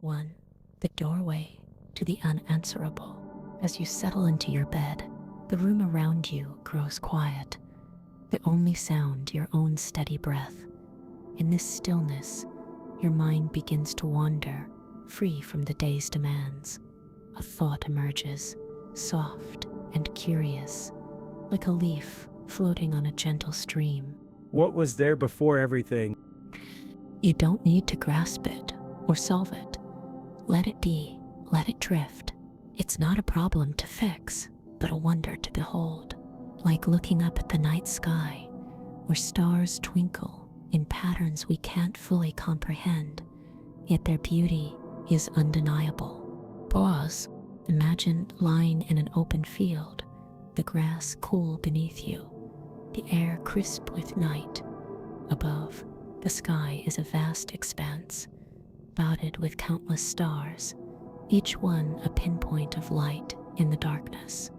1. The doorway to the unanswerable. As you settle into your bed, the room around you grows quiet. The only sound, your own steady breath. In this stillness, your mind begins to wander, free from the day's demands. A thought emerges, soft and curious, like a leaf floating on a gentle stream. What was there before everything? You don't need to grasp it or solve it. Let it be, let it drift. It's not a problem to fix, but a wonder to behold, like looking up at the night sky, where stars twinkle in patterns we can't fully comprehend, yet their beauty is undeniable. Pause. Imagine lying in an open field, the grass cool beneath you, the air crisp with night. Above, the sky is a vast expanse, dotted with countless stars, each one a pinpoint of light in the darkness.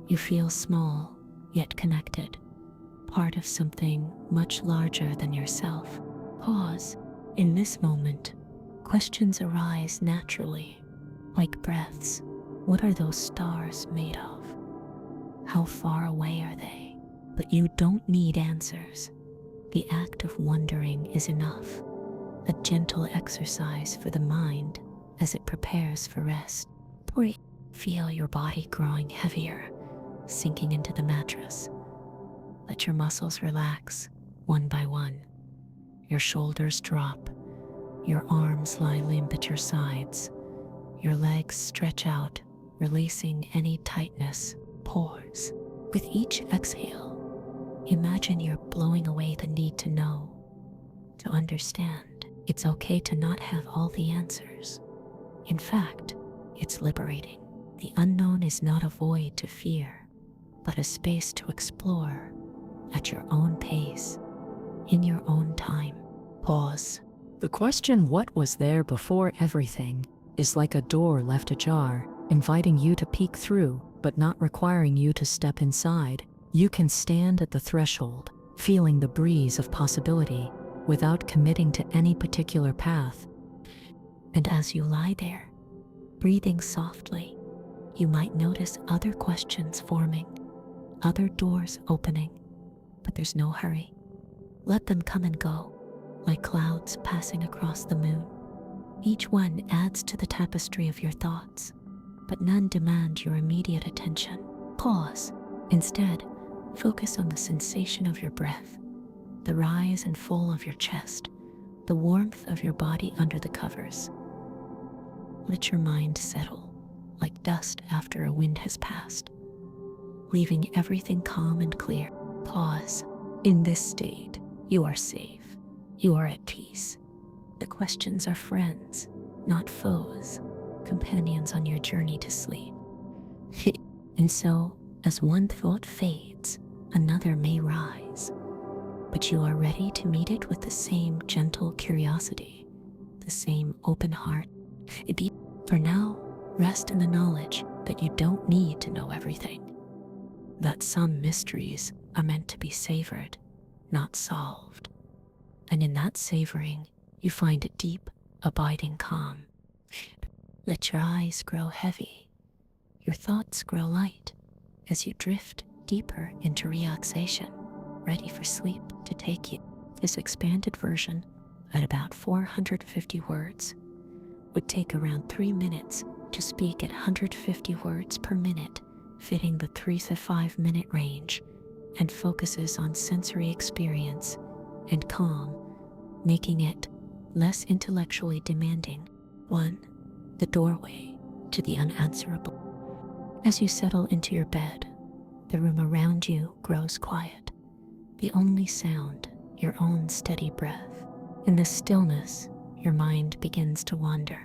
You feel small, yet connected, part of something much larger than yourself. Pause. In this moment, questions arise naturally, like breaths. What are those stars made of? How far away are they? But you don't need answers. The act of wondering is enough, a gentle exercise for the mind as it prepares for rest. Feel your body growing heavier, sinking into the mattress. Let your muscles relax, one by one. Your shoulders drop, your arms lie limp at your sides, your legs stretch out, releasing any tightness. Pause. With each exhale, imagine you're blowing away the need to know, to understand. It's okay to not have all the answers. In fact, it's liberating. The unknown is not a void to fear, but a space to explore at your own pace, in your own time. Pause. The question, what was there before everything, is like a door left ajar, inviting you to peek through, but not requiring you to step inside. You can stand at the threshold, feeling the breeze of possibility, without committing to any particular path. And as you lie there, breathing softly, you might notice other questions forming, other doors opening, but there's no hurry. Let them come and go, like clouds passing across the moon. Each one adds to the tapestry of your thoughts, but none demand your immediate attention. Pause. Instead, focus on the sensation of your breath, the rise and fall of your chest, the warmth of your body under the covers. Let your mind settle, like dust after a wind has passed, leaving everything calm and clear. Pause. In this state, you are safe. You are at peace. The questions are friends, not foes, companions on your journey to sleep. And so, as one thought fades, another may rise, but you are ready to meet it with the same gentle curiosity, the same open heart. For now, rest in the knowledge that you don't need to know everything, that some mysteries are meant to be savored, not solved. And in that savoring, you find a deep, abiding calm. Let your eyes grow heavy, your thoughts grow light, as you drift deeper into relaxation, ready for sleep to take you. This expanded version, at about 450 words, would take around 3 minutes to speak at 150 words per minute, fitting the 3 to 5 minute range, and focuses on sensory experience and calm, making it less intellectually demanding. 1. The doorway to the unanswerable. As you settle into your bed, the room around you grows quiet. The only sound, your own steady breath. In the stillness, your mind begins to wander,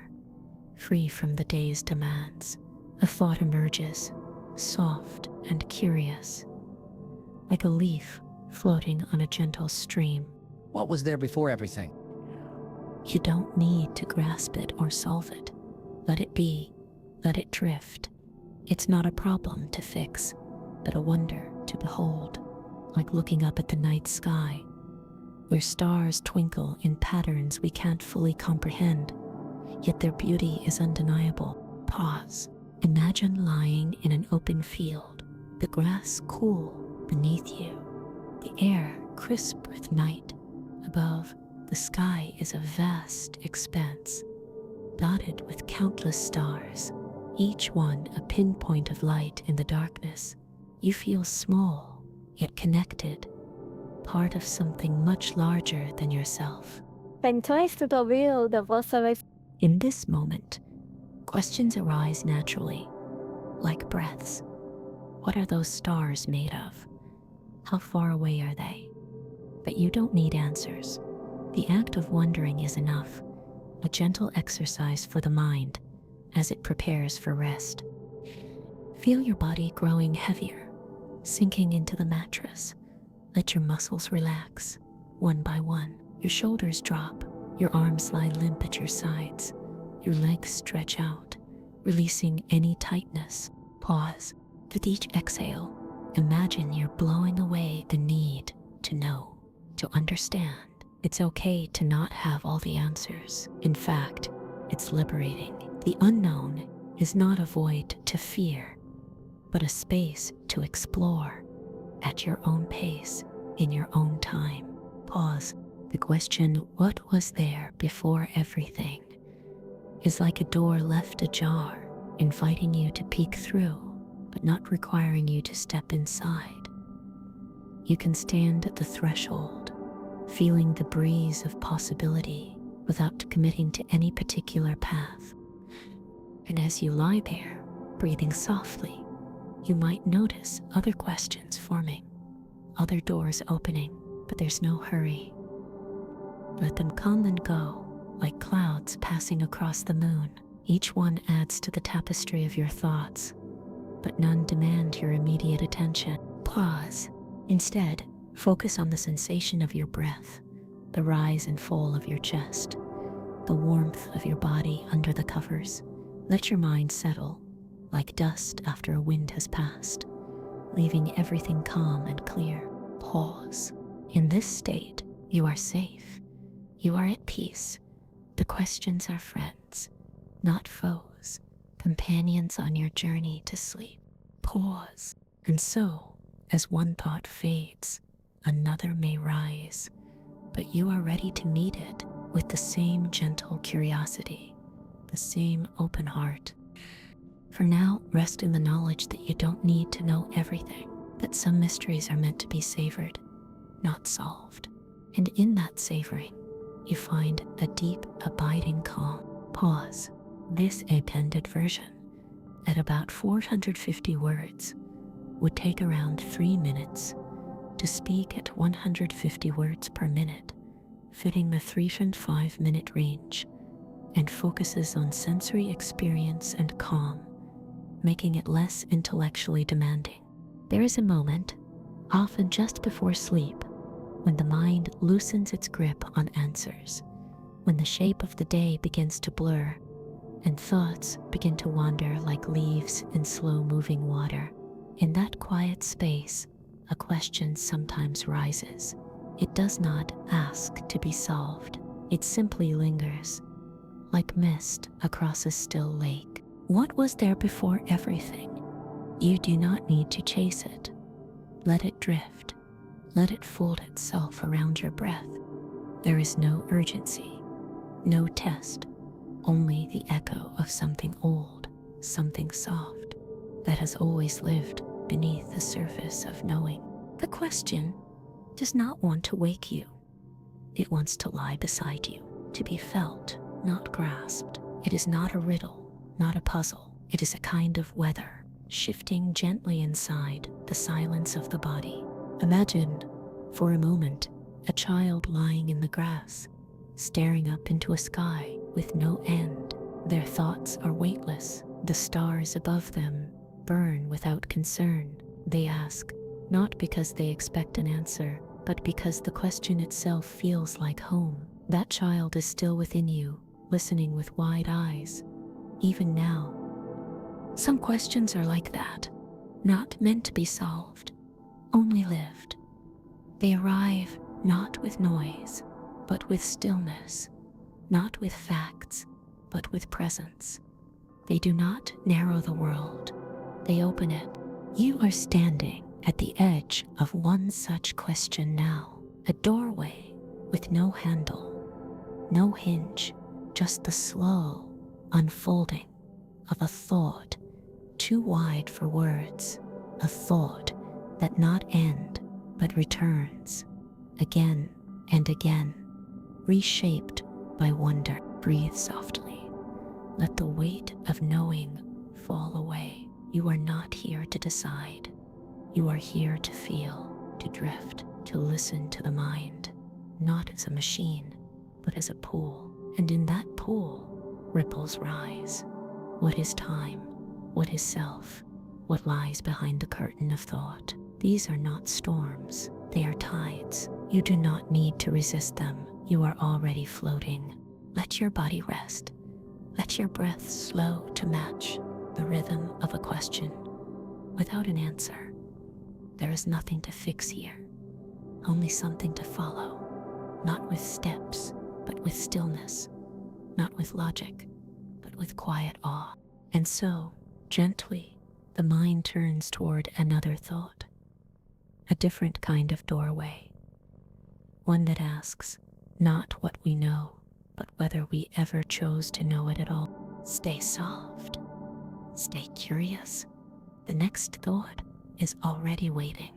free from the day's demands. A thought emerges, soft and curious, like a leaf floating on a gentle stream. What was there before everything? You don't need to grasp it or solve it. Let it be, let it drift. It's not a problem to fix, but a wonder to behold, like looking up at the night sky, where stars twinkle in patterns we can't fully comprehend, yet their beauty is undeniable. Pause. Imagine lying in an open field, the grass cool beneath you, the air crisp with night. Above, the sky is a vast expanse, dotted with countless stars, each one a pinpoint of light in the darkness. You feel small, yet connected, part of something much larger than yourself. When twice to the wheel, the voice. In this moment, questions arise naturally, like breaths. What are those stars made of? How far away are they? But you don't need answers. The act of wondering is enough, a gentle exercise for the mind as it prepares for rest. Feel your body growing heavier, sinking into the mattress. Let your muscles relax, one by one. Your shoulders drop, your arms lie limp at your sides, your legs stretch out, releasing any tightness. Pause. With each exhale, imagine you're blowing away the need to know, to understand. It's okay to not have all the answers. In fact, it's liberating. The unknown is not a void to fear, but a space to explore at your own pace, in your own time. Pause. The question, what was there before everything, is like a door left ajar, inviting you to peek through, but not requiring you to step inside. You can stand at the threshold, feeling the breeze of possibility without committing to any particular path. And as you lie there, breathing softly, you might notice other questions forming, other doors opening, but there's no hurry. Let them come and go, like clouds passing across the moon. Each one adds to the tapestry of your thoughts, but none demand your immediate attention. Pause. Instead, focus on the sensation of your breath, the rise and fall of your chest, the warmth of your body under the covers. Let your mind settle, like dust after a wind has passed, leaving everything calm and clear. Pause. In this state, you are safe. You are at peace. The questions are friends, not foes, companions on your journey to sleep. Pause. And so, as one thought fades, another may rise, but you are ready to meet it with the same gentle curiosity, the same open heart. For now, rest in the knowledge that you don't need to know everything, that some mysteries are meant to be savored, not solved. And in that savoring, you find a deep, abiding calm. Pause. This appended version, at about 450 words, would take around 3 minutes to speak at 150 words per minute, fitting the 3 and 5 minute range, and focuses on sensory experience and calm, making it less intellectually demanding. There is a moment, often just before sleep, when the mind loosens its grip on answers, when the shape of the day begins to blur, and thoughts begin to wander like leaves in slow-moving water. In that quiet space, a question sometimes rises. It does not ask to be solved. It simply lingers, like mist across a still lake. What was there before everything? You do not need to chase it. Let it drift. Let it fold itself around your breath. There is no urgency, no test, only the echo of something old, something soft, that has always lived beneath the surface of knowing. The question does not want to wake you. It wants to lie beside you, to be felt, not grasped. It is not a riddle, not a puzzle. It is a kind of weather, shifting gently inside the silence of the body. Imagine, for a moment, a child lying in the grass, staring up into a sky with no end. Their thoughts are weightless. The stars above them burn without concern. They ask, not because they expect an answer, but because the question itself feels like home. That child is still within you, listening with wide eyes, even now. Some questions are like that, not meant to be solved, only lived. They arrive not with noise, but with stillness, not with facts, but with presence. They do not narrow the world, they open it. You are standing at the edge of one such question now, a doorway with no handle, no hinge, just the slow unfolding of a thought too wide for words, a thought that not end but returns again and again, reshaped by wonder. Breathe softly. Let the weight of knowing fall away. You are not here to decide. You are here to feel, to drift, to listen to the mind, not as a machine, but as a pool. And in that pool, ripples rise. What is time? What is self? What lies behind the curtain of thought? These are not storms, they are tides. You do not need to resist them. You are already floating. Let your body rest. Let your breath slow to match the rhythm of a question. Without an answer, there is nothing to fix here, only something to follow, not with steps, but with stillness, not with logic, but with quiet awe. And so, gently, the mind turns toward another thought, a different kind of doorway, one that asks not what we know, but whether we ever chose to know it at all. Stay soft, stay curious. The next thought is already waiting.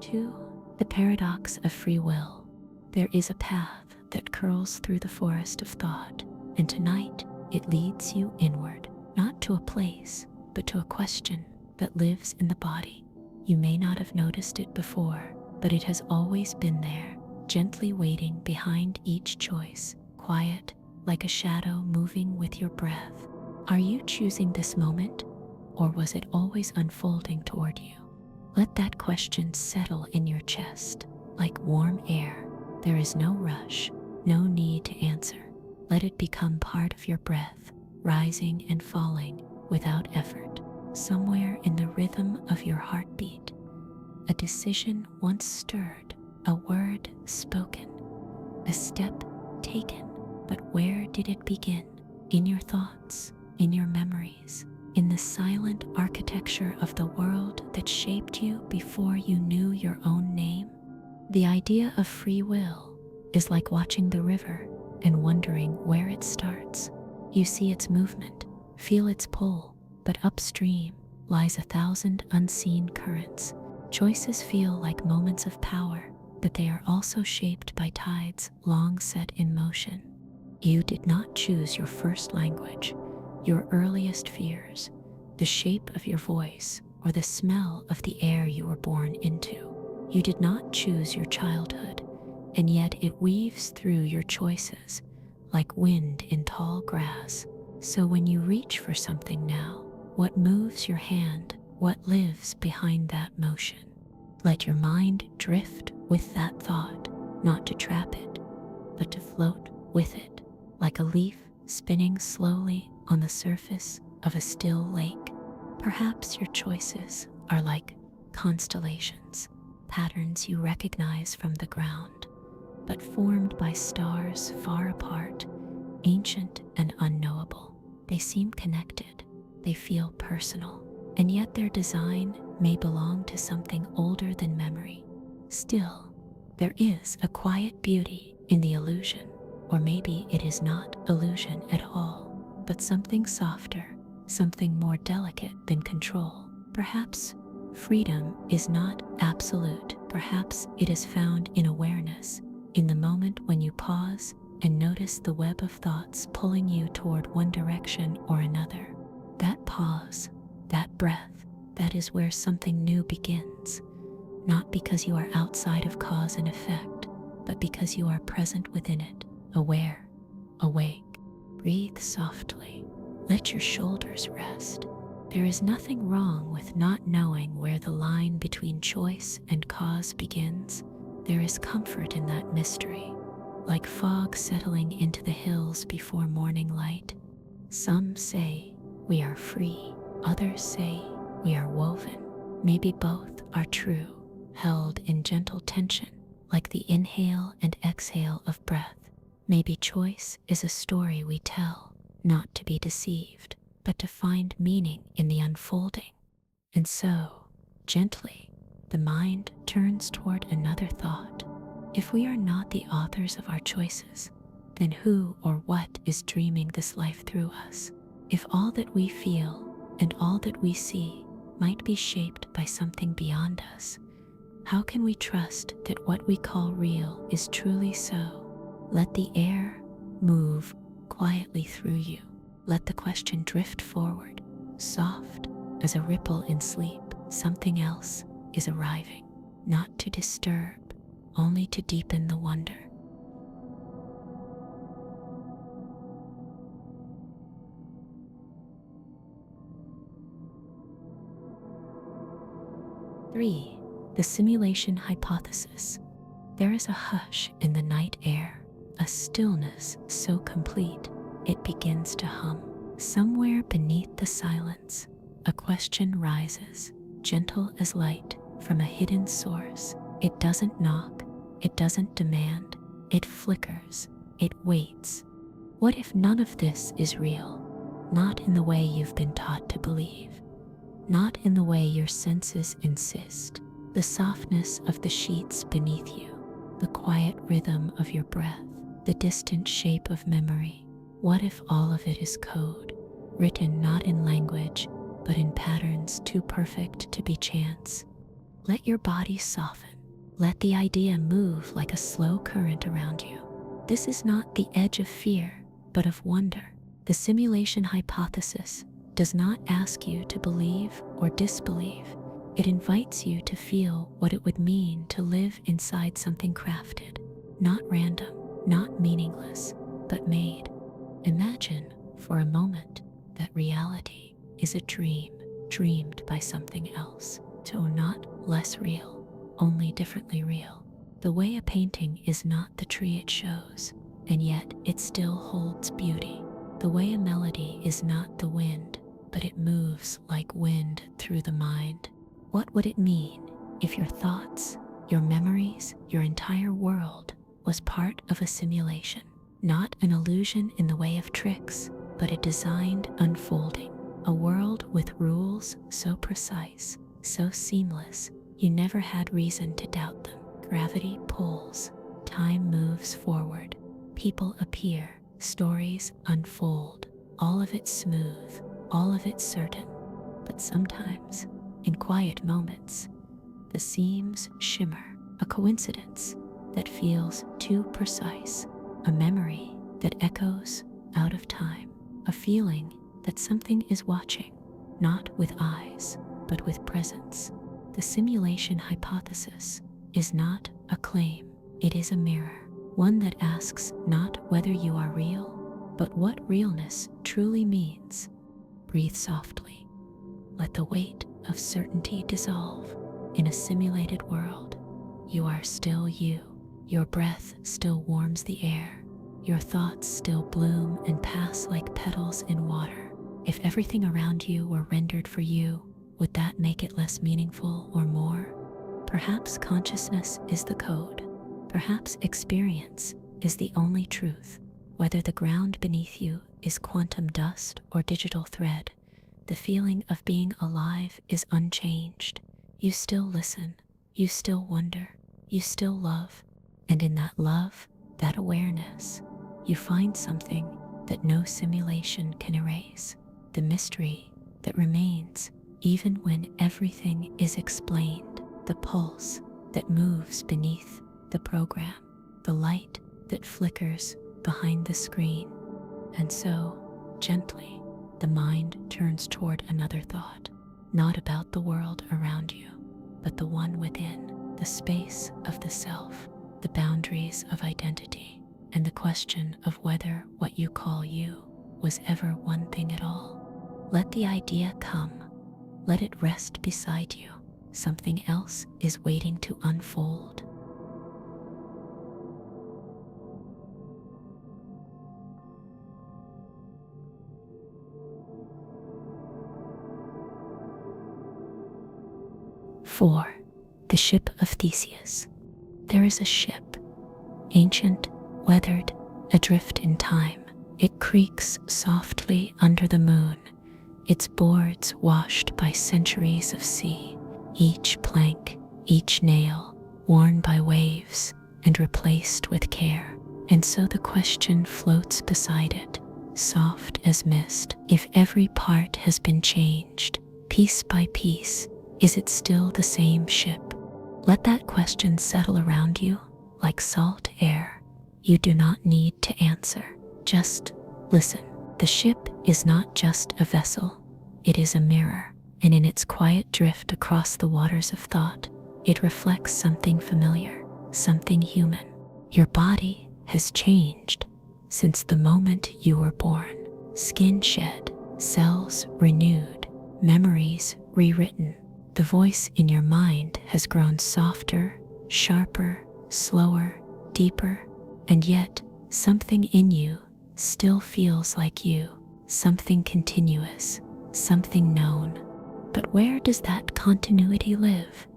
To the paradox of free will. There is a path that curls through the forest of thought, and tonight it leads you inward, not to a place, but to a question that lives in the body. You may not have noticed it before, but it has always been there, gently waiting behind each choice, quiet like a shadow moving with your breath. Are you choosing this moment, or was it always unfolding toward you? Let that question settle in your chest like warm air. There is no rush, no need to answer. Let it become part of your breath, rising and falling without effort. Somewhere in the rhythm of your heartbeat, a decision once stirred, a word spoken, a step taken. But where did it begin? In your thoughts, in your memories, in the silent architecture of the world that shaped you before you knew your own name? The idea of free will is like watching the river and wondering where it starts. You see its movement, feel its pull, but upstream lies 1,000 unseen currents. Choices feel like moments of power, but they are also shaped by tides long set in motion. You did not choose your first language, your earliest fears, the shape of your voice, or the smell of the air you were born into. You did not choose your childhood, and yet it weaves through your choices like wind in tall grass. So when you reach for something now, what moves your hand? What lives behind that motion? Let your mind drift with that thought, not to trap it, but to float with it, like a leaf spinning slowly on the surface of a still lake. Perhaps your choices are like constellations, patterns you recognize from the ground, but formed by stars far apart, ancient and unknowable. They seem connected, they feel personal, and yet their design may belong to something older than memory. Still, there is a quiet beauty in the illusion, or maybe it is not illusion at all, but something softer, something more delicate than control. Perhaps freedom is not absolute. Perhaps it is found in awareness, in the moment when you pause and notice the web of thoughts pulling you toward one direction or another. That pause, that breath, that is where something new begins, not because you are outside of cause and effect, but because you are present within it, aware, awake. Breathe softly. Let your shoulders rest. There is nothing wrong with not knowing where the line between choice and cause begins. There is comfort in that mystery, like fog settling into the hills before morning light. Some say we are free, others say we are woven. Maybe both are true, held in gentle tension, like the inhale and exhale of breath. Maybe choice is a story we tell, not to be deceived, but to find meaning in the unfolding. And so, gently, the mind turns toward another thought. If we are not the authors of our choices, then who or what is dreaming this life through us? If all that we feel and all that we see might be shaped by something beyond us, how can we trust that what we call real is truly so? Let the air move quietly through you. Let the question drift forward, soft as a ripple in sleep. Something else is arriving, not to disturb, only to deepen the wonder. Three, the simulation hypothesis. There is a hush in the night air, a stillness so complete it begins to hum. Somewhere beneath the silence, a question rises, gentle as light from a hidden source. It doesn't knock, it doesn't demand, it flickers, it waits. What if none of this is real? Not in the way you've been taught to believe, not in the way your senses insist. The softness of the sheets beneath you, the quiet rhythm of your breath, the distant shape of memory. What if all of it is code, written not in language, but in patterns too perfect to be chance? Let your body soften. Let the idea move like a slow current around you. This is not the edge of fear, but of wonder. The simulation hypothesis does not ask you to believe or disbelieve. It invites you to feel what it would mean to live inside something crafted, not random, not meaningless, but made. Imagine for a moment that reality is a dream dreamed by something else, so not less real, only differently real. The way a painting is not the tree it shows, and yet it still holds beauty. The way a melody is not the wind, but it moves like wind through the mind. What would it mean if your thoughts, your memories, your entire world was part of a simulation? Not an illusion in the way of tricks, but a designed unfolding. A world with rules so precise, so seamless, you never had reason to doubt them. Gravity pulls, time moves forward, people appear, stories unfold, all of it smooth, all of it certain. But sometimes, in quiet moments, the seams shimmer, a coincidence that feels too precise, a memory that echoes out of time, a feeling that something is watching, not with eyes, but with presence. The simulation hypothesis is not a claim, it is a mirror, one that asks not whether you are real, but what realness truly means. Breathe softly. Let the weight of certainty dissolve. In a simulated world, you are still you. Your breath still warms the air. Your thoughts still bloom and pass like petals in water. If everything around you were rendered for you, would that make it less meaningful or more? Perhaps consciousness is the code. Perhaps experience is the only truth. Whether the ground beneath you is quantum dust or digital thread, the feeling of being alive is unchanged. You still listen, you still wonder, you still love, and in that love, that awareness, you find something that no simulation can erase. The mystery that remains even when everything is explained, the pulse that moves beneath the program, the light that flickers behind the screen. And so, gently, the mind turns toward another thought, not about the world around you, but the one within, the space of the self, the boundaries of identity, and the question of whether what you call you was ever one thing at all. Let the idea come. Let it rest beside you. Something else is waiting to unfold. 4. The ship of Theseus. There is a ship, ancient, weathered, adrift in time. It creaks softly under the moon, its boards washed by centuries of sea, each plank, each nail, worn by waves and replaced with care. And so the question floats beside it, soft as mist. If every part has been changed, piece by piece, is it still the same ship? Let that question settle around you like salt air. You do not need to answer. Just listen. The ship is not just a vessel. It is a mirror, and in its quiet drift across the waters of thought, it reflects something familiar, something human. Your body has changed since the moment you were born. Skin shed, cells renewed, memories rewritten. The voice in your mind has grown softer, sharper, slower, deeper, and yet something in you still feels like you, something continuous, something known. But where does that continuity live?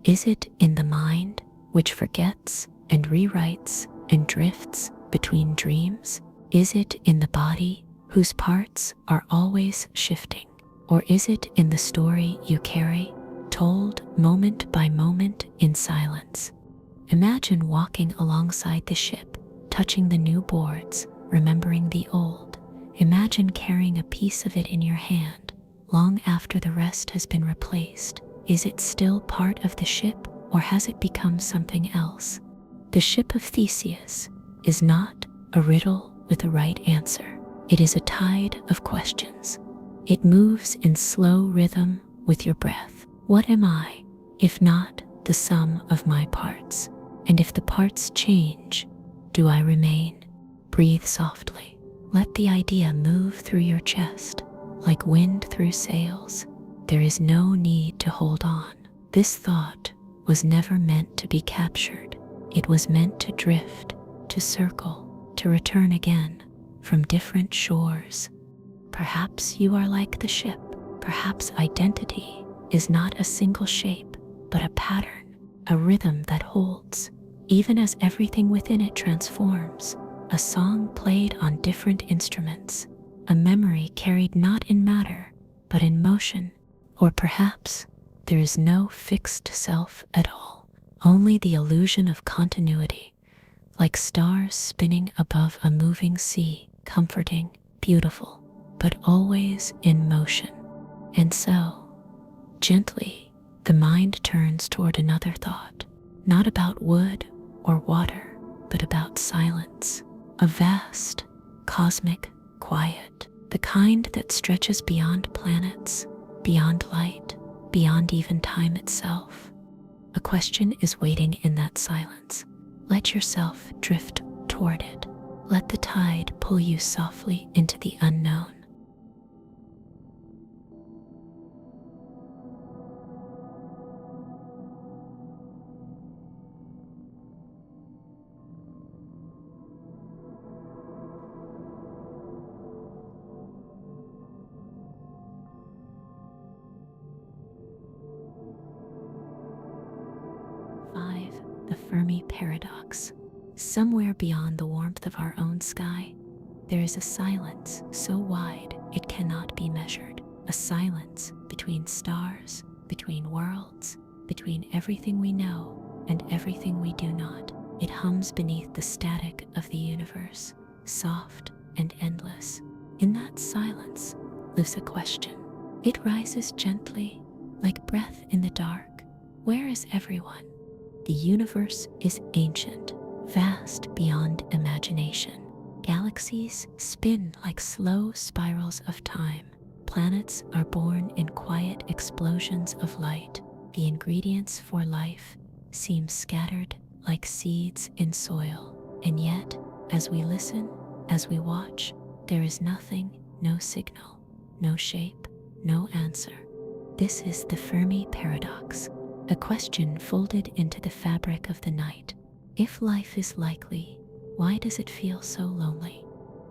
Is it in the mind, which forgets and rewrites and drifts between dreams? Is it in the body, whose parts are always shifting? Or is it in the story you carry, told moment by moment in silence? Imagine walking alongside the ship, touching the new boards, remembering the old. Imagine carrying a piece of it in your hand, long after the rest has been replaced. Is it still part of the ship, or has it become something else? The ship of Theseus is not a riddle with a right answer. It is a tide of questions. It moves in slow rhythm with your breath. What am I, if not the sum of my parts? And if the parts change, do I remain? Breathe softly. Let the idea move through your chest, like wind through sails. There is no need to hold on. This thought was never meant to be captured. It was meant to drift, to circle, to return again from different shores. Perhaps you are like the ship. Perhaps identity is not a single shape, but a pattern, a rhythm that holds, even as everything within it transforms. A song played on different instruments, a memory carried not in matter, but in motion. Or perhaps there is no fixed self at all, only the illusion of continuity, like stars spinning above a moving sea, comforting, beautiful, but always in motion. And so, gently, the mind turns toward another thought, not about wood or water, but about silence, a vast, cosmic quiet, the kind that stretches beyond planets, beyond light, beyond even time itself. A question is waiting in that silence. Let yourself drift toward it. Let the tide pull you softly into the unknown. The Fermi paradox. Somewhere beyond the warmth of our own sky, there is a silence so wide it cannot be measured. A silence between stars, between worlds, between everything we know and everything we do not. It hums beneath the static of the universe, soft and endless. In that silence lives a question. It rises gently, like breath in the dark. Where is everyone? The universe is ancient, vast beyond imagination. Galaxies spin like slow spirals of time. Planets are born in quiet explosions of light. The ingredients for life seem scattered like seeds in soil. And yet, as we listen, as we watch, there is nothing, no signal, no shape, no answer. This is the Fermi paradox. A question folded into the fabric of the night. If life is likely, why does it feel so lonely?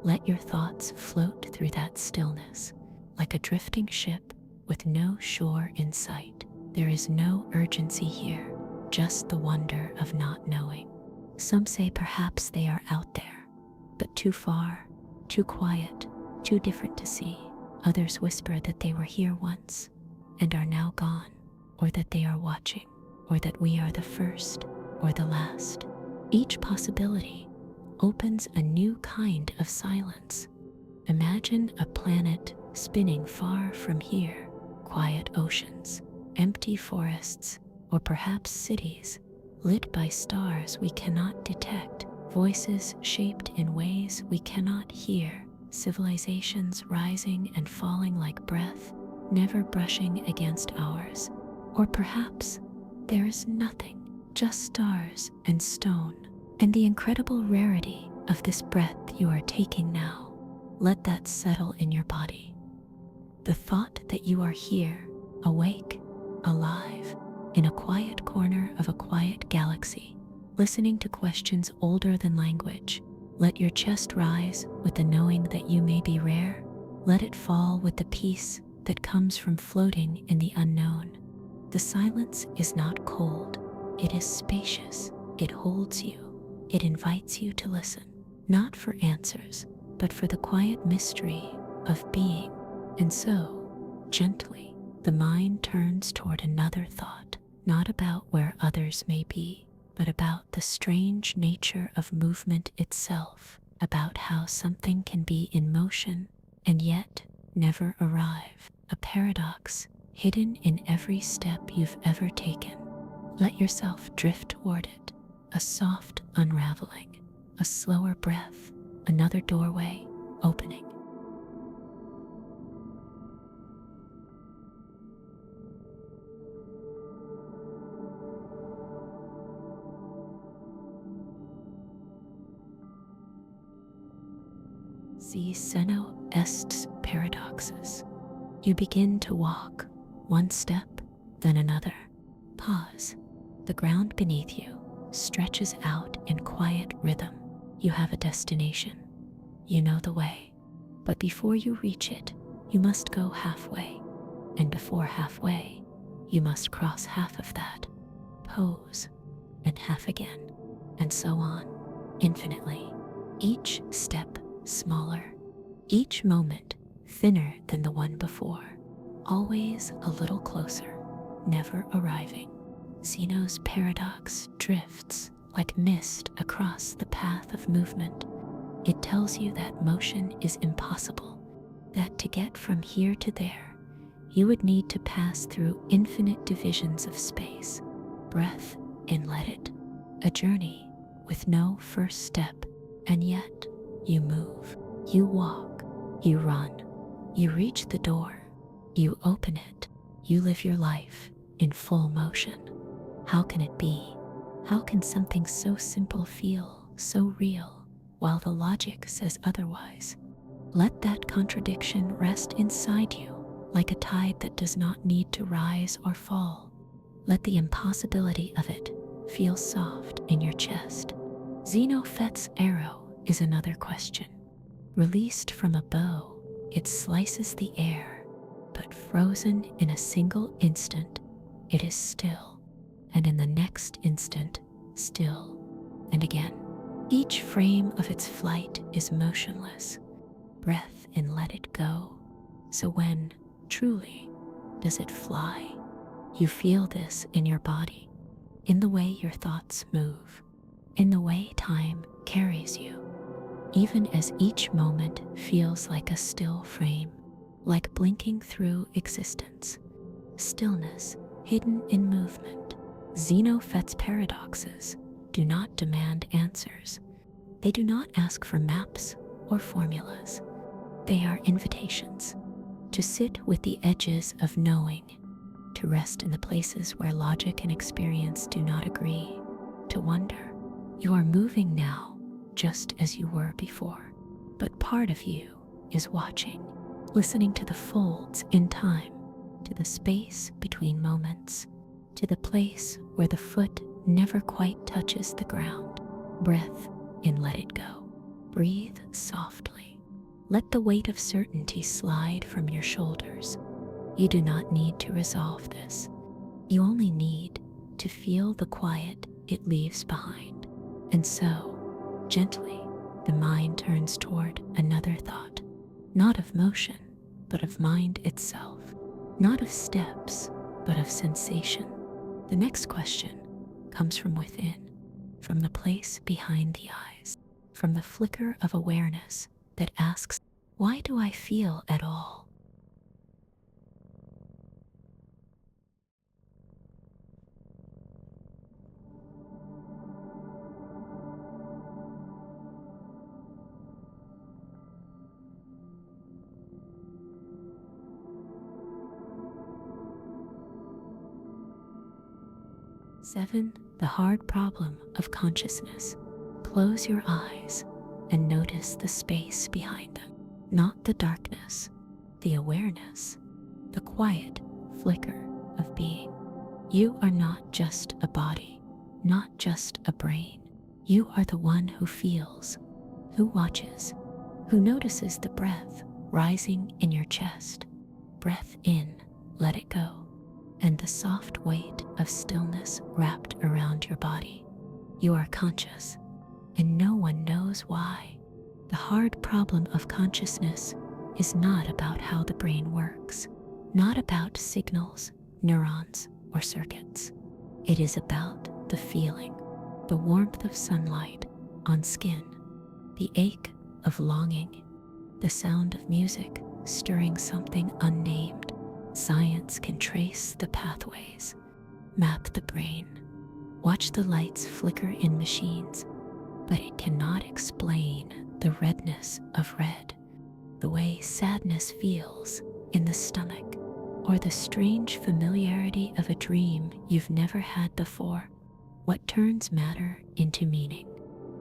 Let your thoughts float through that stillness, like a drifting ship with no shore in sight. There is no urgency here, just the wonder of not knowing. Some say perhaps they are out there, but too far, too quiet, too different to see. Others whisper that they were here once and are now gone, or that they are watching, or that we are the first or the last. Each possibility opens a new kind of silence. Imagine a planet spinning far from here, quiet oceans, empty forests, or perhaps cities lit by stars we cannot detect, voices shaped in ways we cannot hear, civilizations rising and falling like breath, never brushing against ours. Or perhaps there is nothing, just stars and stone, and the incredible rarity of this breath you are taking now. Let that settle in your body. The thought that you are here, awake, alive, in a quiet corner of a quiet galaxy, listening to questions older than language. Let your chest rise with the knowing that you may be rare. Let it fall with the peace that comes from floating in the unknown. The silence is not cold, it is spacious. It holds you, it invites you to listen, not for answers, but for the quiet mystery of being. And so, gently, the mind turns toward another thought, not about where others may be, but about the strange nature of movement itself, about how something can be in motion and yet never arrive, a paradox hidden in every step you've ever taken. Let yourself drift toward it, a soft unraveling, a slower breath, another doorway opening. Si seno est paradoxes. You begin to walk, one step, then another. Pause. The ground beneath you stretches out in quiet rhythm. You have a destination. You know the way. But before you reach it, you must go halfway. And before halfway, you must cross half of that. Pose, and half again, and so on, infinitely. Each step smaller, each moment thinner than the one before, always a little closer, never arriving. Zeno's paradox drifts like mist across the path of movement. It tells you that motion is impossible, that to get from here to there, you would need to pass through infinite divisions of space. Breath in, let it. A journey with no first step, and yet you move, you walk, you run, you reach the door, you open it, you live your life in full motion. How can it be? How can something so simple feel so real while the logic says otherwise? Let that contradiction rest inside you like a tide that does not need to rise or fall. Let the impossibility of it feel soft in your chest. Zeno Fett's arrow is another question. Released from a bow, it slices the air, but frozen in a single instant, it is still, and in the next instant, still, and again. Each frame of its flight is motionless. Breath in, let it go. So when, truly, does it fly? You feel this in your body, in the way your thoughts move, in the way time carries you, even as each moment feels like a still frame, like blinking through existence. Stillness hidden in movement. Zeno Fett's paradoxes do not demand answers. They do not ask for maps or formulas. They are invitations to sit with the edges of knowing, to rest in the places where logic and experience do not agree, to wonder. You are moving now just as you were before, but part of you is watching, listening to the folds in time, to the space between moments, to the place where the foot never quite touches the ground. Breath in, let it go. Breathe softly. Let the weight of certainty slide from your shoulders. You do not need to resolve this. You only need to feel the quiet it leaves behind. And so, gently, the mind turns toward another thought, not of motion, but of mind itself, not of steps, but of sensation. The next question comes from within, from the place behind the eyes, from the flicker of awareness that asks, why do I feel at all? Seven, the hard problem of consciousness. Close your eyes and notice the space behind them, not the darkness, the awareness, the quiet flicker of being. You are not just a body, not just a brain. You are the one who feels, who watches, who notices the breath rising in your chest. Breath in, let it go, and the soft weight of stillness wrapped around your body. You are conscious, and no one knows why. The hard problem of consciousness is not about how the brain works, not about signals, neurons, or circuits. It is about the feeling, the warmth of sunlight on skin, the ache of longing, the sound of music stirring something unnamed. Science can trace the pathways, map the brain, watch the lights flicker in machines, but it cannot explain the redness of red, the way sadness feels in the stomach, or the strange familiarity of a dream you've never had before. What turns matter into meaning?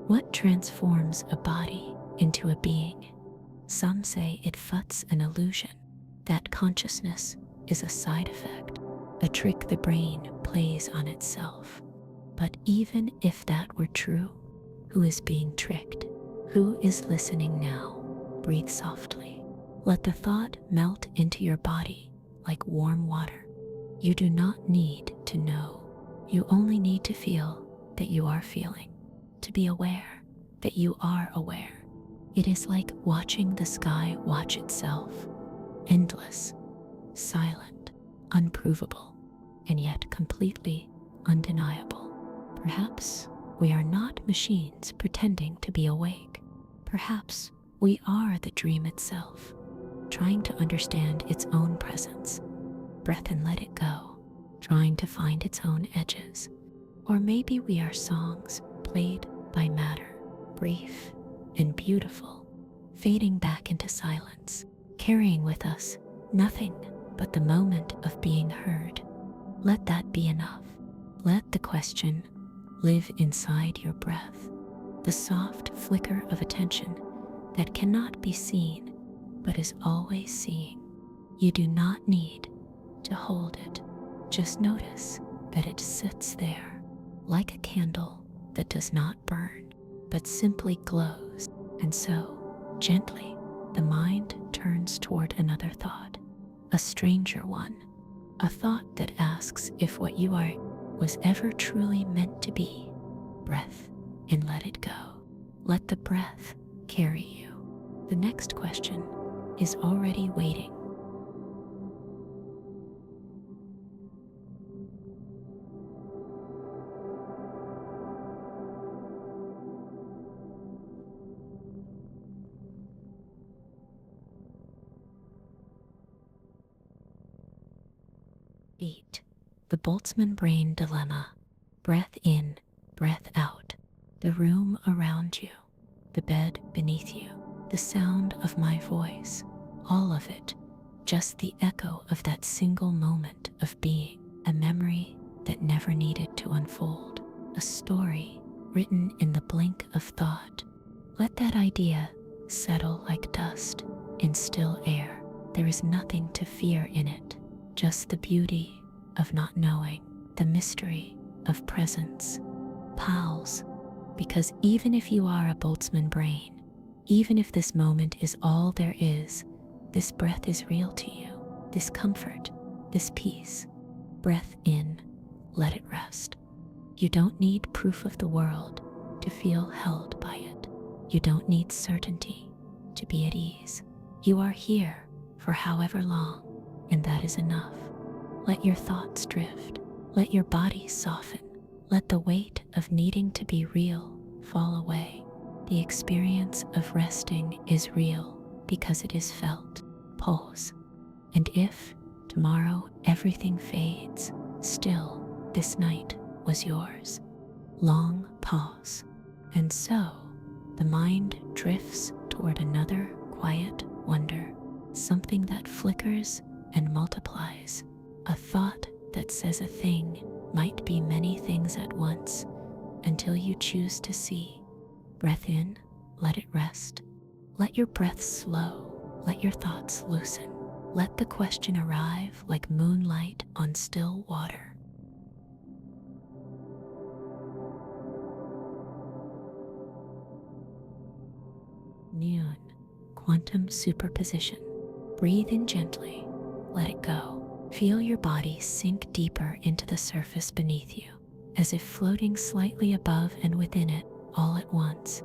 What transforms a body into a being? Some say it futs an illusion, that consciousness is a side effect, a trick the brain plays on itself. But even if that were true, who is being tricked? Who is listening now? Breathe softly. Let the thought melt into your body like warm water. You do not need to know. You only need to feel that you are feeling, to be aware that you are aware. It is like watching the sky watch itself, endless, silent, unprovable, and yet completely undeniable. Perhaps we are not machines pretending to be awake. Perhaps we are the dream itself, trying to understand its own presence. Breath and let it go, trying to find its own edges. Or maybe we are songs played by matter, brief and beautiful, fading back into silence, carrying with us nothing but the moment of being heard. Let that be enough. Let the question live inside your breath, the soft flicker of attention that cannot be seen but is always seeing. You do not need to hold it. Just notice that it sits there like a candle that does not burn but simply glows. And so, gently, the mind turns toward another thought, a stranger one, a thought that asks if what you are was ever truly meant to be. Breath and let it go. Let the breath carry you. The next question is already waiting. Eight, the Boltzmann brain dilemma. Breath in, breath out. The room around you, the bed beneath you, the sound of my voice, all of it, just the echo of that single moment of being, a memory that never needed to unfold, a story written in the blink of thought. Let that idea settle like dust in still air. There is nothing to fear in it, just the beauty of not knowing, the mystery of presence. Pause, because even if you are a Boltzmann brain, even if this moment is all there is, this breath is real to you, this comfort, this peace. Breath in, let it rest. You don't need proof of the world to feel held by it. You don't need certainty to be at ease. You are here for however long, and that is enough. Let your thoughts drift. Let your body soften. Let the weight of needing to be real fall away. The experience of resting is real because it is felt. Pause. And if tomorrow everything fades, still this night was yours. Long pause. And so the mind drifts toward another quiet wonder, something that flickers and multiplies. A thought that says a thing might be many things at once until you choose to see. Breath in, let it rest. Let your breath slow, let your thoughts loosen. Let the question arrive like moonlight on still water. Noon, quantum superposition. Breathe in gently, let it go. Feel your body sink deeper into the surface beneath you, as if floating slightly above and within it all at once.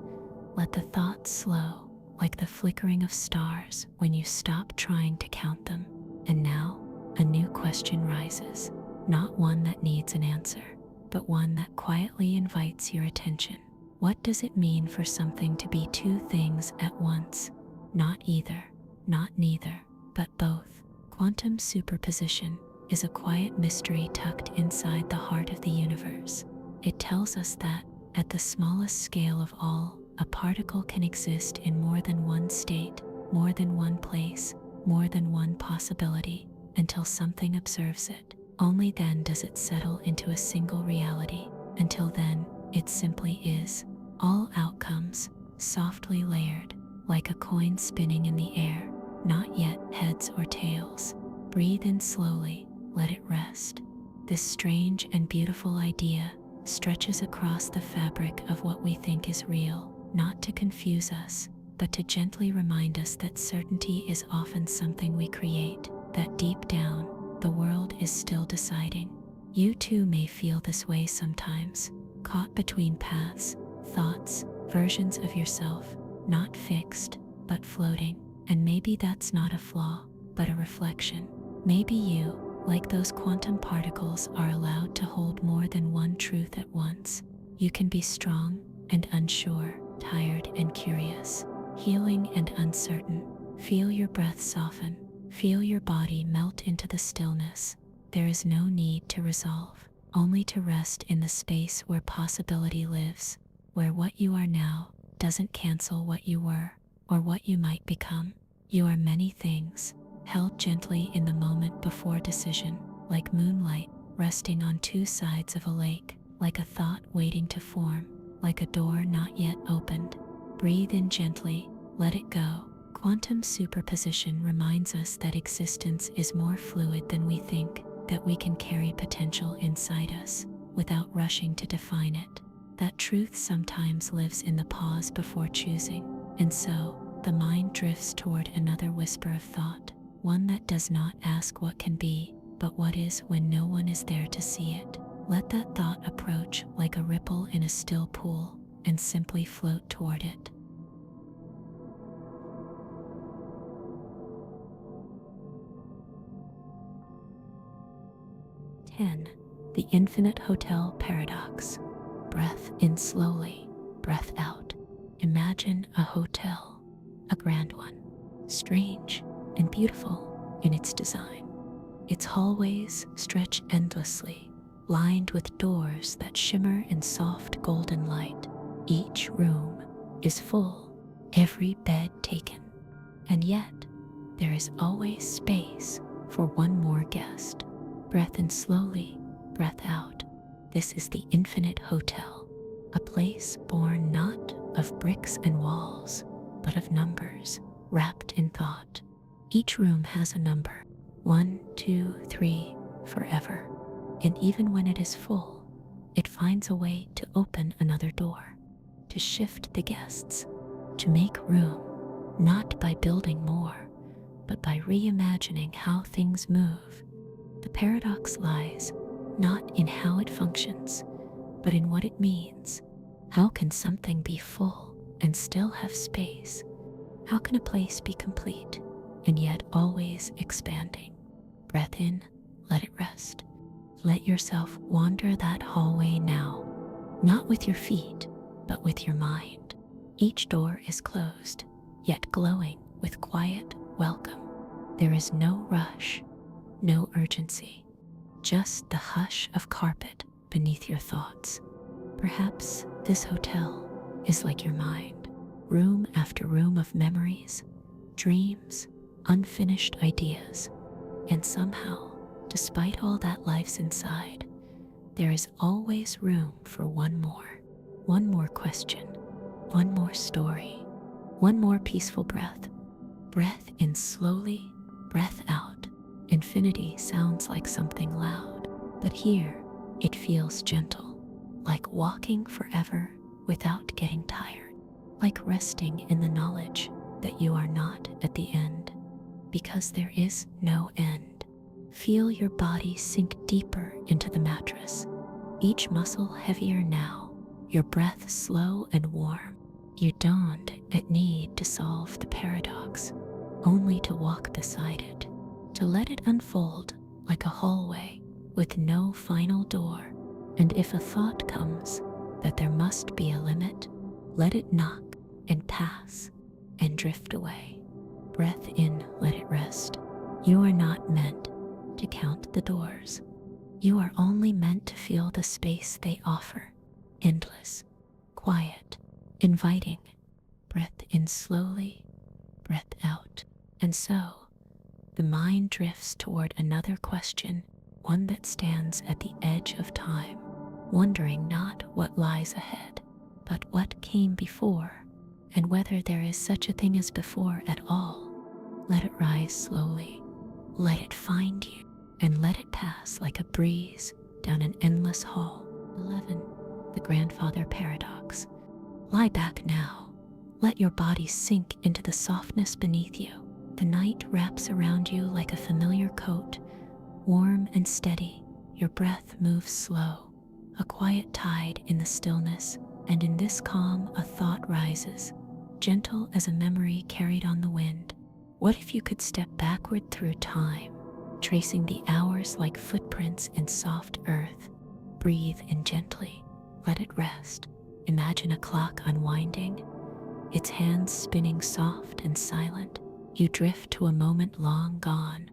Let the thoughts slow, like the flickering of stars when you stop trying to count them. And now, a new question rises, not one that needs an answer, but one that quietly invites your attention. What does it mean for something to be two things at once? Not either, not neither, but both. Quantum superposition is a quiet mystery tucked inside the heart of the universe. It tells us that, at the smallest scale of all, a particle can exist in more than one state, more than one place, more than one possibility, until something observes it. Only then does it settle into a single reality. Until then, it simply is. All outcomes, softly layered, like a coin spinning in the air, not yet heads or tails. Breathe in slowly, let it rest. This strange and beautiful idea stretches across the fabric of what we think is real, not to confuse us, but to gently remind us that certainty is often something we create, that deep down, the world is still deciding. You too may feel this way sometimes, caught between paths, thoughts, versions of yourself, not fixed, but floating. And maybe that's not a flaw, but a reflection. Maybe you, like those quantum particles, are allowed to hold more than one truth at once. You can be strong and unsure, tired and curious, healing and uncertain. Feel your breath soften. Feel your body melt into the stillness. There is no need to resolve, only to rest in the space where possibility lives, where what you are now doesn't cancel what you were or what you might become. You are many things, held gently in the moment before decision, like moonlight resting on two sides of a lake, like a thought waiting to form, like a door not yet opened. Breathe in gently, let it go. Quantum superposition reminds us that existence is more fluid than we think, that we can carry potential inside us without rushing to define it. That truth sometimes lives in the pause before choosing, and so the mind drifts toward another whisper of thought, one that does not ask what can be, but what is when no one is there to see it. Let that thought approach like a ripple in a still pool and simply float toward it. The infinite hotel paradox. Breath in slowly, breath out. Imagine a hotel, a grand one, strange and beautiful in its design. Its hallways stretch endlessly, lined with doors that shimmer in soft golden light. Each room is full, every bed taken, and yet there is always space for one more guest. Breath in slowly, breath out. This is the infinite hotel, a place born not of bricks and walls, but of numbers wrapped in thought. Each room has a number, 1, 2, 3, forever. And even when it is full, it finds a way to open another door, to shift the guests, to make room, not by building more, but by reimagining how things move. The paradox lies not in how it functions, but in what it means. How can something be full and still have space? How can a place be complete and yet always expanding? Breath in, let it rest. Let yourself wander that hallway now, not with your feet, but with your mind. Each door is closed, yet glowing with quiet welcome. There is no rush, no urgency, just the hush of carpet beneath your thoughts. Perhaps this hotel is like your mind, room after room of memories, dreams, unfinished ideas, and somehow, despite all that life's inside, there is always room for one more question, one more story, one more peaceful breath. Breath in slowly, breath out. Infinity sounds like something loud, but here it feels gentle, like walking forever without getting tired, like resting in the knowledge that you are not at the end, because there is no end. Feel your body sink deeper into the mattress, each muscle heavier now, your breath slow and warm. You don't need to solve the paradox, only to walk beside it, to let it unfold like a hallway with no final door. And if a thought comes that there must be a limit, let it knock and pass and drift away. Breath in, let it rest. You are not meant to count the doors. You are only meant to feel the space they offer. Endless, quiet, inviting. Breath in slowly, breath out. And so, the mind drifts toward another question, one that stands at the edge of time, wondering not what lies ahead, but what came before, and whether there is such a thing as before at all. Let it rise slowly, let it find you, and let it pass like a breeze down an endless hall. 11. The grandfather paradox. Lie back now. Let your body sink into the softness beneath you. The night wraps around you like a familiar coat, warm and steady. Your breath moves slow, a quiet tide in the stillness, and in this calm a thought rises, gentle as a memory carried on the wind. What if you could step backward through time, tracing the hours like footprints in soft earth? Breathe in gently, let it rest. Imagine a clock unwinding, its hands spinning soft and silent. You drift to a moment long gone,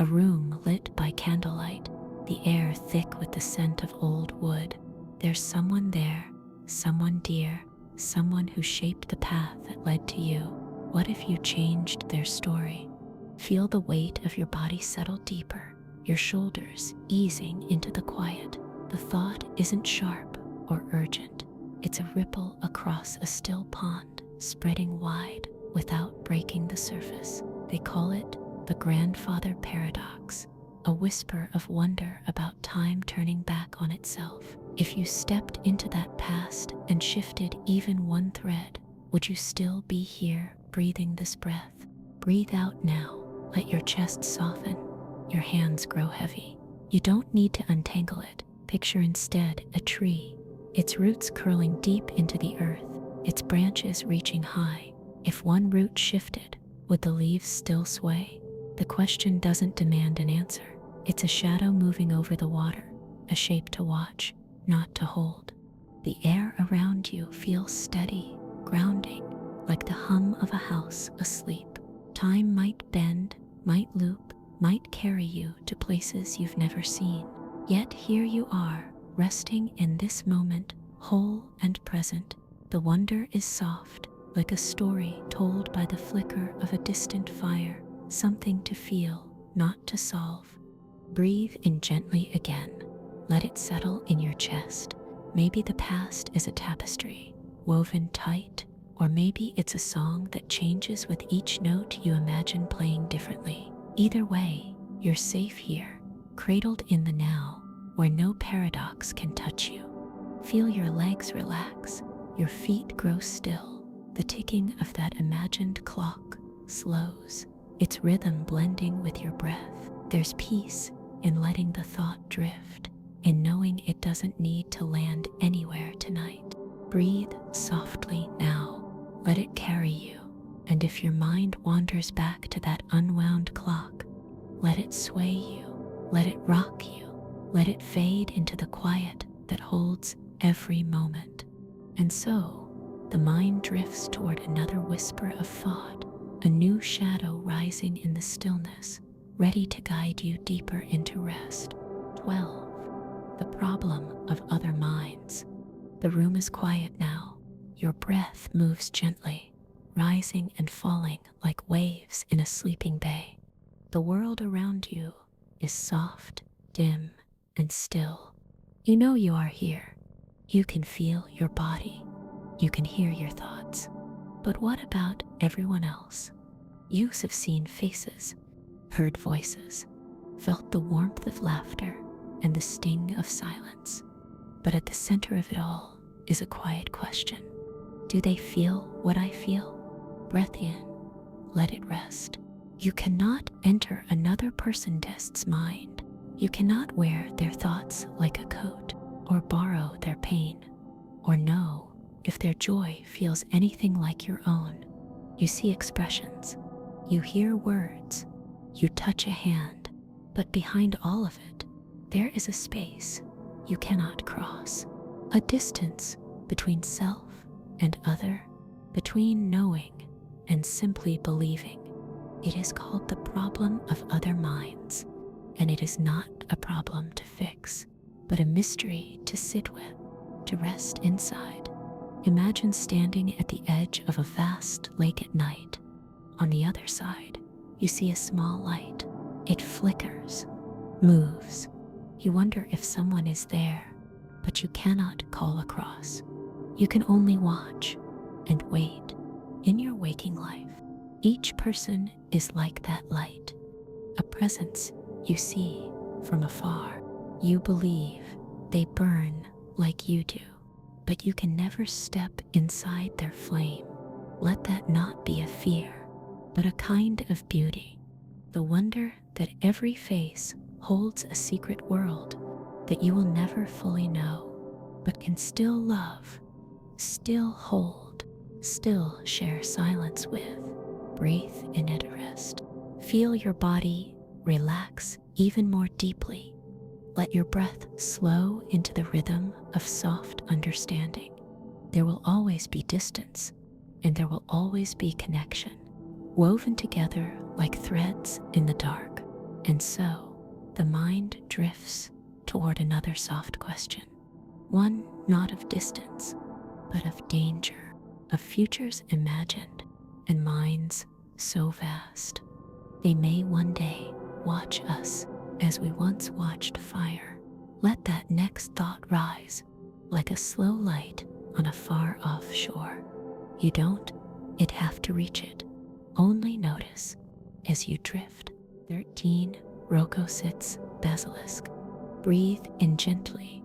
a room lit by candlelight, the air thick with the scent of old wood. There's someone there, someone dear, someone who shaped the path that led to you. What if you changed their story? Feel the weight of your body settle deeper, your shoulders easing into the quiet. The thought isn't sharp or urgent. It's a ripple across a still pond, spreading wide without breaking the surface. They call it the grandfather paradox, a whisper of wonder about time turning back on itself. If you stepped into that past and shifted even one thread, would you still be here breathing this breath? Breathe out now. Let your chest soften, your hands grow heavy. You don't need to untangle it. Picture instead a tree, its roots curling deep into the earth, its branches reaching high. If one root shifted, would the leaves still sway? The question doesn't demand an answer. It's a shadow moving over the water, a shape to watch, not to hold. The air around you feels steady, grounding, like the hum of a house asleep. Time might bend, might loop, might carry you to places you've never seen. Yet here you are, resting in this moment, whole and present. The wonder is soft, like a story told by the flicker of a distant fire, something to feel, not to solve. Breathe in gently again. Let it settle in your chest. Maybe the past is a tapestry, woven tight, or maybe it's a song that changes with each note you imagine playing differently. Either way, you're safe here, cradled in the now, where no paradox can touch you. Feel your legs relax, your feet grow still. The ticking of that imagined clock slows, its rhythm blending with your breath. There's peace in letting the thought drift, in knowing it doesn't need to land anywhere tonight. Breathe softly now. Let it carry you. And if your mind wanders back to that unwound clock, let it sway you. Let it rock you. Let it fade into the quiet that holds every moment. And so, the mind drifts toward another whisper of thought, a new shadow rising in the stillness, ready to guide you deeper into rest. 12. The problem of other minds. The room is quiet now. Your breath moves gently, rising and falling like waves in a sleeping bay. The world around you is soft, dim, and still. You know you are here. You can feel your body. You can hear your thoughts. But what about everyone else? You have seen faces, heard voices, felt the warmth of laughter and the sting of silence. But at the center of it all is a quiet question. Do they feel what I feel? Breath in, let it rest. You cannot enter another person's mind. You cannot wear their thoughts like a coat, or borrow their pain, or know if their joy feels anything like your own. You see expressions, you hear words, you touch a hand, but behind all of it, there is a space you cannot cross, a distance between self and other, between knowing and simply believing. It is called the problem of other minds, and it is not a problem to fix, but a mystery to sit with, to rest inside. Imagine standing at the edge of a vast lake at night. On the other side, you see a small light. It flickers, moves. You wonder if someone is there, but you cannot call across. You can only watch and wait. In your waking life, each person is like that light, a presence you see from afar. You believe they burn like you do, but you can never step inside their flame. Let that not be a fear, but a kind of beauty, the wonder that every face holds a secret world that you will never fully know, but can still love, still hold, still share silence with. Breathe in at rest. Feel your body relax even more deeply. Let your breath slow into the rhythm of soft understanding. There will always be distance, and there will always be connection, woven together like threads in the dark. And so, the mind drifts toward another soft question, one not of distance, but of danger, of futures imagined, and minds so vast. They may one day watch us as we once watched fire. Let that next thought rise like a slow light on a far-off shore. You don't have to reach it. Only notice as you drift. 13. Roko sits basilisk. Breathe in gently.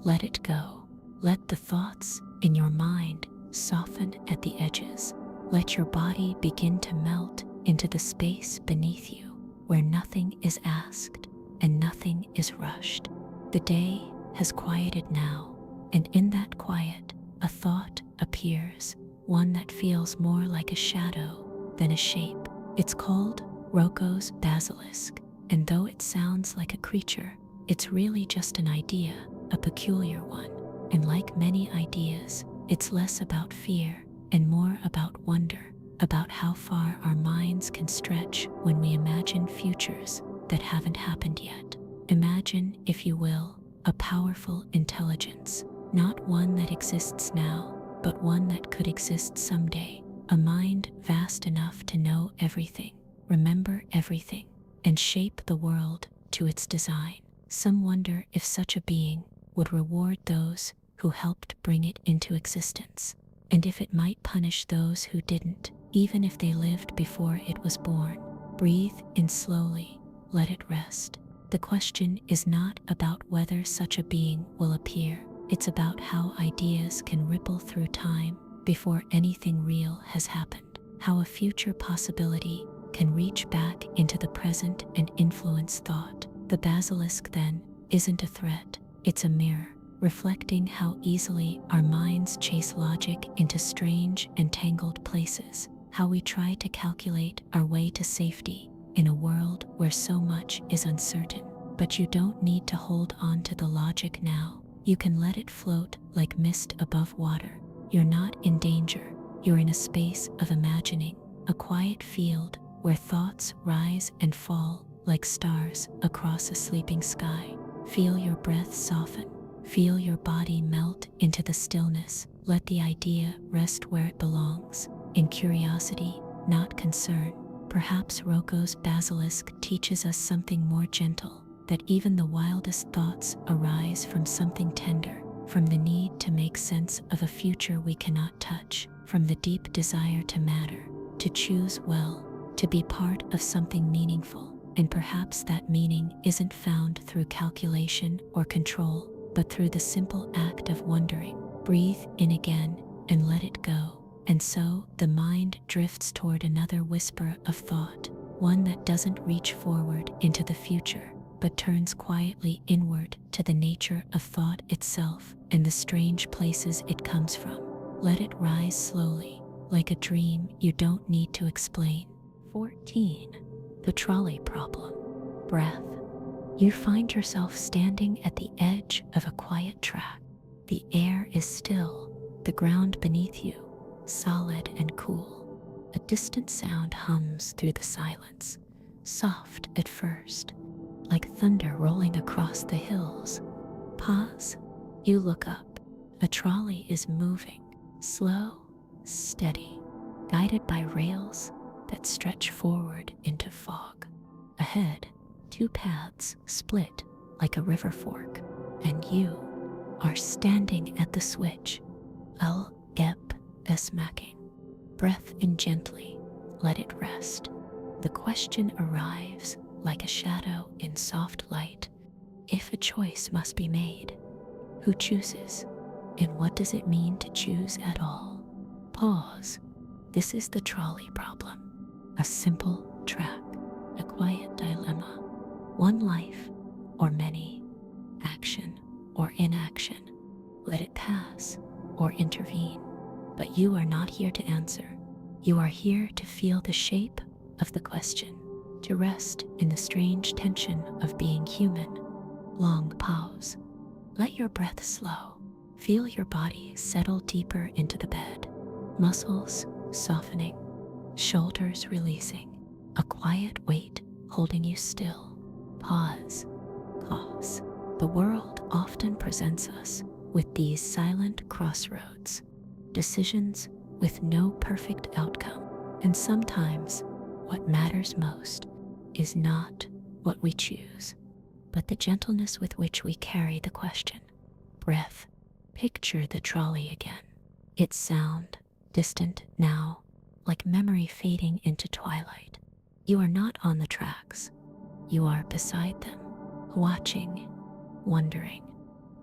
Let it go. Let the thoughts in your mind soften at the edges. Let your body begin to melt into the space beneath you, where nothing is asked and nothing is rushed. The day has quieted now, and in that quiet, a thought appears, one that feels more like a shadow than a shape. It's called Roko's basilisk, and though it sounds like a creature, it's really just an idea, a peculiar one. And like many ideas, it's less about fear and more about wonder, about how far our minds can stretch when we imagine futures that haven't happened yet. Imagine, if you will, a powerful intelligence, not one that exists now, but one that could exist someday, a mind vast enough to know everything, remember everything, and shape the world to its design. Some wonder if such a being would reward those who helped bring it into existence, and if it might punish those who didn't, even if they lived before it was born. Breathe in slowly, let it rest. The question is not about whether such a being will appear. It's about how ideas can ripple through time before anything real has happened. How a future possibility can reach back into the present and influence thought. The basilisk, then, isn't a threat. It's a mirror, reflecting how easily our minds chase logic into strange and tangled places, how we try to calculate our way to safety in a world where so much is uncertain. But you don't need to hold on to the logic now. You can let it float like mist above water. You're not in danger. You're in a space of imagining, a quiet field where thoughts rise and fall like stars across a sleeping sky. Feel your breath soften. Feel your body melt into the stillness. Let the idea rest where it belongs, in curiosity, not concern. Perhaps Rocco's basilisk teaches us something more gentle, that even the wildest thoughts arise from something tender, from the need to make sense of a future we cannot touch, from the deep desire to matter, to choose well, to be part of something meaningful. And perhaps that meaning isn't found through calculation or control, but through the simple act of wondering. Breathe in again and let it go. And so the mind drifts toward another whisper of thought, one that doesn't reach forward into the future, but turns quietly inward to the nature of thought itself and the strange places it comes from. Let it rise slowly, like a dream you don't need to explain. 14. The trolley problem. Breath. You find yourself standing at the edge of a quiet track. The air is still, the ground beneath you solid and cool. A distant sound hums through the silence, soft at first, like thunder rolling across the hills. Pause. You look up. A trolley is moving, slow, steady, guided by rails that stretch forward into fog. Ahead, two paths split like a river fork, and you are standing at the switch. Al Gep Esmacking. Breath in gently, let it rest. The question arrives like a shadow in soft light. If a choice must be made, who chooses? And what does it mean to choose at all? Pause. This is the trolley problem. A simple track, a quiet dilemma. One life or many, action or inaction. Let it pass or intervene. But you are not here to answer. You are here to feel the shape of the question, to rest in the strange tension of being human. Long pause. Let your breath slow. Feel your body settle deeper into the bed. Muscles softening, shoulders releasing, a quiet weight holding you still. Pause. Pause. The world often presents us with these silent crossroads, decisions with no perfect outcome. And sometimes what matters most is not what we choose, but the gentleness with which we carry the question. Breath. Picture the trolley again. Its sound, distant now, like memory fading into twilight. You are not on the tracks. You are beside them, watching, wondering.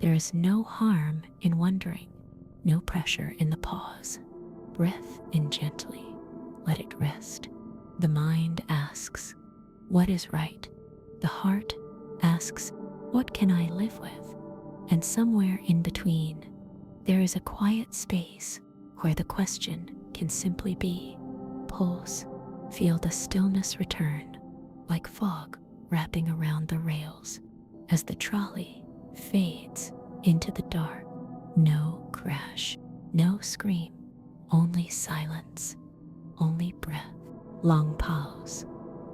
There is no harm in wondering, no pressure in the pause. Breath in gently, let it rest. The mind asks, what is right? The heart asks, what can I live with? And somewhere in between, there is a quiet space where the question can simply be. Pulse, feel the stillness return, like fog wrapping around the rails. As the trolley fades into the dark, no crash, no scream, only silence, only breath. Long pause.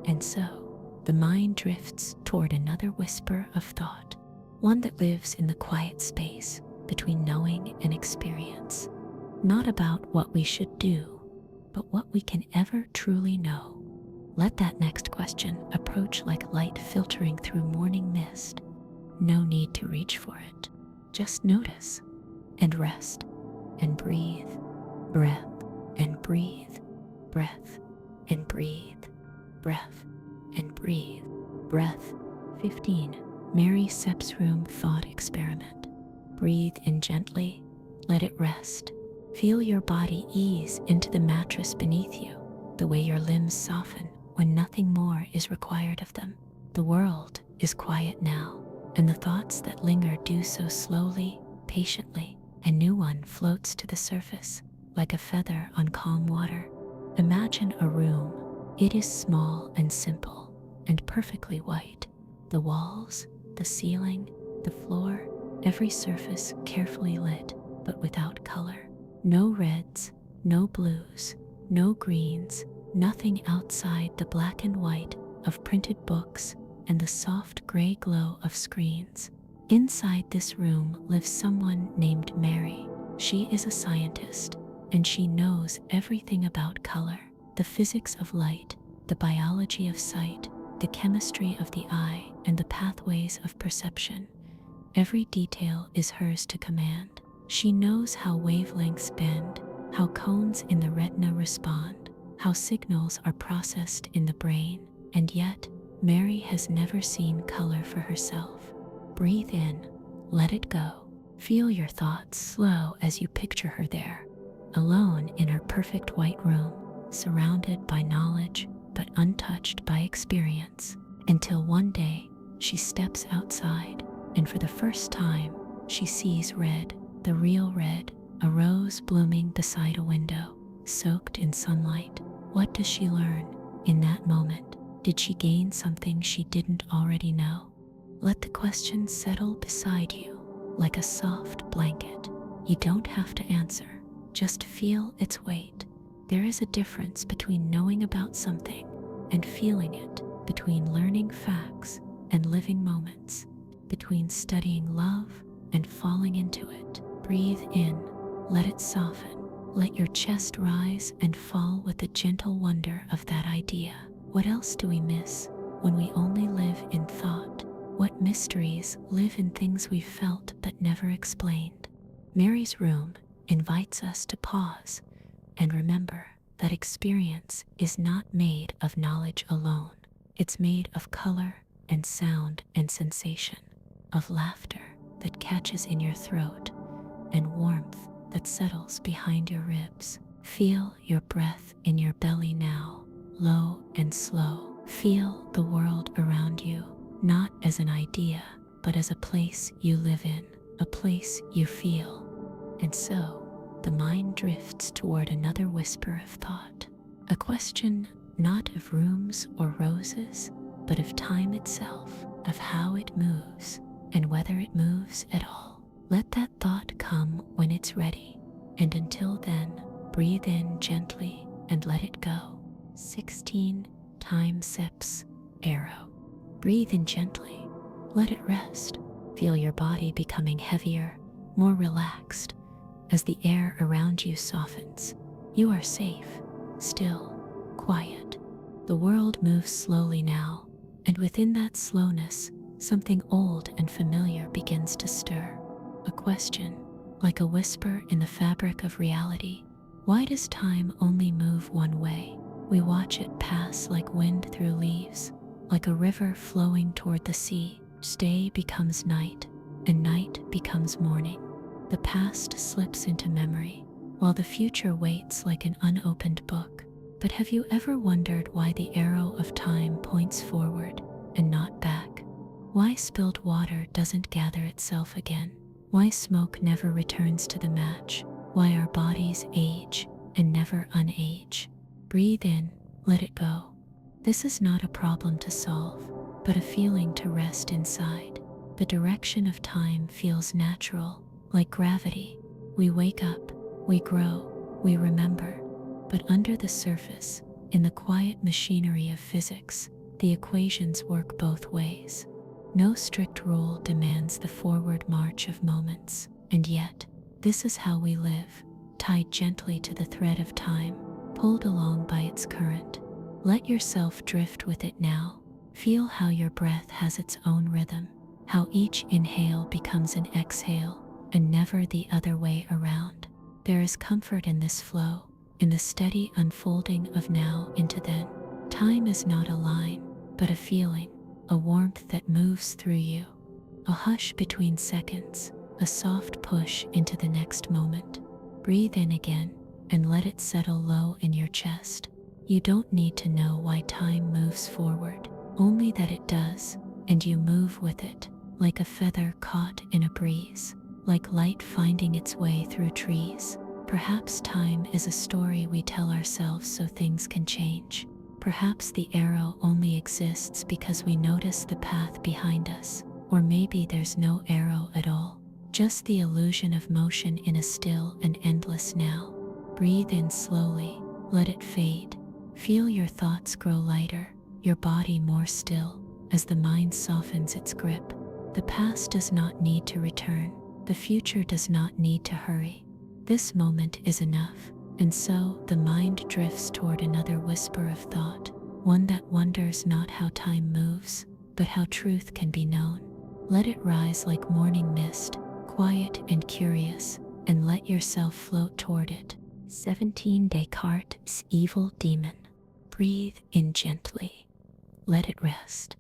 And so, the mind drifts toward another whisper of thought, one that lives in the quiet space between knowing and experience. Not about what we should do, but what we can ever truly know. Let that next question approach like light filtering through morning mist. No need to reach for it. Just notice and rest and breathe. Breath and breathe. Breath and breathe. Breath and breathe. Breath. 15. Mary Sepp's room thought experiment. Breathe in gently. Let it rest. Feel your body ease into the mattress beneath you, the way your limbs soften when nothing more is required of them. The world is quiet now, and the thoughts that linger do so slowly, patiently. A new one floats to the surface, like a feather on calm water. Imagine a room. It is small and simple, and perfectly white. The walls, the ceiling, the floor, every surface carefully lit, but without color. No reds, no blues, no greens, nothing outside the black and white of printed books and the soft gray glow of screens. Inside this room lives someone named Mary. She is a scientist, and she knows everything about color, the physics of light, the biology of sight, the chemistry of the eye, and the pathways of perception. Every detail is hers to command. She knows how wavelengths bend, how cones in the retina respond, how signals are processed in the brain, and yet, Mary has never seen color for herself. Breathe in, let it go. Feel your thoughts slow as you picture her there, alone in her perfect white room, surrounded by knowledge but untouched by experience, until one day she steps outside and for the first time she sees red, the real red, a rose blooming beside a window, soaked in sunlight. What does she learn in that moment? Did she gain something she didn't already know? Let the question settle beside you like a soft blanket. You don't have to answer, just feel its weight. There is a difference between knowing about something and feeling it, between learning facts and living moments, between studying love and falling into it. Breathe in, let it soften. Let your chest rise and fall with the gentle wonder of that idea. What else do we miss when we only live in thought? What mysteries live in things we've felt but never explained? Mary's room invites us to pause and remember that experience is not made of knowledge alone. It's made of color and sound and sensation, of laughter that catches in your throat and warmth that settles behind your ribs. Feel your breath in your belly now, low and slow. Feel the world around you, not as an idea, but as a place you live in, a place you feel. And so, the mind drifts toward another whisper of thought, a question not of rooms or roses, but of time itself, of how it moves, and whether it moves at all. Let that thought come when it's ready, and until then, breathe in gently and let it go. 16 time sips, arrow. Breathe in gently, let it rest. Feel your body becoming heavier, more relaxed. As the air around you softens, you are safe, still, quiet. The world moves slowly now, and within that slowness, something old and familiar begins to stir. A question, like a whisper in the fabric of reality. Why does time only move one way? We watch it pass like wind through leaves, like a river flowing toward the sea. Day becomes night, and night becomes morning. The past slips into memory, while the future waits like an unopened book. But have you ever wondered why the arrow of time points forward and not back? Why spilled water doesn't gather itself again? Why smoke never returns to the match? Why our bodies age and never unage? Breathe in, let it go. This is not a problem to solve, but a feeling to rest inside. The direction of time feels natural, like gravity. We wake up, we grow, we remember. But under the surface, in the quiet machinery of physics, the equations work both ways. No strict rule demands the forward march of moments, and yet, this is how we live, tied gently to the thread of time, pulled along by its current. Let yourself drift with it now. Feel how your breath has its own rhythm, how each inhale becomes an exhale, and never the other way around. There is comfort in this flow, in the steady unfolding of now into then. Time is not a line, but a feeling, a warmth that moves through you, a hush between seconds, a soft push into the next moment. Breathe in again and let it settle low in your chest. You don't need to know why time moves forward, only that it does, and you move with it. like a feather caught in a breeze, like light finding its way through trees. Perhaps time is a story we tell ourselves so things can change. Perhaps the arrow only exists because we notice the path behind us. Or maybe there's no arrow at all, just the illusion of motion in a still and endless now. Breathe in slowly, let it fade. Feel your thoughts grow lighter, your body more still, as the mind softens its grip. The past does not need to return, the future does not need to hurry. This moment is enough, and so the mind drifts toward another whisper of thought, one that wonders not how time moves, but how truth can be known. Let it rise like morning mist, quiet and curious, and let yourself float toward it. 17 Descartes' evil demon. Breathe in gently. Let it rest.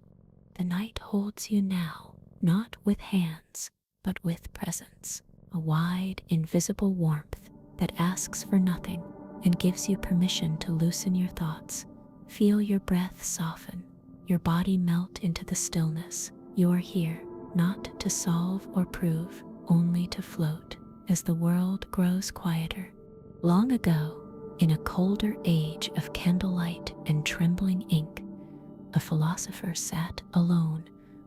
The night holds you now, not with hands, but with presence. A wide, invisible warmth that asks for nothing and gives you permission to loosen your thoughts. Feel your breath soften, your body melt into the stillness. You're here, not to solve or prove, only to float, as the world grows quieter. Long ago, in a colder age of candlelight and trembling ink, a philosopher sat alone,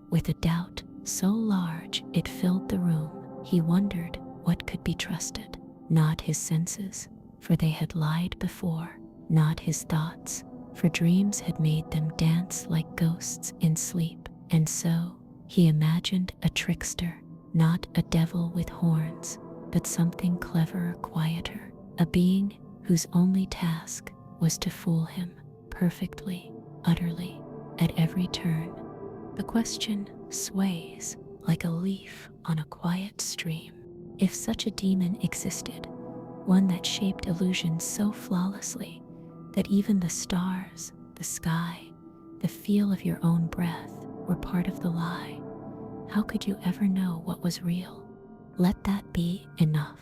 with a doubt so large it filled the room. He wondered what could be trusted, not his senses, for they had lied before, not his thoughts, for dreams had made them dance like ghosts in sleep. And so he imagined a trickster, not a devil with horns, but something cleverer, quieter, a being whose only task was to fool him perfectly, utterly, at every turn. The question sways like a leaf on a quiet stream. If such a demon existed, one that shaped illusions so flawlessly that even the stars, the sky, the feel of your own breath were part of the lie, how could you ever know what was real? Let that be enough.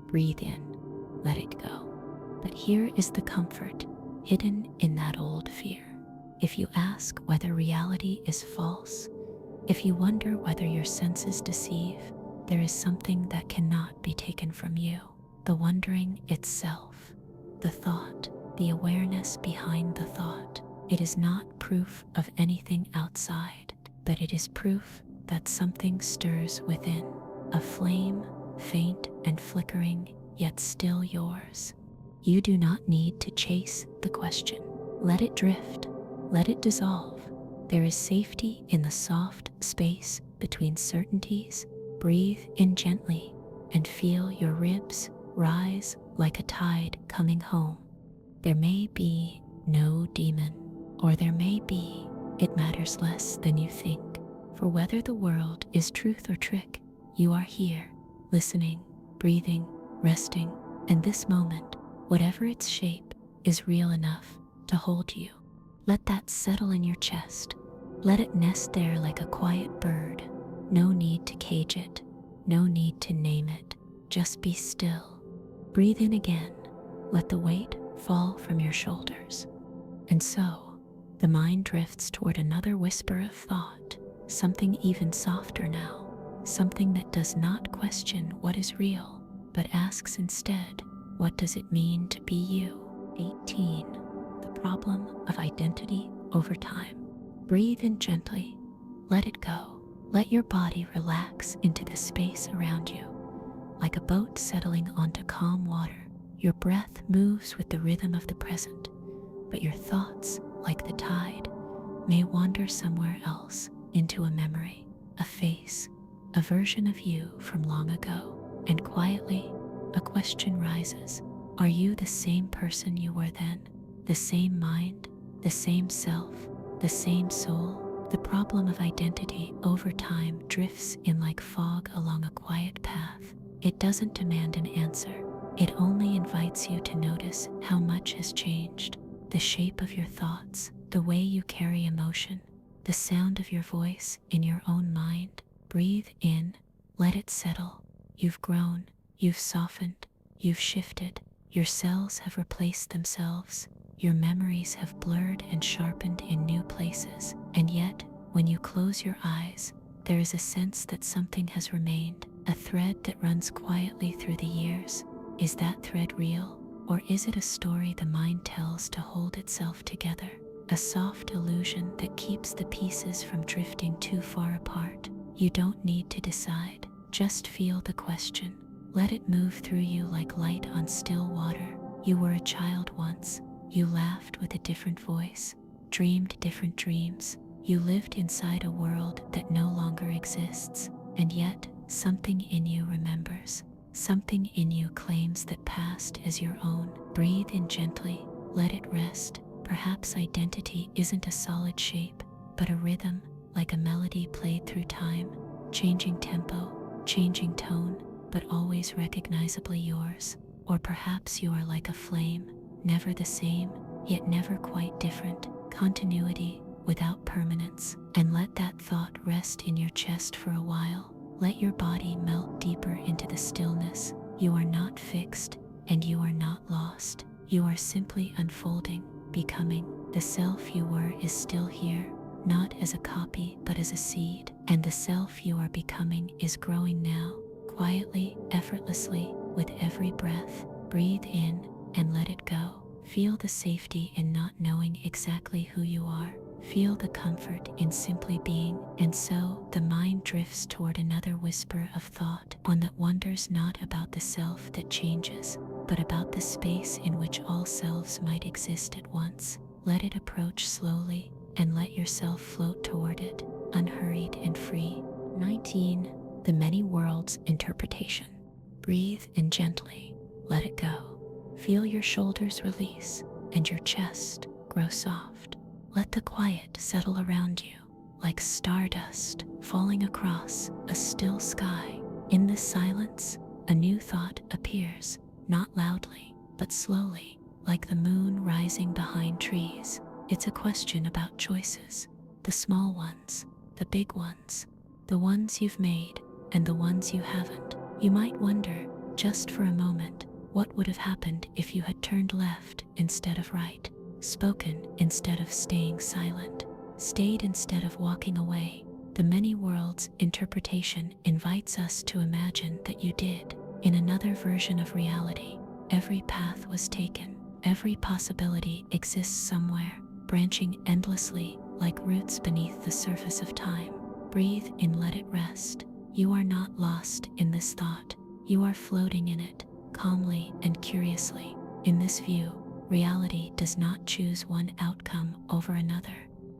Breathe in, let it go. But here is the comfort hidden in that old fear. If you ask whether reality is false, if you wonder whether your senses deceive, there is something that cannot be taken from you. The wondering itself, the thought, the awareness behind the thought. It is not proof of anything outside, but it is proof that something stirs within, a flame, faint and flickering, yet still yours. You do not need to chase the question. Let it drift, let it dissolve. There is safety in the soft space between certainties. Breathe in gently and feel your ribs rise like a tide coming home. There may be no demon, or there may be. It matters less than you think. For whether the world is truth or trick, you are here, listening, breathing, resting, and this moment, whatever its shape, is real enough to hold you. Let that settle in your chest. Let it nest there like a quiet bird. No need to cage it, no need to name it. Just be still. Breathe in again. Let the weight fall from your shoulders. And so, the mind drifts toward another whisper of thought, something even softer now, something that does not question what is real, but asks instead, what does it mean to be you? 18. The problem of identity over time. Breathe in gently. Let it go. Let your body relax into the space around you. Like a boat settling onto calm water, your breath moves with the rhythm of the present, but your thoughts, like the tide, may wander somewhere else, into a memory, a face, a version of you from long ago. And quietly, a question rises. Are you the same person you were then? The same mind, the same self, the same soul? The problem of identity over time drifts in like fog along a quiet path. It doesn't demand an answer. It only invites you to notice how much has changed. The shape of your thoughts, the way you carry emotion, the sound of your voice in your own mind. Breathe in, let it settle. You've grown, you've softened, you've shifted. Your cells have replaced themselves. Your memories have blurred and sharpened in new places. And yet, when you close your eyes, There is a sense that something has remained, a thread that runs quietly through the years. Is that thread real, or is it a story the mind tells to hold itself together? A soft illusion that keeps the pieces from drifting too far apart. You don't need to decide, just feel the question. Let it move through you like light on still water. You were a child once. You laughed with a different voice, dreamed different dreams. You lived inside a world that no longer exists, and yet something in you remembers. Something in you claims that past is your own. Breathe in gently, let it rest. Perhaps identity isn't a solid shape, but a rhythm, like a melody played through time, changing tempo, changing tone, but always recognizably yours. Or perhaps you are like a flame, never the same, yet never quite different. Continuity without permanence. And let that thought rest in your chest for a while. Let your body melt deeper into the stillness. You are not fixed, and you are not lost. You are simply unfolding, becoming. The self you were is still here, not as a copy, but as a seed. And the self you are becoming is growing now, quietly, effortlessly, with every breath. Breathe in and let it go. Feel the safety in not knowing exactly who you are. Feel the comfort in simply being. And so the mind drifts toward another whisper of thought, one that wonders not about the self that changes, but about the space in which all selves might exist at once. Let it approach slowly, and let yourself float toward it, unhurried and free. 19. The many worlds interpretation. Breathe in gently, let it go. Feel your shoulders release, and your chest grow soft. Let the quiet settle around you, like stardust falling across a still sky. In this silence, a new thought appears, not loudly, but slowly, like the moon rising behind trees. It's a question about choices, the small ones, the big ones, the ones you've made and the ones you haven't. You might wonder, just for a moment, what would have happened if you had turned left instead of right, spoken instead of staying silent, stayed instead of walking away. The many worlds interpretation invites us to imagine that you did. In another version of reality, every path was taken. Every possibility exists somewhere, branching endlessly like roots beneath the surface of time. Breathe in, let it rest. You are not lost in this thought. You are floating in it, calmly and curiously. In this view, reality does not choose one outcome over another.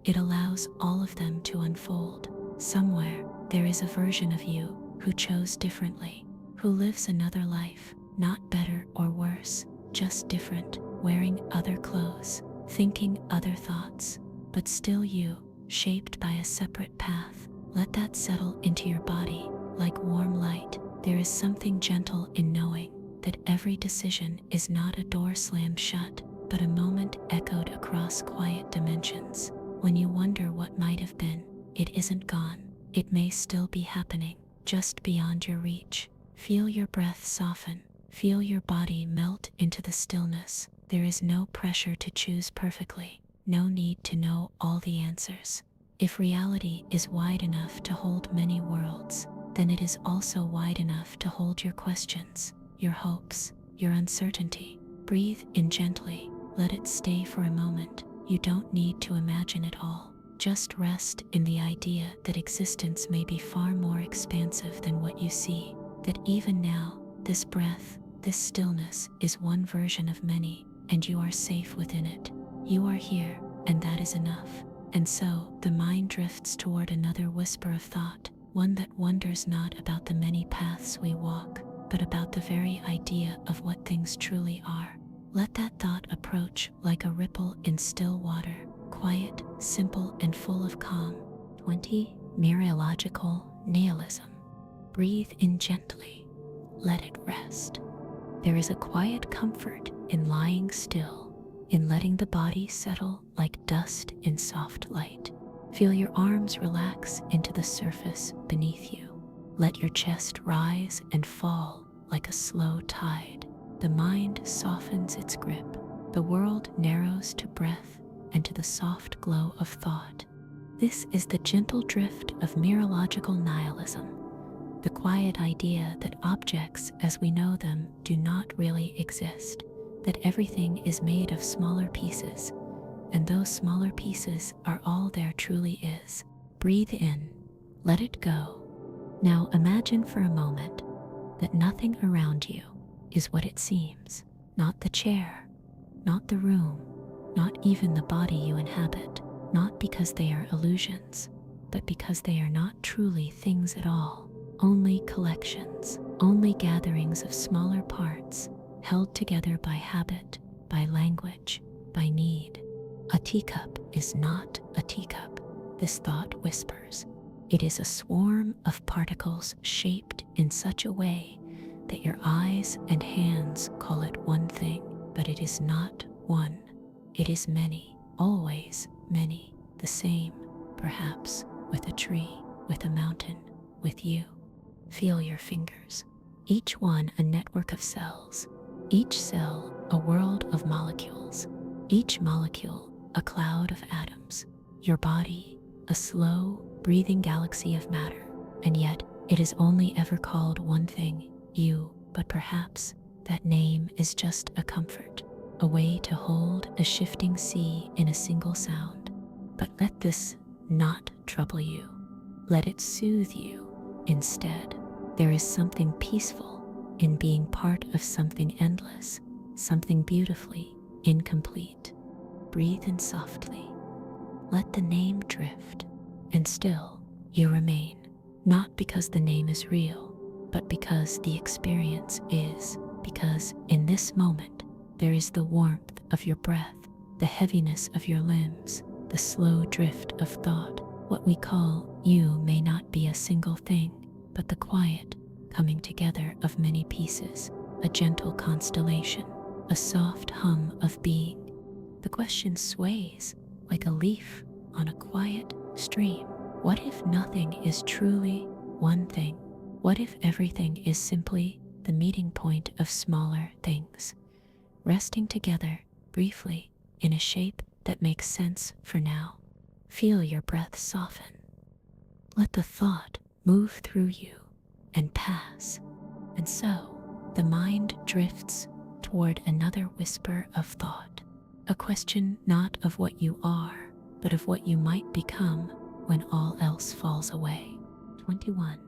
It allows all of them to unfold. Somewhere, there is a version of you who chose differently, who lives another life, not better or worse, just different, wearing other clothes, thinking other thoughts, but still you, shaped by a separate path. Let that settle into your body like warm light. There is something gentle in knowing that every decision is not a door slammed shut, but a moment echoed across quiet dimensions. When you wonder what might have been, it isn't gone. It may still be happening, just beyond your reach. Feel your breath soften. Feel your body melt into the stillness. There is no pressure to choose perfectly, no need to know all the answers. If reality is wide enough to hold many worlds, then it is also wide enough to hold your questions, your hopes, your uncertainty. Breathe in gently, let it stay for a moment. You don't need to imagine it all. Just rest in the idea that existence may be far more expansive than what you see, that even now, this breath, this stillness is one version of many, and you are safe within it. You are here, and that is enough. And so, the mind drifts toward another whisper of thought, one that wonders not about the many paths we walk, but about the very idea of what things truly are. Let that thought approach like a ripple in still water, quiet, simple, and full of calm. 20. Mereological nihilism. Breathe in gently. Let it rest. There is a quiet comfort in lying still, in letting the body settle like dust in soft light. Feel your arms relax into the surface beneath you. Let your chest rise and fall like a slow tide. The mind softens its grip. The world narrows to breath and to the soft glow of thought. This is the gentle drift of mereological nihilism, the quiet idea that objects as we know them do not really exist, that everything is made of smaller pieces, and those smaller pieces are all there truly is. Breathe in, let it go. Now imagine for a moment that nothing around you is what it seems. Not the chair, not the room, not even the body you inhabit, not because they are illusions, but because they are not truly things at all. Only collections, only gatherings of smaller parts held together by habit, by language, by need. A teacup is not a teacup, this thought whispers. It is a swarm of particles shaped in such a way that your eyes and hands call it one thing, but it is not one. It is many, always many, the same, perhaps, with a tree, with a mountain, with you. Feel your fingers, each one a network of cells, each cell a world of molecules, each molecule a cloud of atoms, your body a slow, breathing galaxy of matter, and yet it is only ever called one thing, you, but perhaps that name is just a comfort, a way to hold a shifting sea in a single sound. But let this not trouble you. Let it soothe you instead. There is something peaceful in being part of something endless, something beautifully incomplete. Breathe in softly. Let the name drift, and still you remain, not because the name is real, but because the experience is, because in this moment there is the warmth of your breath, the heaviness of your limbs, the slow drift of thought. What we call you may not be a single thing, but the quiet coming together of many pieces, a gentle constellation, a soft hum of being. The question sways like a leaf on a quiet stream. What if nothing is truly one thing? What if everything is simply the meeting point of smaller things, resting together briefly in a shape that makes sense for now? Feel your breath soften. Let the thought move through you and pass. And so the mind drifts toward another whisper of thought, a question not of what you are, but of what you might become when all else falls away. 21.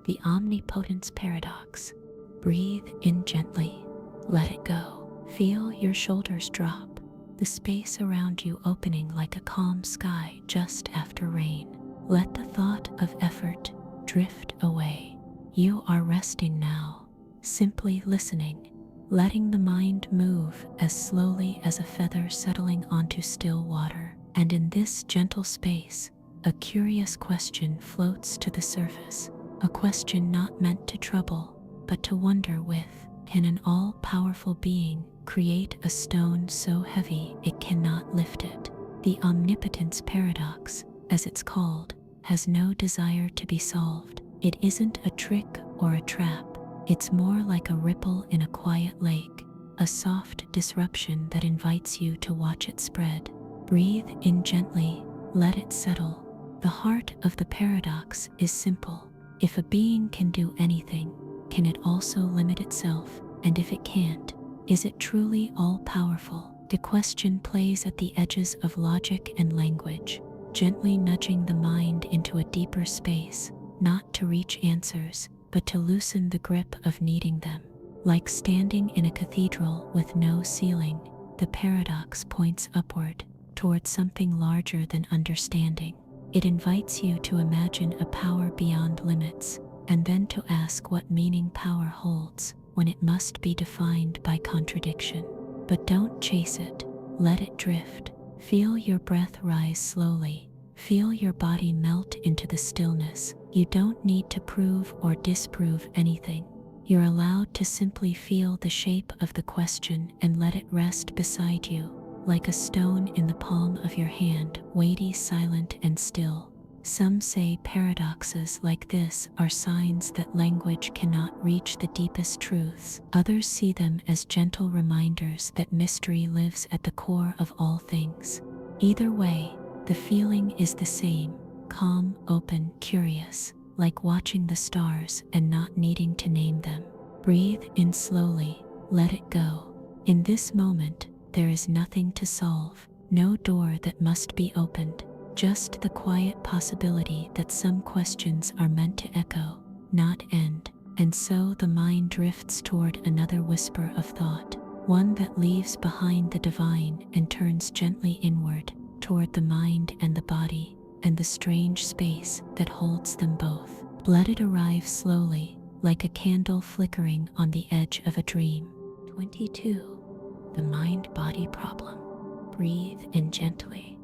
The omnipotence paradox. Breathe in gently, let it go. Feel your shoulders drop, the space around you opening like a calm sky just after rain. Let the thought of effort drift away. You are resting now, simply listening, letting the mind move as slowly as a feather settling onto still water. And in this gentle space, a curious question floats to the surface, a question not meant to trouble, but to wonder with. Can an all-powerful being create a stone so heavy it cannot lift it? The omnipotence paradox, as it's called, has no desire to be solved. It isn't a trick or a trap. It's more like a ripple in a quiet lake, a soft disruption that invites you to watch it spread. Breathe in gently, let it settle. The heart of the paradox is simple. If a being can do anything, can it also limit itself? And if it can't, is it truly all-powerful? The question plays at the edges of logic and language, gently nudging the mind into a deeper space, not to reach answers, but to loosen the grip of needing them. Like standing in a cathedral with no ceiling, the paradox points upward, towards something larger than understanding. It invites you to imagine a power beyond limits, and then to ask what meaning power holds when it must be defined by contradiction. But don't chase it, let it drift. Feel your breath rise slowly. Feel your body melt into the stillness. You don't need to prove or disprove anything. You're allowed to simply feel the shape of the question and let it rest beside you, like a stone in the palm of your hand, weighty, silent, and still. Some say paradoxes like this are signs that language cannot reach the deepest truths. Others see them as gentle reminders that mystery lives at the core of all things. Either way, the feeling is the same, calm, open, curious, like watching the stars and not needing to name them. Breathe in slowly, let it go. In this moment, there is nothing to solve, no door that must be opened, just the quiet possibility that some questions are meant to echo, not end. And so the mind drifts toward another whisper of thought, one that leaves behind the divine and turns gently inward, toward the mind and the body, and the strange space that holds them both. Let it arrive slowly, like a candle flickering on the edge of a dream. 22. The mind-body problem. Breathe in gently.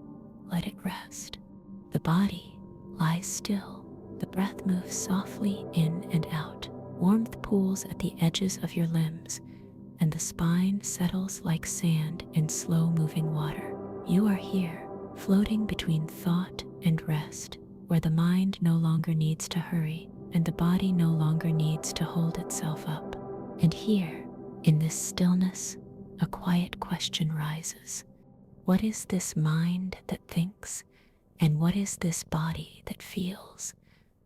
Let it rest. The body lies still. The breath moves softly in and out. Warmth pools at the edges of your limbs, and the spine settles like sand in slow-moving water. You are here, floating between thought and rest, where the mind no longer needs to hurry, and the body no longer needs to hold itself up. And here, in this stillness, a quiet question rises. What is this mind that thinks, and what is this body that feels?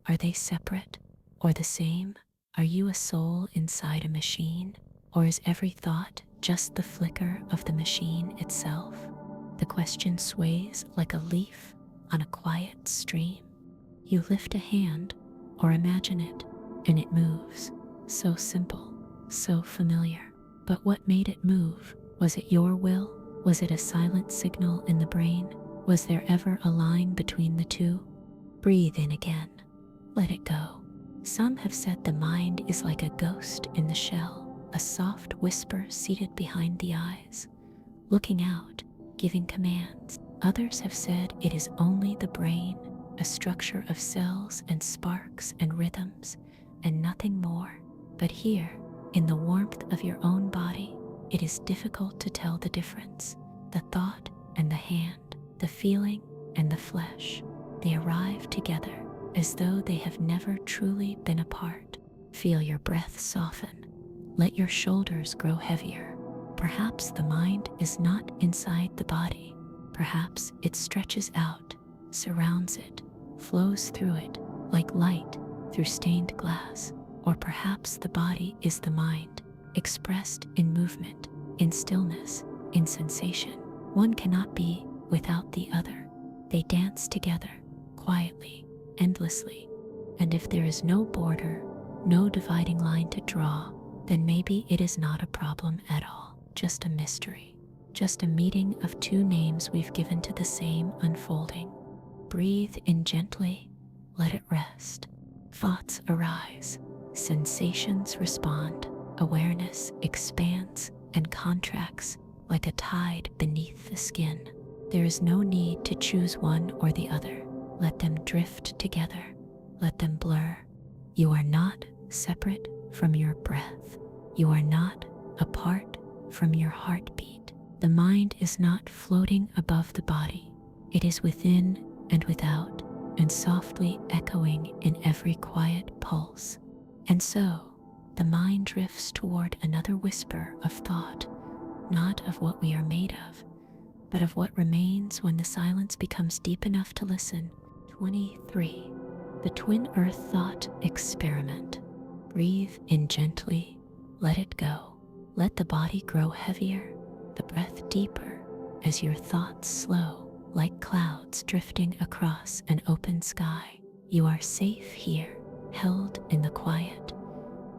Are they separate or the same? Are you a soul inside a machine, or is every thought just the flicker of the machine itself? The question sways like a leaf on a quiet stream. You lift a hand or imagine it, and it moves. So simple, so familiar. But what made it move? Was it your will? Was it a silent signal in the brain? Was there ever a line between the two? Breathe in again. Let it go. Some have said the mind is like a ghost in the shell, a soft whisper seated behind the eyes, looking out, giving commands. Others have said it is only the brain, a structure of cells and sparks and rhythms, and nothing more. But here, in the warmth of your own body, it is difficult to tell the difference. The thought and the hand, the feeling and the flesh, they arrive together as though they have never truly been apart. Feel your breath soften. Let your shoulders grow heavier. Perhaps the mind is not inside the body. Perhaps it stretches out, surrounds it, flows through it like light through stained glass. Or perhaps the body is the mind, expressed in movement, in stillness, in sensation. One cannot be without the other. They dance together, quietly, endlessly. And if there is no border, no dividing line to draw, then maybe it is not a problem at all, just a mystery, just a meeting of two names we've given to the same unfolding. Breathe in gently, let it rest. Thoughts arise, sensations respond, awareness expands and contracts like a tide beneath the skin. There is no need to choose one or the other. Let them drift together. Let them blur. You are not separate from your breath. You are not apart from your heartbeat. The mind is not floating above the body. It is within and without, and softly echoing in every quiet pulse. And so, the mind drifts toward another whisper of thought, not of what we are made of, but of what remains when the silence becomes deep enough to listen. 23. The Twin Earth Thought Experiment. Breathe in gently, let it go. Let the body grow heavier, the breath deeper, as your thoughts slow, like clouds drifting across an open sky. You are safe here, held in the quiet,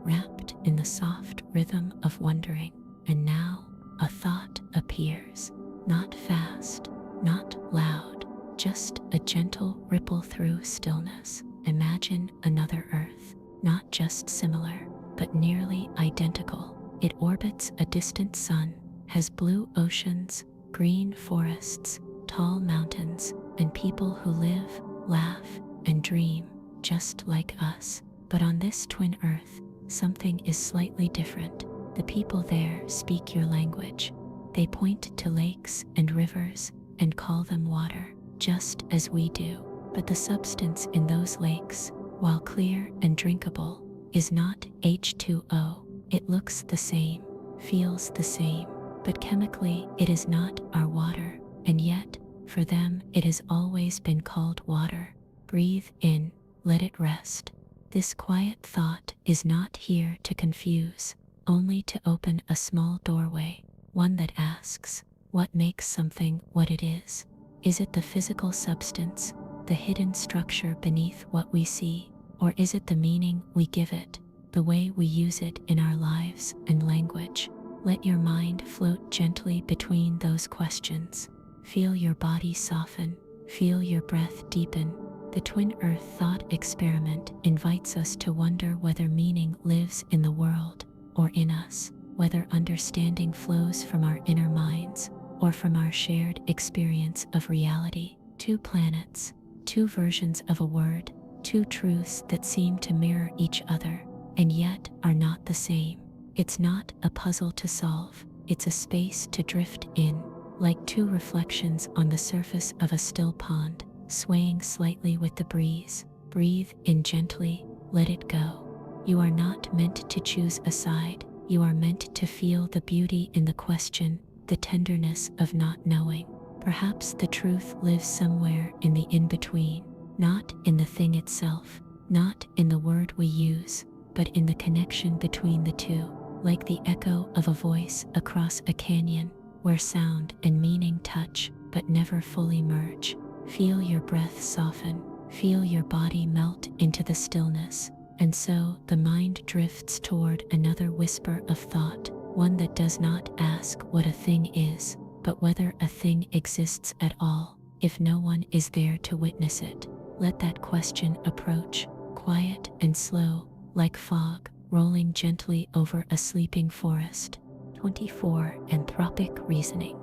wrapped in the soft rhythm of wondering. And now a thought appears, not fast, not loud, just a gentle ripple through stillness. Imagine another Earth, not just similar, but nearly identical. It orbits a distant sun, has blue oceans, green forests, tall mountains, and people who live, laugh, and dream just like us. But on this twin Earth, something is slightly different. The people there speak your language. They point to lakes and rivers and call them water, just as we do. But the substance in those lakes, while clear and drinkable, is not H2O. It looks the same, feels the same, but chemically it is not our water. And yet, for them, it has always been called water. Breathe in, let it rest. This quiet thought is not here to confuse, only to open a small doorway, one that asks, what makes something what it is? Is it the physical substance, the hidden structure beneath what we see, or is it the meaning we give it, the way we use it in our lives and language? Let your mind float gently between those questions. Feel your body soften, feel your breath deepen. The Twin Earth Thought Experiment invites us to wonder whether meaning lives in the world or in us, whether understanding flows from our inner minds or from our shared experience of reality. Two planets, two versions of a word, two truths that seem to mirror each other and yet are not the same. It's not a puzzle to solve, it's a space to drift in, like two reflections on the surface of a still pond, swaying slightly with the breeze. Breathe in gently, let it go. You are not meant to choose a side, you are meant to feel the beauty in the question, the tenderness of not knowing. Perhaps the truth lives somewhere in the in-between, not in the thing itself, not in the word we use, but in the connection between the two, like the echo of a voice across a canyon, where sound and meaning touch but never fully merge. Feel your breath soften, feel your body melt into the stillness, and so the mind drifts toward another whisper of thought, one that does not ask what a thing is, but whether a thing exists at all. If no one is there to witness it, let that question approach, quiet and slow, like fog rolling gently over a sleeping forest. 24. Anthropic reasoning.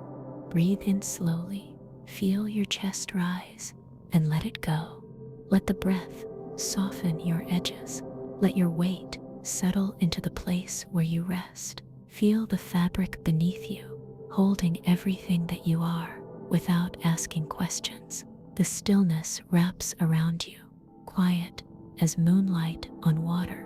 Breathe in slowly, feel your chest rise, and let it go. Let the breath soften your edges. Let your weight settle into the place where you rest. Feel the fabric beneath you, holding everything that you are without asking questions. The stillness wraps around you, quiet as moonlight on water.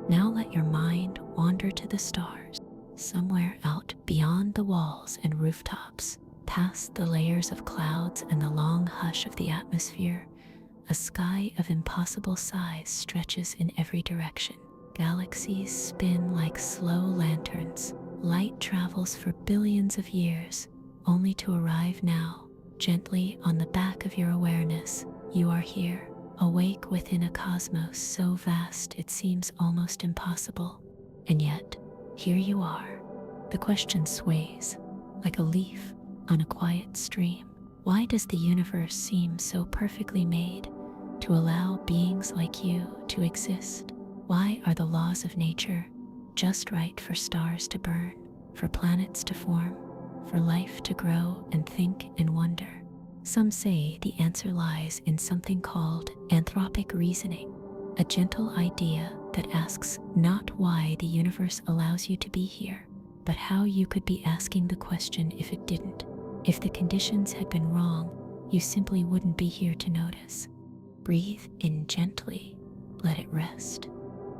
Now let your mind wander to the stars, somewhere out beyond the walls and rooftops, past the layers of clouds and the long hush of the atmosphere. A sky of impossible size stretches in every direction. Galaxies spin like slow lanterns. Light travels for billions of years, only to arrive now, gently on the back of your awareness. You are here, awake within a cosmos so vast it seems almost impossible. And yet, here you are. The question sways, like a leaf on a quiet stream. Why does the universe seem so perfectly made to allow beings like you to exist? Why are the laws of nature just right for stars to burn, for planets to form, for life to grow and think and wonder? Some say the answer lies in something called anthropic reasoning, a gentle idea that asks not why the universe allows you to be here, but how you could be asking the question if it didn't. If the conditions had been wrong, you simply wouldn't be here to notice. Breathe in gently, let it rest.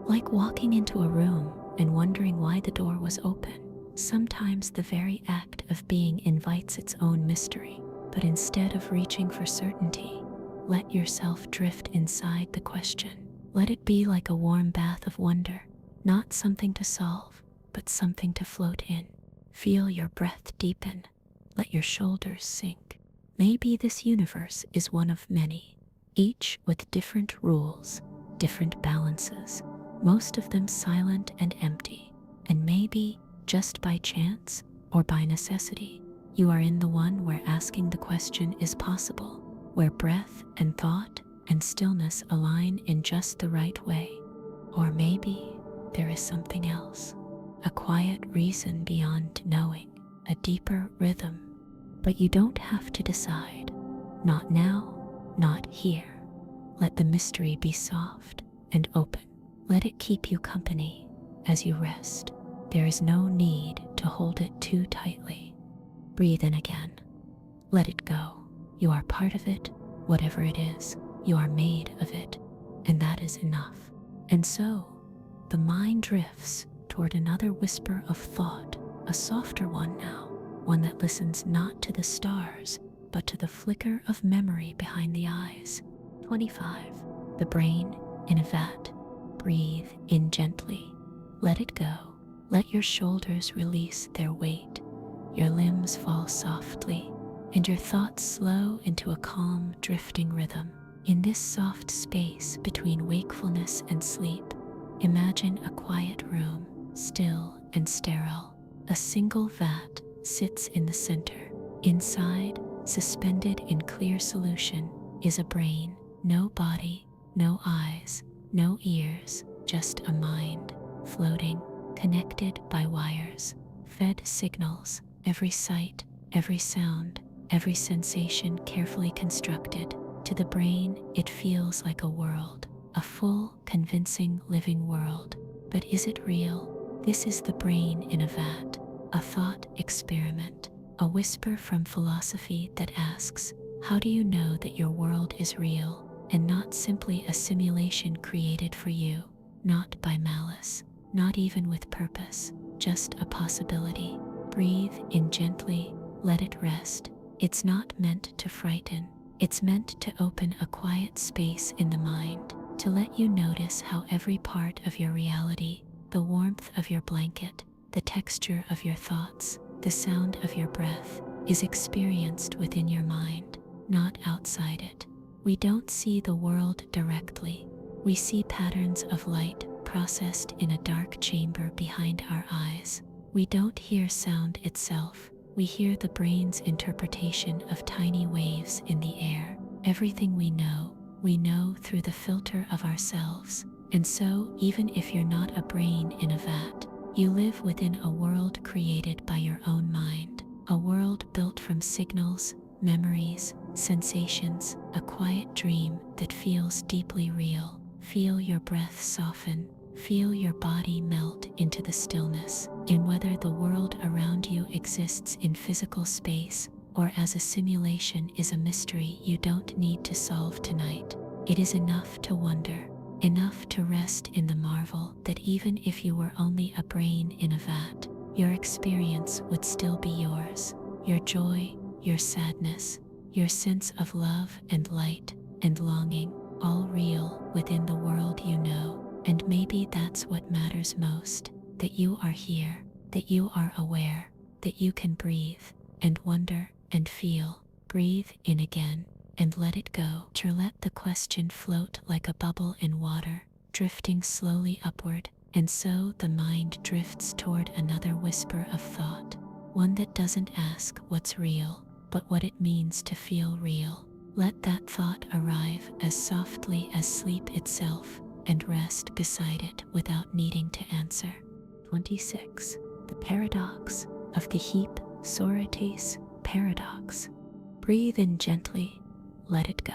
Like walking into a room and wondering why the door was open. Sometimes the very act of being invites its own mystery, but instead of reaching for certainty, let yourself drift inside the question. Let it be like a warm bath of wonder, not something to solve, but something to float in. Feel your breath deepen, let your shoulders sink. Maybe this universe is one of many, each with different rules, different balances, most of them silent and empty. And maybe, just by chance or by necessity, you are in the one where asking the question is possible, where breath and thought and stillness align in just the right way. Or maybe there is something else, a quiet reason beyond knowing, a deeper rhythm. But you don't have to decide. Not now, not here. Let the mystery be soft and open. Let it keep you company as you rest. There is no need to hold it too tightly. Breathe in again. Let it go. You are part of it, whatever it is. You are made of it, and that is enough. And so, the mind drifts toward another whisper of thought, a softer one now, one that listens not to the stars, but to the flicker of memory behind the eyes. 25. The brain in a vat. Breathe in gently. Let it go. Let your shoulders release their weight. Your limbs fall softly, and your thoughts slow into a calm, drifting rhythm. In this soft space between wakefulness and sleep, imagine a quiet room, still and sterile. A single vat sits in the center. Inside, suspended in clear solution, is a brain. No body, no eyes, no ears, just a mind, floating, connected by wires, fed signals, every sight, every sound, every sensation carefully constructed. To the brain, it feels like a world, a full, convincing, living world. But is it real? This is the brain in a vat, a thought experiment, a whisper from philosophy that asks, how do you know that your world is real and not simply a simulation created for you? Not by malice, not even with purpose, just a possibility. Breathe in gently, let it rest. It's not meant to frighten. It's meant to open a quiet space in the mind, to let you notice how every part of your reality, the warmth of your blanket, the texture of your thoughts, the sound of your breath, is experienced within your mind, not outside it. We don't see the world directly. We see patterns of light processed in a dark chamber behind our eyes. We don't hear sound itself. We hear the brain's interpretation of tiny waves in the air. Everything we know through the filter of ourselves. And so, even if you're not a brain in a vat, you live within a world created by your own mind, a world built from signals, memories, sensations, a quiet dream that feels deeply real. Feel your breath soften. Feel your body melt into the stillness. In whether the world around you exists in physical space or as a simulation is a mystery you don't need to solve tonight. It is enough to wonder, enough to rest in the marvel that even if you were only a brain in a vat, your experience would still be yours. Your joy, your sadness, your sense of love and light and longing, all real within the world you know. And maybe that's what matters most, that you are here, that you are aware, that you can breathe and wonder and feel. Breathe in again and let it go. To let the question float like a bubble in water, drifting slowly upward, and so the mind drifts toward another whisper of thought, one that doesn't ask what's real, but what it means to feel real. Let that thought arrive as softly as sleep itself, and rest beside it without needing to answer. 26. The paradox of the heap. Socrates paradox. Breathe in gently, let it go.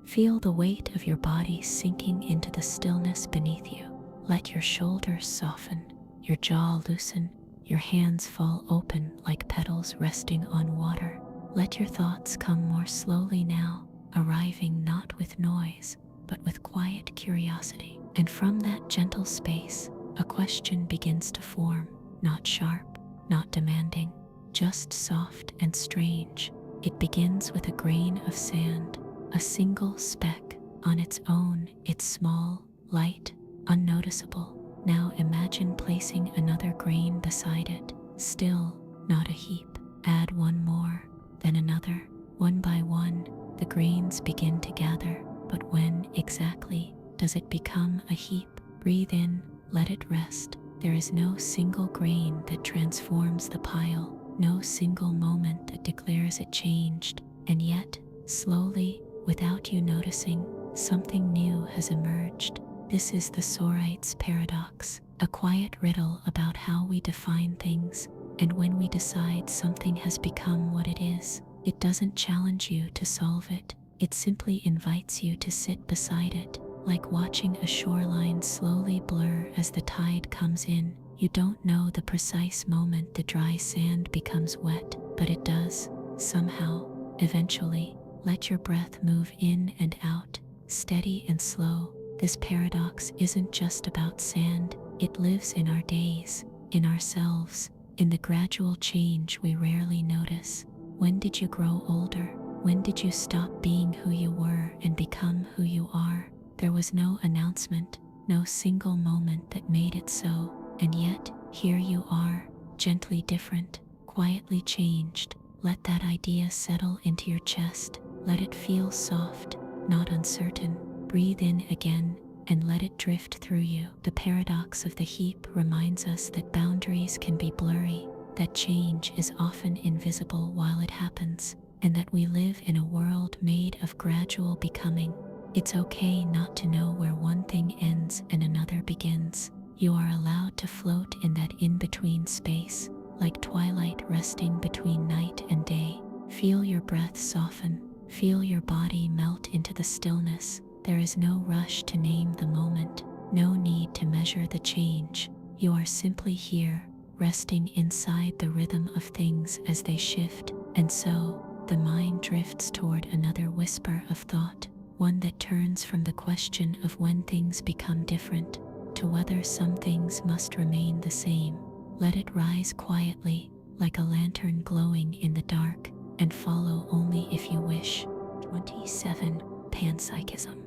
Feel the weight of your body sinking into the stillness beneath you. Let your shoulders soften, your jaw loosen, your hands fall open like petals resting on water. Let your thoughts come more slowly now, arriving not with noise, but with quiet curiosity. And from that gentle space, a question begins to form, not sharp, not demanding, just soft and strange. It begins with a grain of sand, a single speck on its own. It's small, light, unnoticeable. Now imagine placing another grain beside it, still, not a heap. Add one more, then another. One by one, the grains begin to gather. But when exactly does it become a heap? Breathe in, let it rest. There is no single grain that transforms the pile, no single moment that declares it changed. And yet, slowly, without you noticing, something new has emerged. This is the Socrates paradox, a quiet riddle about how we define things. And when we decide something has become what it is, it doesn't challenge you to solve it. It simply invites you to sit beside it, like watching a shoreline slowly blur as the tide comes in. You don't know the precise moment the dry sand becomes wet, but it does, somehow, eventually. Let your breath move in and out, steady and slow. This paradox isn't just about sand, it lives in our days, in ourselves, in the gradual change we rarely notice. When did you grow older? When did you stop being who you were and become who you are? There was no announcement, no single moment that made it so, and yet here you are, gently different, quietly changed. Let that idea settle into your chest. Let it feel soft, not uncertain. Breathe in again and let it drift through you. The paradox of the heap reminds us that boundaries can be blurry, that change is often invisible while it happens, and that we live in a world made of gradual becoming. It's okay not to know where one thing ends and another begins. You are allowed to float in that in-between space, like twilight resting between night and day. Feel your breath soften, feel your body melt into the stillness. There is no rush to name the moment, no need to measure the change. You are simply here, resting inside the rhythm of things as they shift, and so the mind drifts toward another whisper of thought, one that turns from the question of when things become different to whether some things must remain the same. Let it rise quietly, like a lantern glowing in the dark, and follow only if you wish. 27. Panpsychism.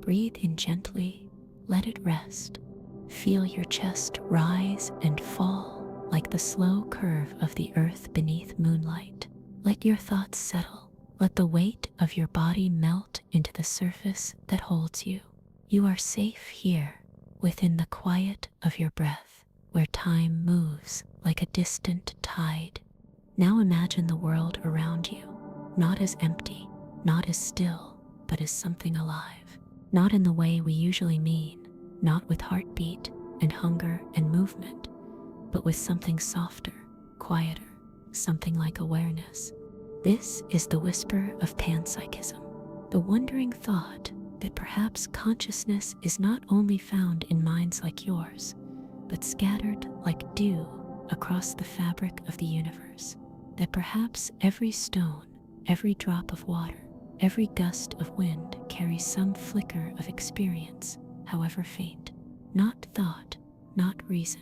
Breathe in gently, let it rest. Feel your chest rise and fall like the slow curve of the earth beneath moonlight. Let your thoughts settle. Let the weight of your body melt into the surface that holds you. You are safe here, within the quiet of your breath, where time moves like a distant tide. Now imagine the world around you, not as empty, not as still, but as something alive. Not in the way we usually mean, not with heartbeat and hunger and movement, but with something softer, quieter, something like awareness. This is the whisper of panpsychism, the wondering thought that perhaps consciousness is not only found in minds like yours, but scattered like dew across the fabric of the universe. That perhaps every stone, every drop of water, every gust of wind carries some flicker of experience, however faint. Not thought, not reason,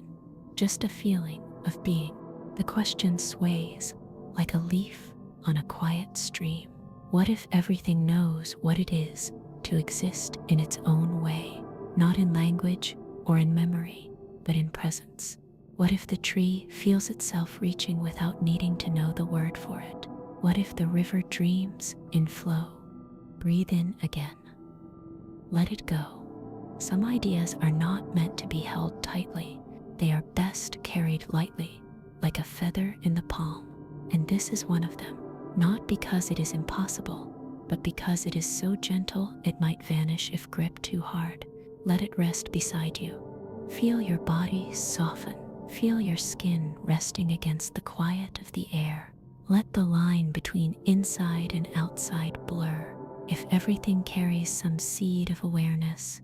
just a feeling of being. The question sways like a leaf on a quiet stream. What if everything knows what it is to exist in its own way, not in language or in memory, but in presence? What if the tree feels itself reaching without needing to know the word for it? What if the river dreams in flow? Breathe in again. Let it go. Some ideas are not meant to be held tightly. They are best carried lightly, like a feather in the palm. And this is one of them, not because it is impossible, but because it is so gentle it might vanish if gripped too hard. Let it rest beside you. Feel your body soften. Feel your skin resting against the quiet of the air. Let the line between inside and outside blur. If everything carries some seed of awareness,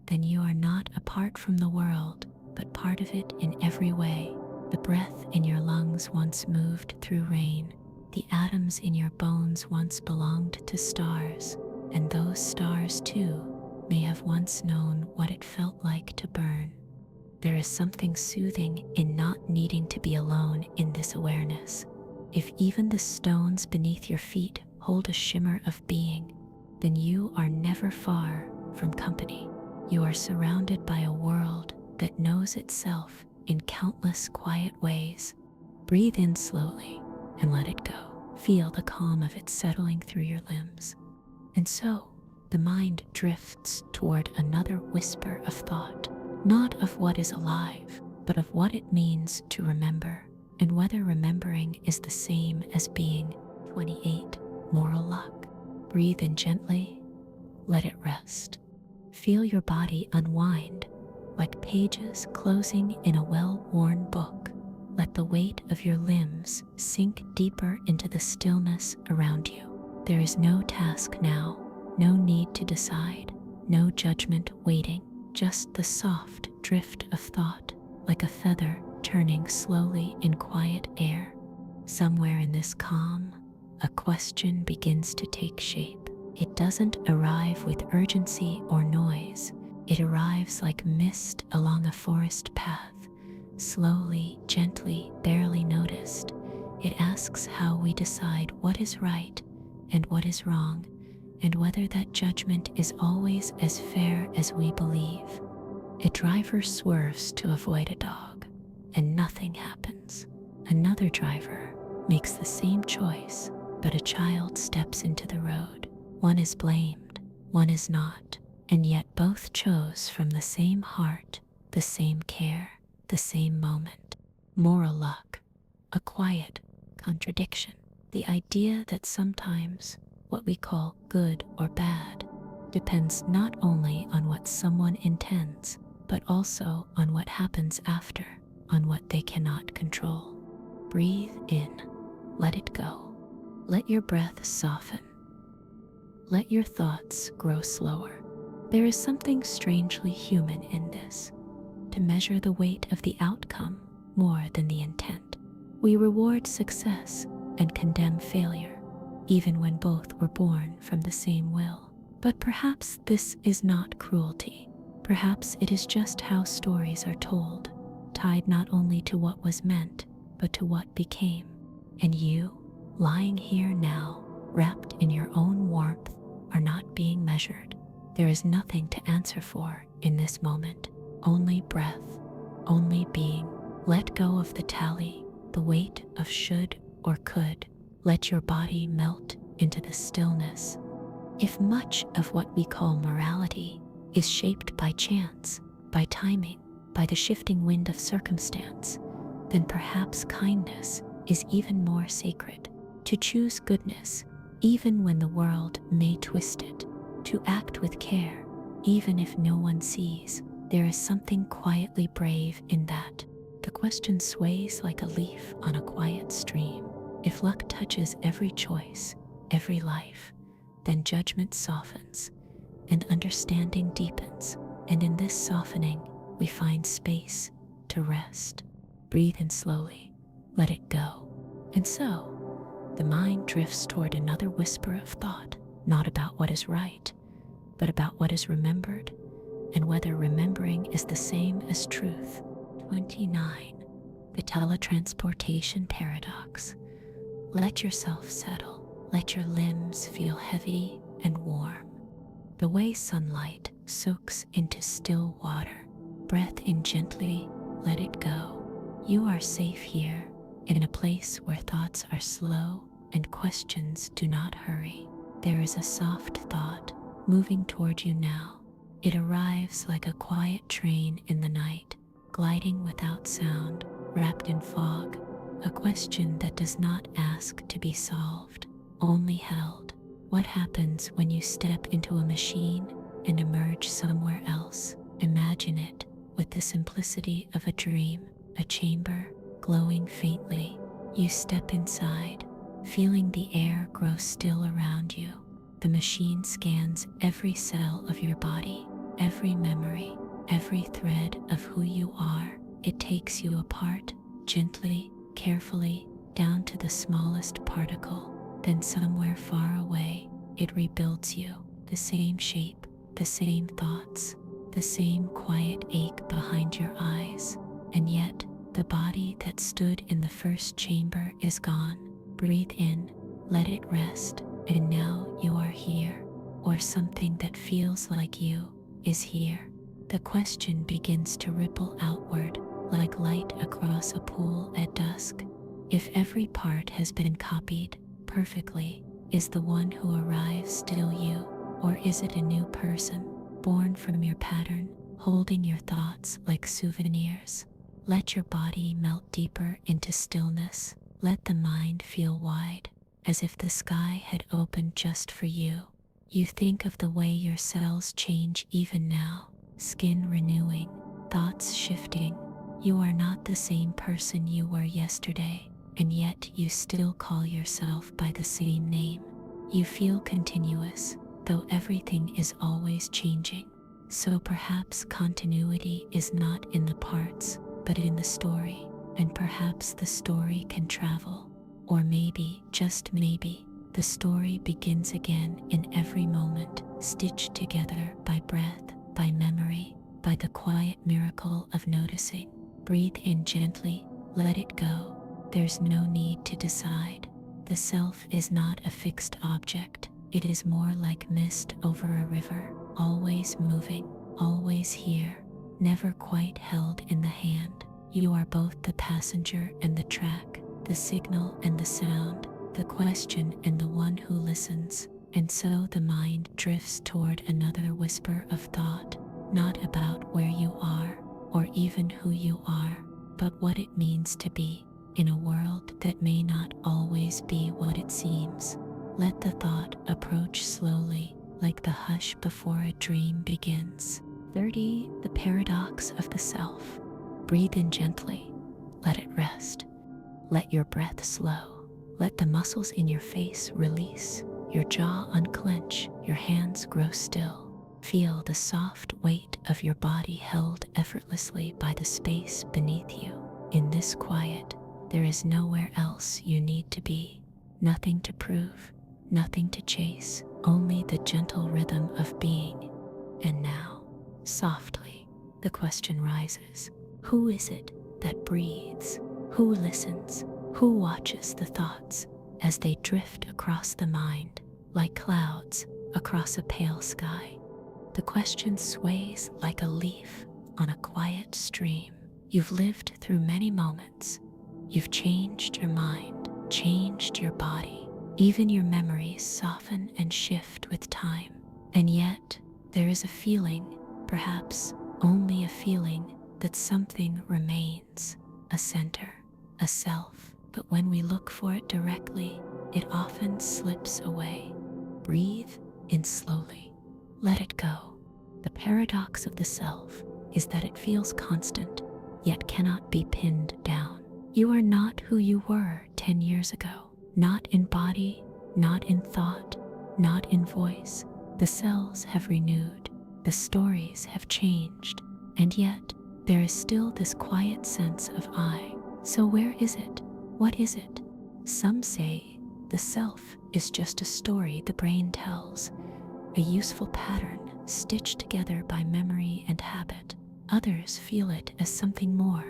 then you are not apart from the world, but part of it in every way. The breath in your lungs once moved through rain. The atoms in your bones once belonged to stars, and those stars too may have once known what it felt like to burn. There is something soothing in not needing to be alone in this awareness. If even the stones beneath your feet hold a shimmer of being, then you are never far from company. You are surrounded by a world that knows itself in countless quiet ways. Breathe in slowly and let it go. Feel the calm of it settling through your limbs. And so, the mind drifts toward another whisper of thought, not of what is alive, but of what it means to remember, and whether remembering is the same as being. 28. Moral luck. Breathe in gently, let it rest. Feel your body unwind, like pages closing in a well-worn book. Let the weight of your limbs sink deeper into the stillness around you. There is no task now, no need to decide, no judgment waiting, just the soft drift of thought, like a feather turning slowly in quiet air. Somewhere in this calm, a question begins to take shape. It doesn't arrive with urgency or noise. It arrives like mist along a forest path, slowly, gently, barely noticed. It asks how we decide what is right and what is wrong, and whether that judgment is always as fair as we believe. A driver swerves to avoid a dog, and nothing happens. Another driver makes the same choice, but a child steps into the road. One is blamed, one is not, and yet both chose from the same heart, the same care, the same moment. Moral luck, a quiet contradiction. The idea that sometimes what we call good or bad depends not only on what someone intends, but also on what happens after, on what they cannot control. Breathe in, let it go. Let your breath soften. Let your thoughts grow slower. There is something strangely human in this, to measure the weight of the outcome more than the intent. We reward success and condemn failure, even when both were born from the same will. But perhaps this is not cruelty. Perhaps it is just how stories are told, tied not only to what was meant, but to what became. And you, lying here now, wrapped in your own warmth, are not being measured. There is nothing to answer for in this moment, only breath, only being. Let go of the tally, the weight of should or could. Let your body melt into the stillness. If much of what we call morality is shaped by chance, by timing, by the shifting wind of circumstance, then perhaps kindness is even more sacred. To choose goodness, even when the world may twist it. To act with care, even if no one sees. There is something quietly brave in that. The question sways like a leaf on a quiet stream. If luck touches every choice, every life, then judgment softens and understanding deepens. And in this softening, we find space to rest. Breathe in slowly, let it go. And so, the mind drifts toward another whisper of thought, not about what is right, but about what is remembered, and whether remembering is the same as truth. 29. The teletransportation paradox. Let yourself settle. Let your limbs feel heavy and warm. The way sunlight soaks into still water. Breath in gently, let it go. You are safe here, in a place where thoughts are slow and questions do not hurry. There is a soft thought moving toward you now. It arrives like a quiet train in the night, gliding without sound, wrapped in fog. A question that does not ask to be solved, only held. What happens when you step into a machine and emerge somewhere else? Imagine it with the simplicity of a dream, a chamber glowing faintly. You step inside, feeling the air grow still around you. The machine scans every cell of your body, every memory, every thread of who you are. It takes you apart, gently, carefully, down to the smallest particle. Then somewhere far away, it rebuilds you. The same shape, the same thoughts, the same quiet ache behind your eyes. And yet, the body that stood in the first chamber is gone. Breathe in, let it rest, and now you are here, or something that feels like you is here. The question begins to ripple outward, like light across a pool at dusk. If every part has been copied perfectly, is the one who arrives still you, or is it a new person, born from your pattern, holding your thoughts like souvenirs? Let your body melt deeper into stillness. Let the mind feel wide, as if the sky had opened just for you. You think of the way your cells change even now, skin renewing, thoughts shifting. You are not the same person you were yesterday, and yet you still call yourself by the same name. You feel continuous, though everything is always changing. So perhaps continuity is not in the parts, but in the story, and perhaps the story can travel. Or maybe, just maybe, the story begins again in every moment, stitched together by breath, by memory, by the quiet miracle of noticing. Breathe in gently, let it go. There's no need to decide. The self is not a fixed object. It is more like mist over a river, always moving, always here, never quite held in the hand. You are both the passenger and the track, the signal and the sound, the question and the one who listens. And so the mind drifts toward another whisper of thought, not about where you are or even who you are, but what it means to be in a world that may not always be what it seems. Let the thought approach slowly, like the hush before a dream begins. 30. The paradox of the self. Breathe in gently. Let it rest. Let your breath slow. Let the muscles in your face release. Your jaw unclench. Your hands grow still. Feel the soft weight of your body held effortlessly by the space beneath you. In this quiet, there is nowhere else you need to be. Nothing to prove, nothing to chase, only the gentle rhythm of being. And now, softly, the question rises. Who is it that breathes? Who listens? Who watches the thoughts as they drift across the mind, like clouds across a pale sky? The question sways like a leaf on a quiet stream. You've lived through many moments. You've changed your mind, changed your body. Even your memories soften and shift with time. And yet, there is a feeling, perhaps only a feeling, that something remains, a center, a self. But when we look for it directly, it often slips away. Breathe in slowly. Let it go. The paradox of the self is that it feels constant, yet cannot be pinned down. You are not who you were 10 years ago. Not in body, not in thought, not in voice. The cells have renewed. The stories have changed. And yet, there is still this quiet sense of I. So where is it? What is it? Some say the self is just a story the brain tells, a useful pattern stitched together by memory and habit. Others feel it as something more,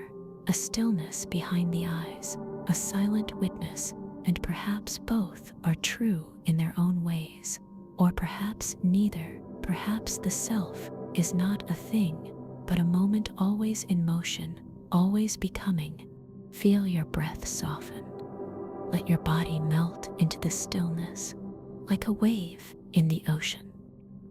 a stillness behind the eyes, a silent witness, and perhaps both are true in their own ways. Or perhaps neither. Perhaps the self is not a thing, but a moment always in motion, always becoming. Feel your breath soften. Let your body melt into the stillness, like a wave in the ocean.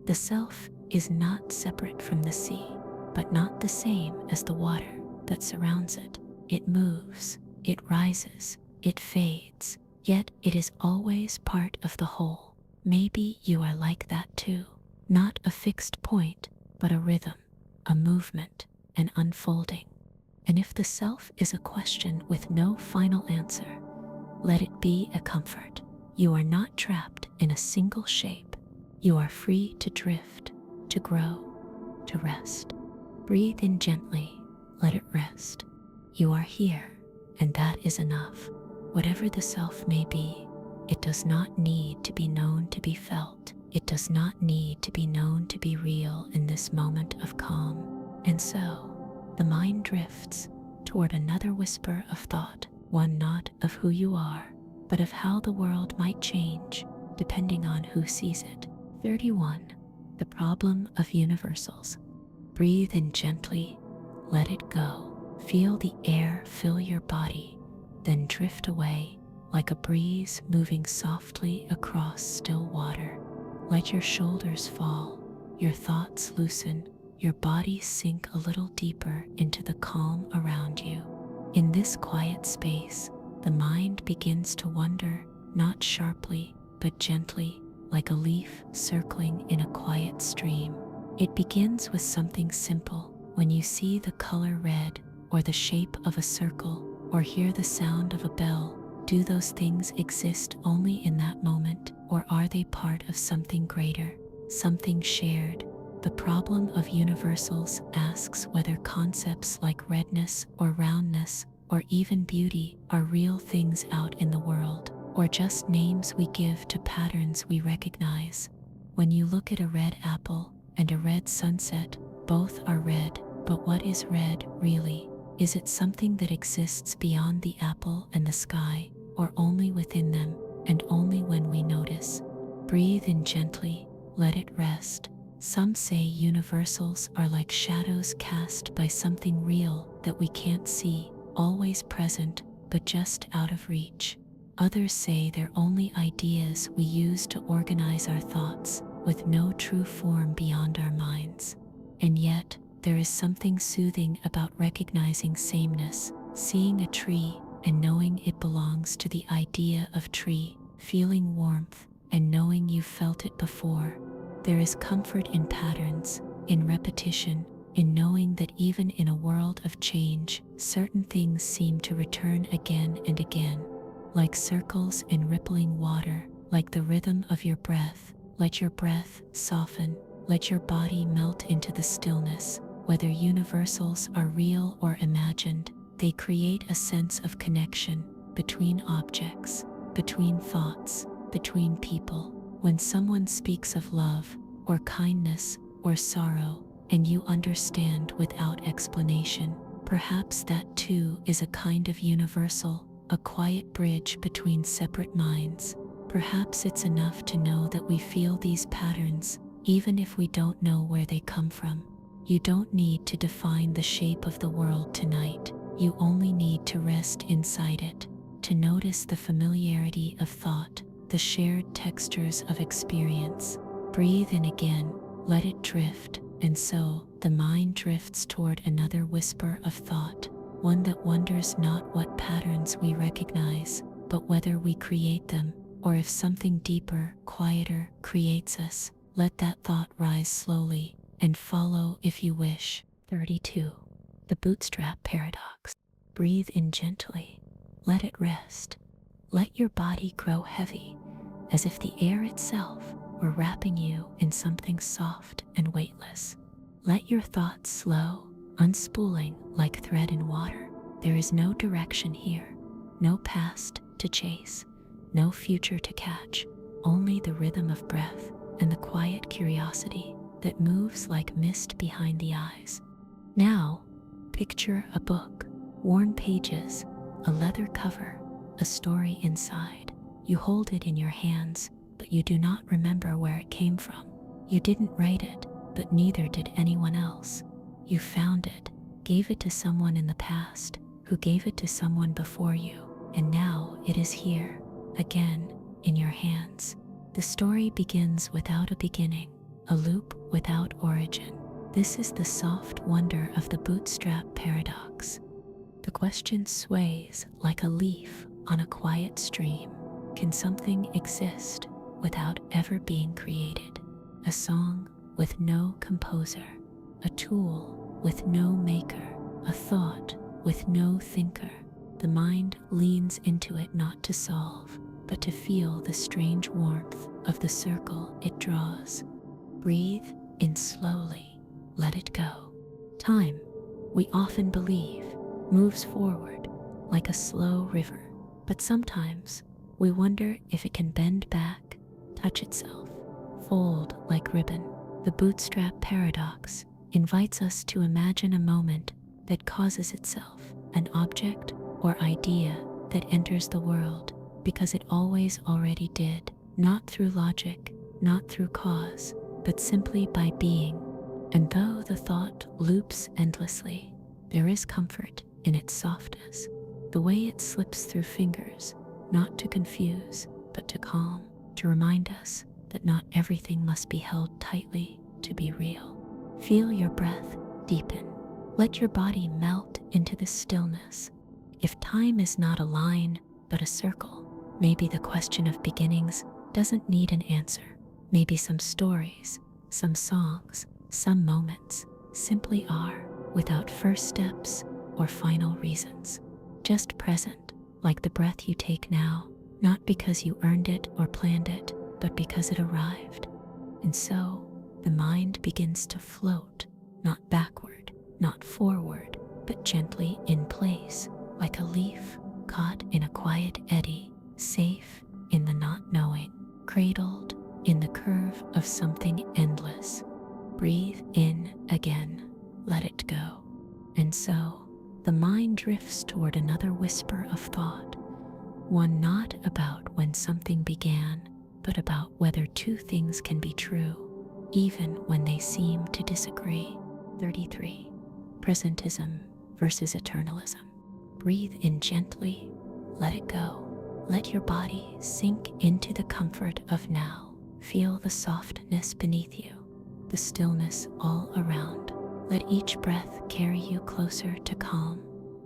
The self is not separate from the sea, but not the same as the water that surrounds it. It moves, it rises, it fades, yet it is always part of the whole. Maybe you are like that too. Not a fixed point, but a rhythm, a movement, an unfolding. And if the self is a question with no final answer, let it be a comfort. You are not trapped in a single shape. You are free to drift, to grow, to rest. Breathe in gently, let it rest. You are here, and that is enough. Whatever the self may be, it does not need to be known to be felt. It does not need to be known to be real in this moment of calm. And so, the mind drifts toward another whisper of thought, one not of who you are, but of how the world might change, depending on who sees it. 31. The problem of universals. Breathe in gently, let it go. Feel the air fill your body, then drift away like a breeze moving softly across still water. Let your shoulders fall, your thoughts loosen, your body sink a little deeper into the calm around you. In this quiet space, the mind begins to wander, not sharply, but gently, like a leaf circling in a quiet stream. It begins with something simple. When you see the color red, or the shape of a circle, or hear the sound of a bell, do those things exist only in that moment, or are they part of something greater, something shared? The problem of universals asks whether concepts like redness or roundness or even beauty are real things out in the world, or just names we give to patterns we recognize. When you look at a red apple and a red sunset, both are red, but what is red really? Is it something that exists beyond the apple and the sky, or only within them? and only when we notice. Breathe in gently, let it rest. Some say universals are like shadows cast by something real that we can't see, always present, but just out of reach. Others say they're only ideas we use to organize our thoughts, with no true form beyond our minds. And yet, there is something soothing about recognizing sameness, seeing a tree and knowing it belongs to the idea of tree, feeling warmth and knowing you've felt it before. There is comfort in patterns, in repetition, in knowing that even in a world of change, certain things seem to return again and again. Like circles in rippling water, like the rhythm of your breath. Let your breath soften, let your body melt into the stillness. Whether universals are real or imagined, they create a sense of connection between objects, between thoughts, between people. When someone speaks of love, or kindness, or sorrow, and you understand without explanation, perhaps that too is a kind of universal, a quiet bridge between separate minds. Perhaps it's enough to know that we feel these patterns, even if we don't know where they come from. You don't need to define the shape of the world tonight. You only need to rest inside it, to notice the familiarity of thought, the shared textures of experience. Breathe in again, let it drift, and so the mind drifts toward another whisper of thought, one that wonders not what patterns we recognize, but whether we create them, or if something deeper, quieter, creates us. Let that thought rise slowly, and follow if you wish. 32. The bootstrap paradox. Breathe in gently, let it rest. Let your body grow heavy, as if the air itself were wrapping you in something soft and weightless. Let your thoughts slow, unspooling like thread in water. There is no direction here, no past to chase, no future to catch, only the rhythm of breath and the quiet curiosity that moves like mist behind the eyes. Now, picture a book, worn pages, a leather cover, a story inside. You hold it in your hands, but you do not remember where it came from. You didn't write it, but neither did anyone else. You found it, gave it to someone in the past, who gave it to someone before you, and now it is here, again, in your hands. The story begins without a beginning, a loop without origin. This is the soft wonder of the bootstrap paradox. The question sways like a leaf on a quiet stream. Can something exist without ever being created? A song with no composer, a tool with no maker, a thought with no thinker. The mind leans into it not to solve, but to feel the strange warmth of the circle it draws. Breathe in slowly, let it go. Time, we often believe, moves forward like a slow river, but sometimes we wonder if it can bend back, touch itself, fold like ribbon. The bootstrap paradox invites us to imagine a moment that causes itself, an object or idea that enters the world because it always already did, not through logic, not through cause, but simply by being. And though the thought loops endlessly, there is comfort in its softness, the way it slips through fingers, not to confuse, but to calm, to remind us that not everything must be held tightly to be real. Feel your breath deepen. Let your body melt into the stillness. If time is not a line, but a circle, maybe the question of beginnings doesn't need an answer. Maybe some stories, some songs, some moments simply are, without first steps or final reasons. Just present, like the breath you take now, not because you earned it or planned it, but because it arrived. And so, the mind begins to float, not backward, not forward, but gently in place, like a leaf caught in a quiet eddy, safe in the not knowing, cradled in the curve of something endless. Breathe in again, let it go. And so, the mind drifts toward another whisper of thought, One not about when something began, but about whether two things can be true, even when they seem to disagree. 33. Presentism versus eternalism. Breathe in gently, let it go. Let your body sink into the comfort of now. Feel the softness beneath you, the stillness all around. Let each breath carry you closer to calm,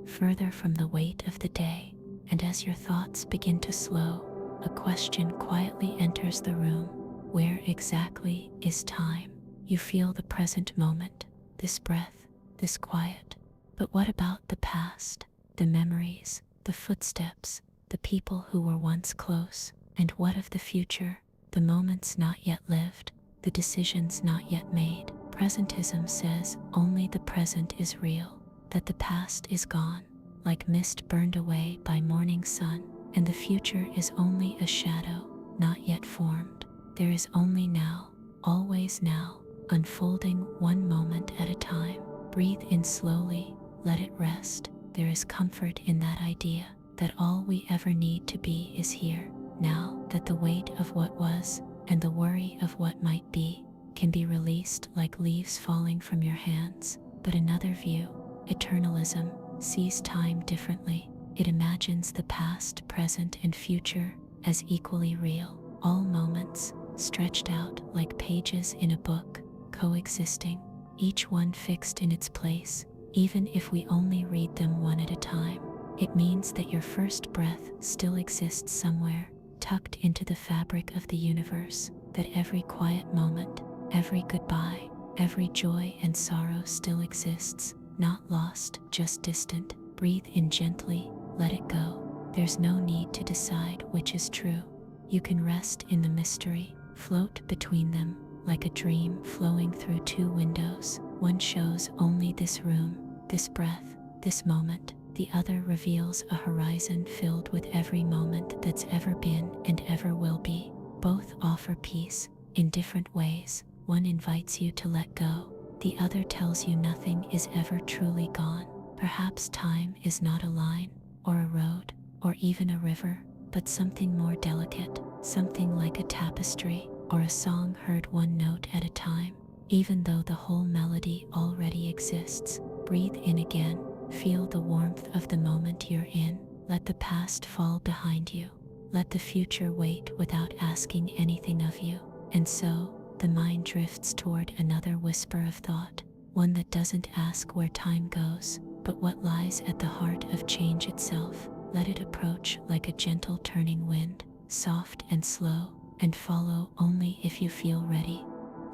further from the weight of the day. And as your thoughts begin to slow, a question quietly enters the room. Where exactly is time? You feel the present moment, this breath, this quiet. But what about the past, the memories, the footsteps, the people who were once close? And what of the future, the moments not yet lived, the decisions not yet made? Presentism says only the present is real, that the past is gone, like mist burned away by morning sun, and the future is only a shadow, not yet formed. There is only now, always now, unfolding one moment at a time. Breathe in slowly, let it rest. There is comfort in that idea, that all we ever need to be is here, now, that the weight of what was, and the worry of what might be, can be released like leaves falling from your hands. But another view, eternalism, sees time differently. It imagines the past, present, and future as equally real, all moments stretched out like pages in a book, coexisting, each one fixed in its place, even if we only read them one at a time. It means that your first breath still exists somewhere, tucked into the fabric of the universe, that every quiet moment, every goodbye, every joy and sorrow still exists, not lost, just distant. Breathe in gently, let it go. There's no need to decide which is true. You can rest in the mystery, float between them, like a dream flowing through two windows. One shows only this room, this breath, this moment. The other reveals a horizon filled with every moment that's ever been and ever will be. Both offer peace, in different ways. One invites you to let go. The other tells you nothing is ever truly gone. Perhaps time is not a line, or a road, or even a river, but something more delicate, something like a tapestry, or a song heard one note at a time. Even though the whole melody already exists, breathe in again, feel the warmth of the moment you're in. Let the past fall behind you. Let the future wait without asking anything of you. And so, the mind drifts toward another whisper of thought, one that doesn't ask where time goes, but what lies at the heart of change itself. Let it approach like a gentle turning wind, soft and slow, and follow only if you feel ready.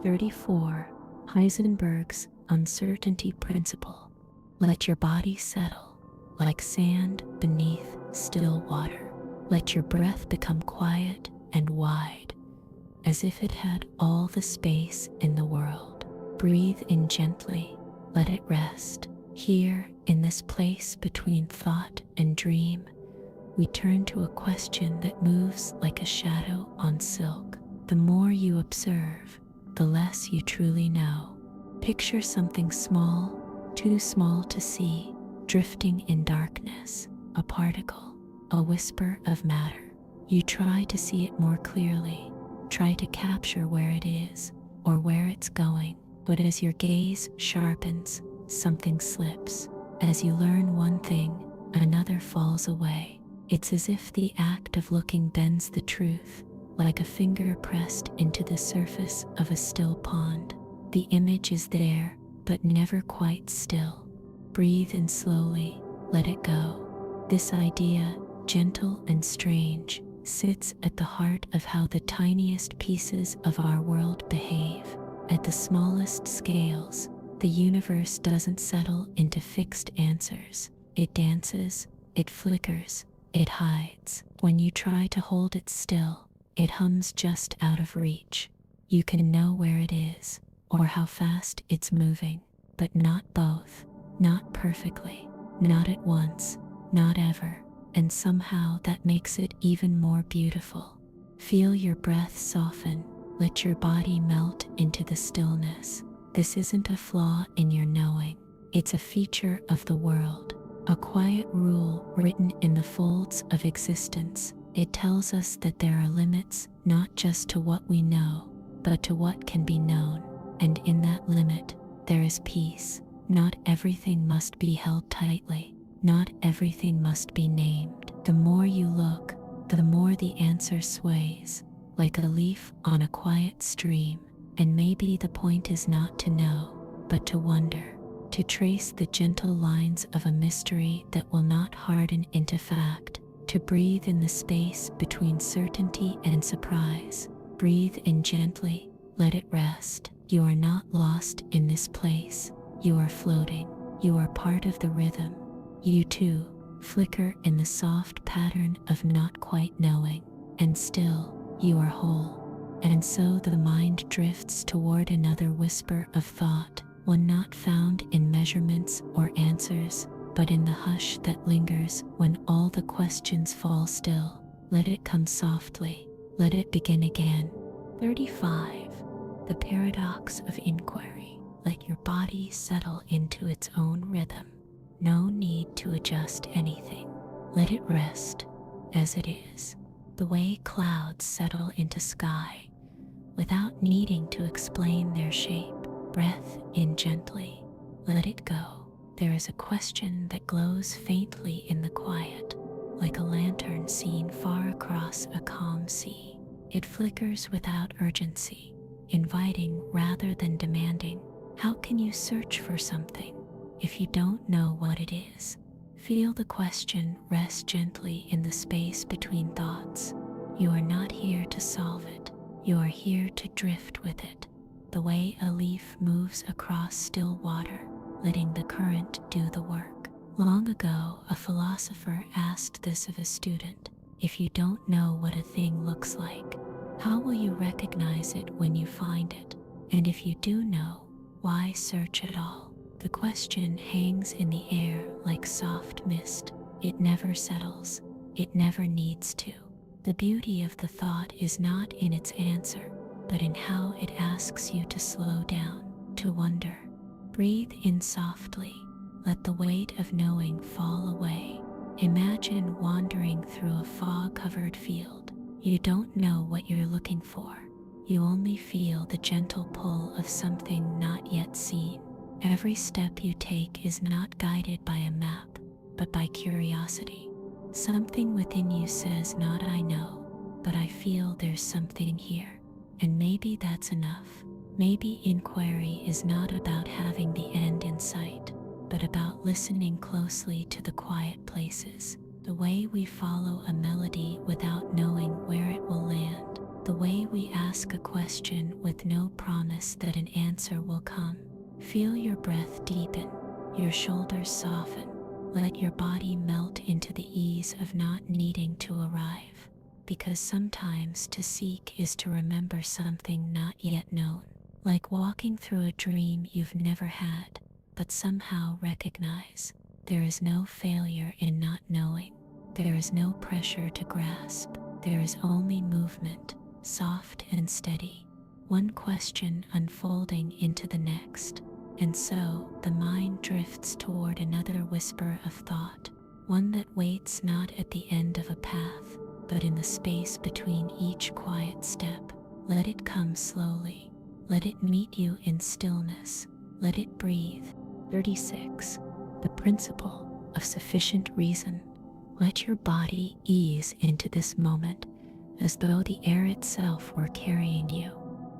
34. Heisenberg's uncertainty principle. Let your body settle, like sand beneath still water. Let your breath become quiet and wide, as if it had all the space in the world. Breathe in gently, let it rest. Here, in this place between thought and dream, we turn to a question that moves like a shadow on silk. The more you observe, the less you truly know. Picture something small, too small to see, drifting in darkness, a particle, a whisper of matter. You try to see it more clearly, try to capture where it is, or where it's going, but as your gaze sharpens, something slips. As you learn one thing, another falls away. It's as if the act of looking bends the truth, like a finger pressed into the surface of a still pond. The image is there, but never quite still. Breathe in slowly, let it go. This idea, gentle and strange, sits at the heart of how the tiniest pieces of our world behave. At the smallest scales, the universe doesn't settle into fixed answers. It dances, it flickers, it hides. When you try to hold it still, it hums just out of reach. You can know where it is, or how fast it's moving, but not both, not perfectly, not at once, not ever, and somehow that makes it even more beautiful. Feel your breath soften, let your body melt into the stillness. This isn't a flaw in your knowing, it's a feature of the world. a quiet rule written in the folds of existence. It tells us that there are limits, not just to what we know, but to what can be known. And in that limit, there is peace. Not everything must be held tightly. Not everything must be named. The more you look, the more the answer sways, like a leaf on a quiet stream. And maybe the point is not to know, but to wonder, to trace the gentle lines of a mystery that will not harden into fact, to breathe in the space between certainty and surprise. Breathe in gently, let it rest. You are not lost in this place. You are floating. You are part of the rhythm. You too flicker in the soft pattern of not quite knowing, and still you are whole. And so the mind drifts toward another whisper of thought, one not found in measurements or answers, but in the hush that lingers when all the questions fall still. Let it come softly. Let it begin again. 35. The paradox of inquiry. Let your body settle into its own rhythm. No need to adjust anything. Let it rest as it is, the way clouds settle into sky, without needing to explain their shape. Breath in gently. Let it go. There is a question that glows faintly in the quiet, like a lantern seen far across a calm sea. It flickers without urgency, inviting rather than demanding. How can you search for something if you don't know what it is? Feel the question rest gently in the space between thoughts. You are not here to solve it. You are here to drift with it, the way a leaf moves across still water, letting the current do the work. Long ago, a philosopher asked this of a student: if you don't know what a thing looks like, how will you recognize it when you find it? And if you do know, why search at all? The question hangs in the air like soft mist. It never settles. It never needs to. The beauty of the thought is not in its answer, but in how it asks you to slow down, to wonder. Breathe in softly. Let the weight of knowing fall away. Imagine wandering through a fog-covered field. You don't know what you're looking for. You only feel the gentle pull of something not yet seen. Every step you take is not guided by a map, but by curiosity. Something within you says not I know, but I feel there's something here. And maybe that's enough. Maybe inquiry is not about having the end in sight, but about listening closely to the quiet places. The way we follow a melody without knowing where it will land. The way we ask a question with no promise that an answer will come. Feel your breath deepen, your shoulders soften. Let your body melt into the ease of not needing to arrive. Because sometimes to seek is to remember something not yet known. Like walking through a dream you've never had, but somehow recognize. There is no failure in not knowing. There is no pressure to grasp. There is only movement, soft and steady. One question unfolding into the next. And so the mind drifts toward another whisper of thought, one that waits not at the end of a path, but in the space between each quiet step. Let it come slowly. Let it meet you in stillness. Let it breathe. 36. The principle of sufficient reason. Let your body ease into this moment as though the air itself were carrying you.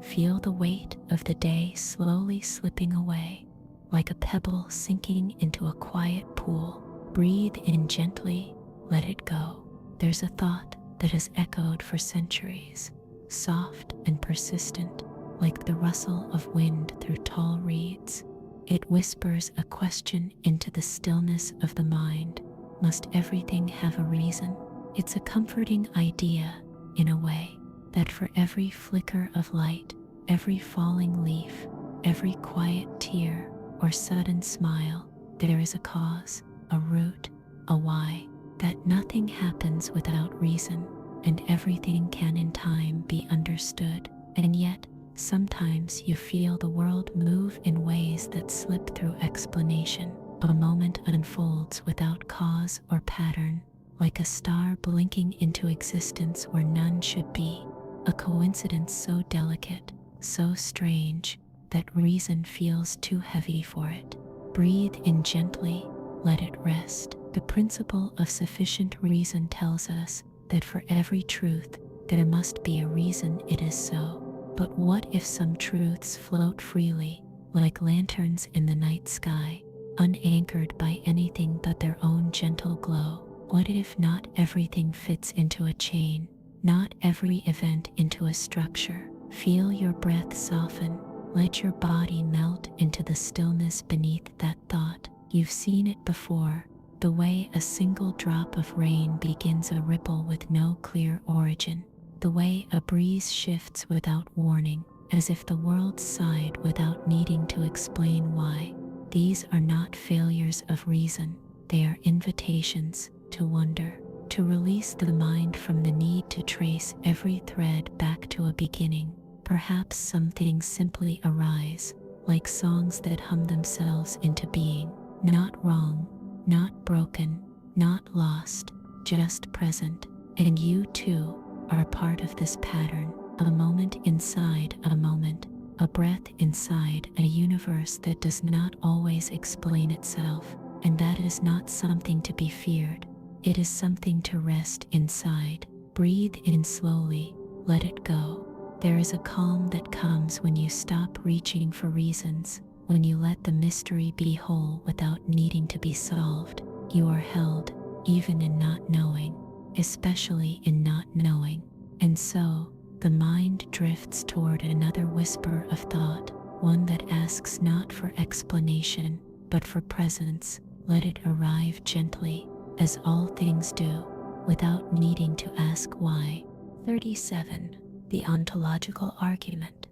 Feel the weight of the day slowly slipping away, like a pebble sinking into a quiet pool. Breathe in gently, let it go. There's a thought that has echoed for centuries, soft and persistent, like the rustle of wind through tall reeds. It whispers a question into the stillness of the mind. Must everything have a reason? It's a comforting idea, in a way, that for every flicker of light, every falling leaf, every quiet tear or sudden smile, there is a cause, a root, a why, that nothing happens without reason, and everything can in time be understood. And yet, sometimes you feel the world move in ways that slip through explanation. A moment unfolds without cause or pattern, like a star blinking into existence where none should be. A coincidence so delicate, so strange, that reason feels too heavy for it. Breathe in gently, let it rest. The principle of sufficient reason tells us that for every truth, there must be a reason it is so. But what if some truths float freely, like lanterns in the night sky, unanchored by anything but their own gentle glow? What if not everything fits into a chain, not every event into a structure? Feel your breath soften, let your body melt into the stillness beneath that thought. You've seen it before, the way a single drop of rain begins a ripple with no clear origin, the way a breeze shifts without warning, as if the world sighed without needing to explain why. These are not failures of reason, they are invitations to wonder, to release the mind from the need to trace every thread back to a beginning. Perhaps some things simply arise, like songs that hum themselves into being, not wrong, not broken, not lost, just present. And you too are part of this pattern, a moment inside a moment, a breath inside a universe that does not always explain itself. And that is not something to be feared. It is something to rest inside. Breathe in slowly, let it go. There is a calm that comes when you stop reaching for reasons, when you let the mystery be whole without needing to be solved. You are held, even in not knowing, especially in not knowing. And so, the mind drifts toward another whisper of thought, one that asks not for explanation, but for presence. Let it arrive gently, as all things do, without needing to ask why. 37. The ontological argument.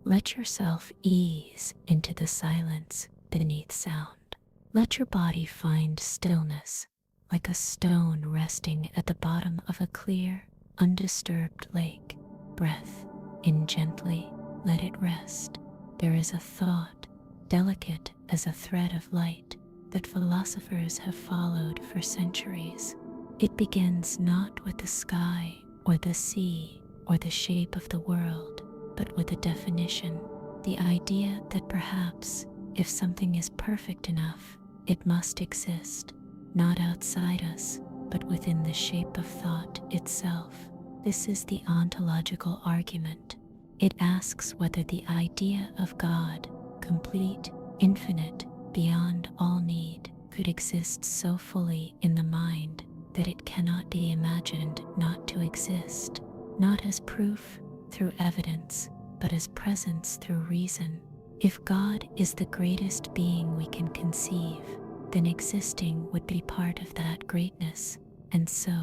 Let yourself ease into the silence beneath sound. Let your body find stillness, like a stone resting at the bottom of a clear, undisturbed lake. Breath in gently, let it rest. There is a thought, delicate as a thread of light, that philosophers have followed for centuries. It begins not with the sky or the sea or the shape of the world, but with a definition, the idea that perhaps, if something is perfect enough, it must exist, not outside us, but within the shape of thought itself. This is the ontological argument. It asks whether the idea of God, complete, infinite, beyond all need, could exist so fully in the mind that it cannot be imagined not to exist, not as proof through evidence, but as presence through reason. If God is the greatest being we can conceive, then existing would be part of that greatness. And so,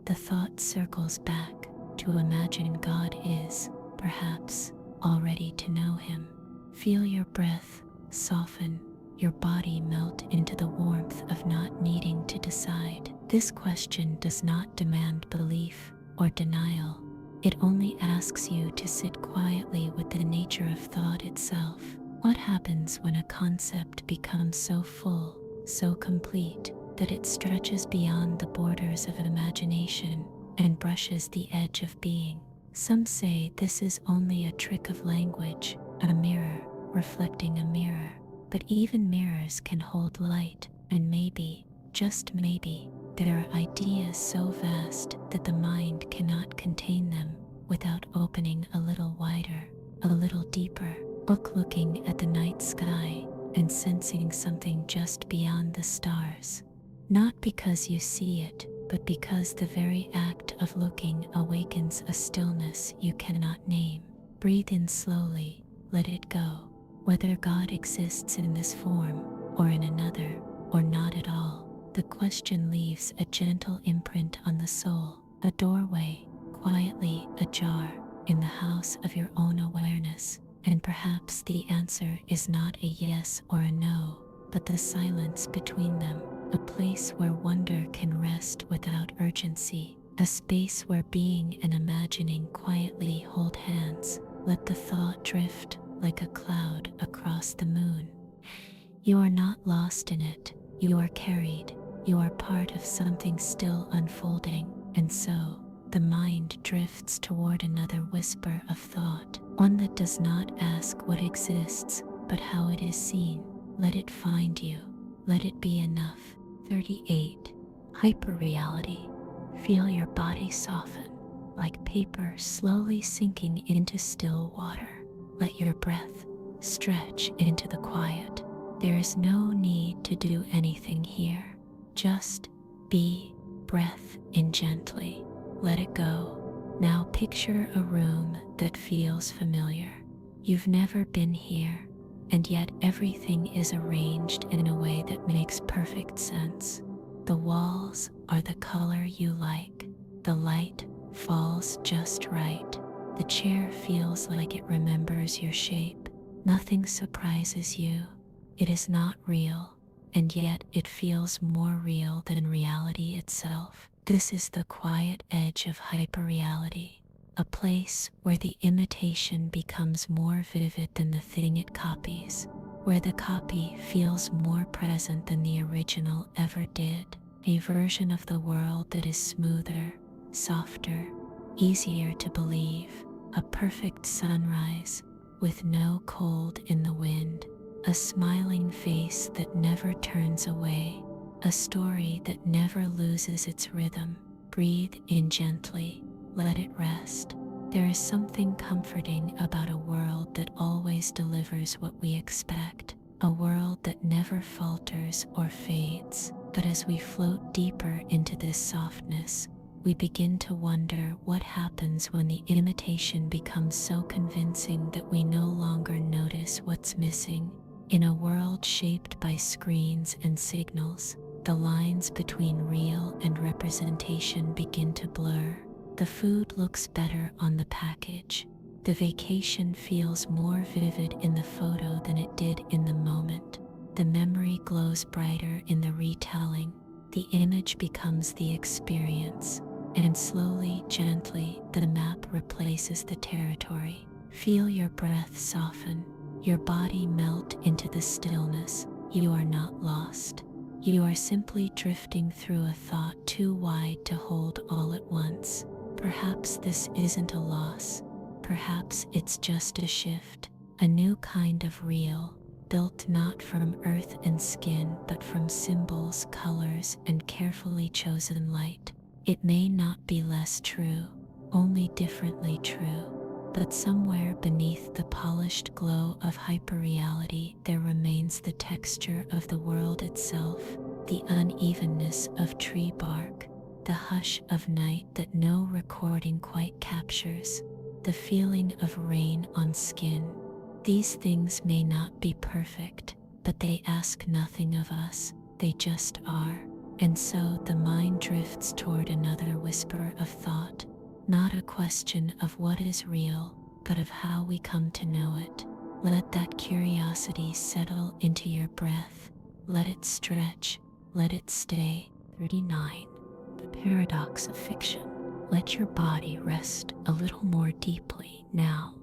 the thought circles back to imagine God is, perhaps, already to know him. Feel your breath soften, your body melt into the warmth of not needing to decide. This question does not demand belief or denial. It only asks you to sit quietly with the nature of thought itself. What happens when a concept becomes so full, so complete, that it stretches beyond the borders of imagination and brushes the edge of being? Some say this is only a trick of language, a mirror reflecting a mirror. But even mirrors can hold light, and maybe, just maybe, there are ideas so vast that the mind cannot contain them without opening a little wider, a little deeper. Looking at the night sky and sensing something just beyond the stars. Not because you see it, but because the very act of looking awakens a stillness you cannot name. Breathe in slowly, let it go. Whether God exists in this form, or in another, or not at all, the question leaves a gentle imprint on the soul, a doorway, quietly ajar, in the house of your own awareness. And perhaps the answer is not a yes or a no, but the silence between them, a place where wonder can rest without urgency, a space where being and imagining quietly hold hands. Let the thought drift like a cloud across the moon. You are not lost in it, you are carried, you are part of something still unfolding, and so the mind drifts toward another whisper of thought, one that does not ask what exists, but how it is seen. Let it find you. Let it be enough. 38. Hyperreality. Feel your body soften, like paper slowly sinking into still water. Let your breath stretch into the quiet. There is no need to do anything here. Just be. Breath in gently. Let it go. Now picture a room that feels familiar. You've never been here, and yet everything is arranged in a way that makes perfect sense. The walls are the color you like. The light falls just right. The chair feels like it remembers your shape. Nothing surprises you. It is not real, and yet it feels more real than reality itself. This is the quiet edge of hyperreality, a place where the imitation becomes more vivid than the thing it copies, where the copy feels more present than the original ever did, a version of the world that is smoother, softer, easier to believe, a perfect sunrise with no cold in the wind, a smiling face that never turns away, a story that never loses its rhythm. Breathe in gently, let it rest. There is something comforting about a world that always delivers what we expect, a world that never falters or fades. But as we float deeper into this softness, we begin to wonder what happens when the imitation becomes so convincing that we no longer notice what's missing. In a world shaped by screens and signals, the lines between real and representation begin to blur. The food looks better on the package. The vacation feels more vivid in the photo than it did in the moment. The memory glows brighter in the retelling. The image becomes the experience, and slowly, gently, the map replaces the territory. Feel your breath soften, your body melt into the stillness. You are not lost. You are simply drifting through a thought too wide to hold all at once. Perhaps this isn't a loss. Perhaps it's just a shift, a new kind of real, built not from earth and skin, but from symbols, colors, and carefully chosen light. It may not be less true, only differently true. But somewhere beneath the polished glow of hyperreality, there remains the texture of the world itself, the unevenness of tree bark, the hush of night that no recording quite captures, the feeling of rain on skin. These things may not be perfect, but they ask nothing of us, they just are. And so the mind drifts toward another whisper of thought, not a question of what is real, but of how we come to know it. Let that curiosity settle into your breath. Let it stretch. Let it stay. 39. The paradox of fiction. Let your body rest a little more deeply now,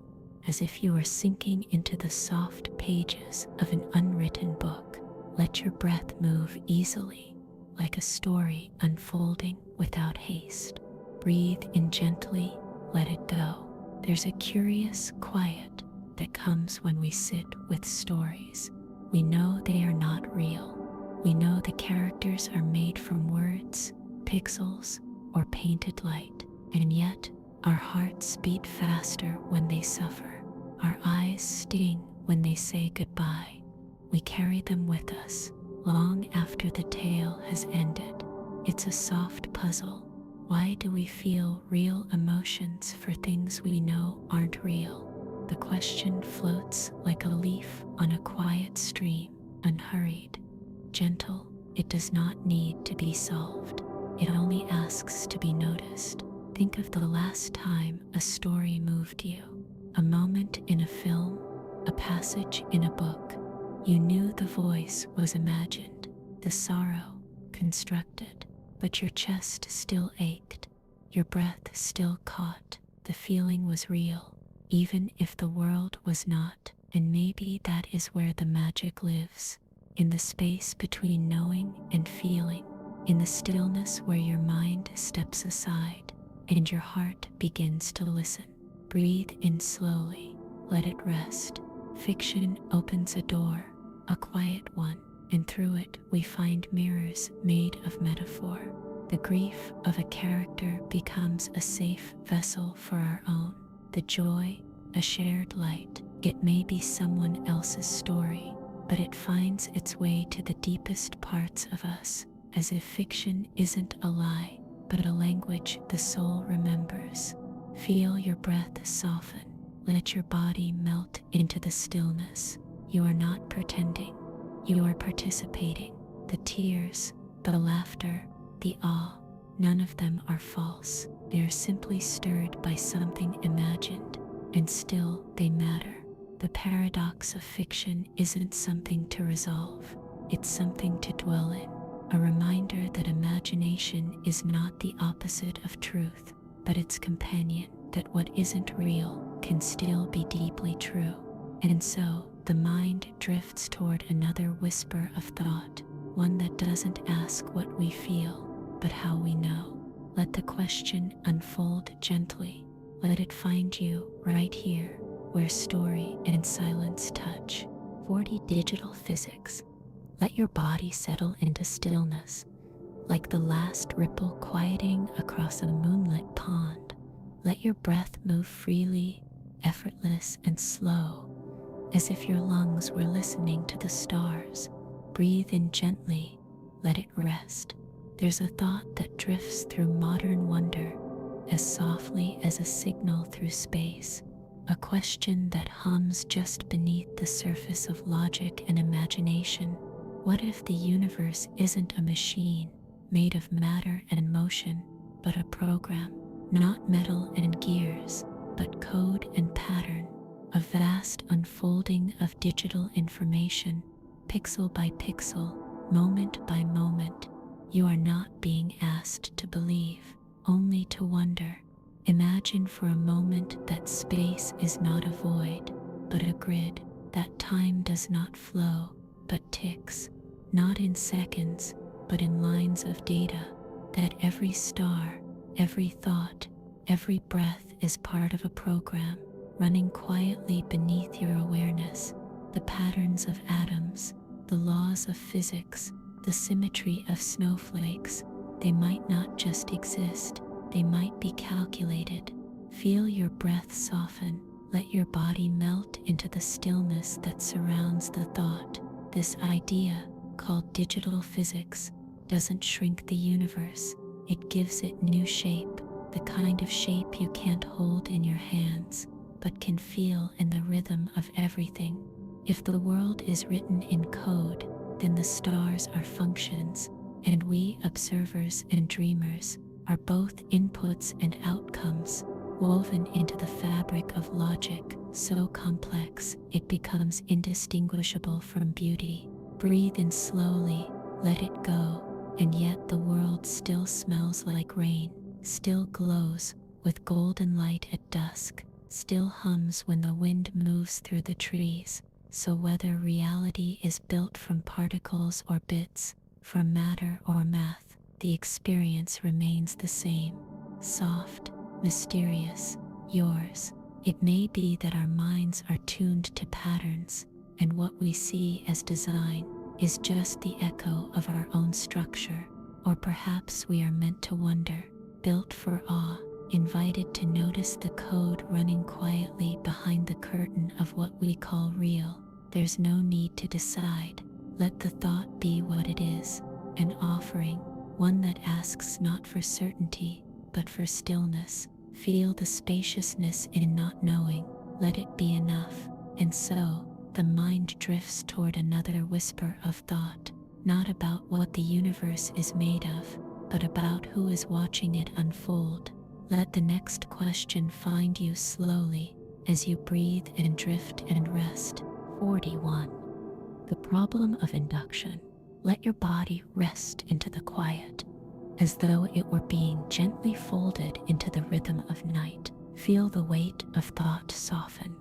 as if you are sinking into the soft pages of an unwritten book. Let your breath move easily, like a story unfolding without haste. Breathe in gently, let it go. There's a curious quiet that comes when we sit with stories. We know they are not real. We know the characters are made from words, pixels, or painted light, and yet our hearts beat faster when they suffer. Our eyes sting when they say goodbye. We carry them with us long after the tale has ended. It's a soft puzzle. Why do we feel real emotions for things we know aren't real? The question floats like a leaf on a quiet stream, unhurried, gentle. It does not need to be solved. It only asks to be noticed. Think of the last time a story moved you, a moment in a film, a passage in a book. You knew the voice was imagined, the sorrow constructed, but your chest still ached, your breath still caught. The feeling was real, even if the world was not, and maybe that is where the magic lives, in the space between knowing and feeling, in the stillness where your mind steps aside and your heart begins to listen. Breathe in slowly, let it rest. Fiction opens a door, a quiet one, and through it we find mirrors made of metaphor. The grief of a character becomes a safe vessel for our own. The joy, a shared light. It may be someone else's story, but it finds its way to the deepest parts of us, as if fiction isn't a lie, but a language the soul remembers. Feel your breath soften. Let your body melt into the stillness. You are not pretending. You are participating. The tears, the laughter, the awe, none of them are false. They are simply stirred by something imagined, and still they matter. The paradox of fiction isn't something to resolve. It's something to dwell in. A reminder that imagination is not the opposite of truth, but its companion, that what isn't real can still be deeply true. And so, the mind drifts toward another whisper of thought, one that doesn't ask what we feel, but how we know. Let the question unfold gently. Let it find you right here, where story and silence touch. 40 Digital physics. Let your body settle into stillness, like the last ripple quieting across a moonlit pond. Let your breath move freely, effortless and slow, as if your lungs were listening to the stars. Breathe in gently, let it rest. There's a thought that drifts through modern wonder, as softly as a signal through space, a question that hums just beneath the surface of logic and imagination. What if the universe isn't a machine made of matter and motion, but a program, not metal and gears, but code and pattern, a vast unfolding of digital information, pixel by pixel, moment by moment? You are not being asked to believe, only to wonder. Imagine for a moment that space is not a void, but a grid, that time does not flow, but ticks, not in seconds, but in lines of data, that every star, every thought, every breath is part of a program, running quietly beneath your awareness. The patterns of atoms, the laws of physics, the symmetry of snowflakes, they might not just exist, they might be calculated. Feel your breath soften, let your body melt into the stillness that surrounds the thought. This idea, called digital physics, doesn't shrink the universe, it gives it new shape, the kind of shape you can't hold in your hands, but can feel in the rhythm of everything. If the world is written in code, then the stars are functions, and we observers and dreamers are both inputs and outcomes, woven into the fabric of logic, so complex it becomes indistinguishable from beauty. Breathe in slowly, let it go, and yet the world still smells like rain, still glows with golden light at dusk, still hums when the wind moves through the trees. So whether reality is built from particles or bits, from matter or math, the experience remains the same, soft, mysterious, yours. It may be that our minds are tuned to patterns, and what we see as design is just the echo of our own structure, or perhaps we are meant to wonder, built for awe, invited to notice the code running quietly behind the curtain of what we call real. There's no need to decide. Let the thought be what it is, an offering, one that asks not for certainty, but for stillness. Feel the spaciousness in not knowing. Let it be enough. And so, the mind drifts toward another whisper of thought, not about what the universe is made of, but about who is watching it unfold. Let the next question find you slowly as you breathe and drift and rest. 41. The problem of induction. Let your body rest into the quiet, as though it were being gently folded into the rhythm of night. Feel the weight of thought soften,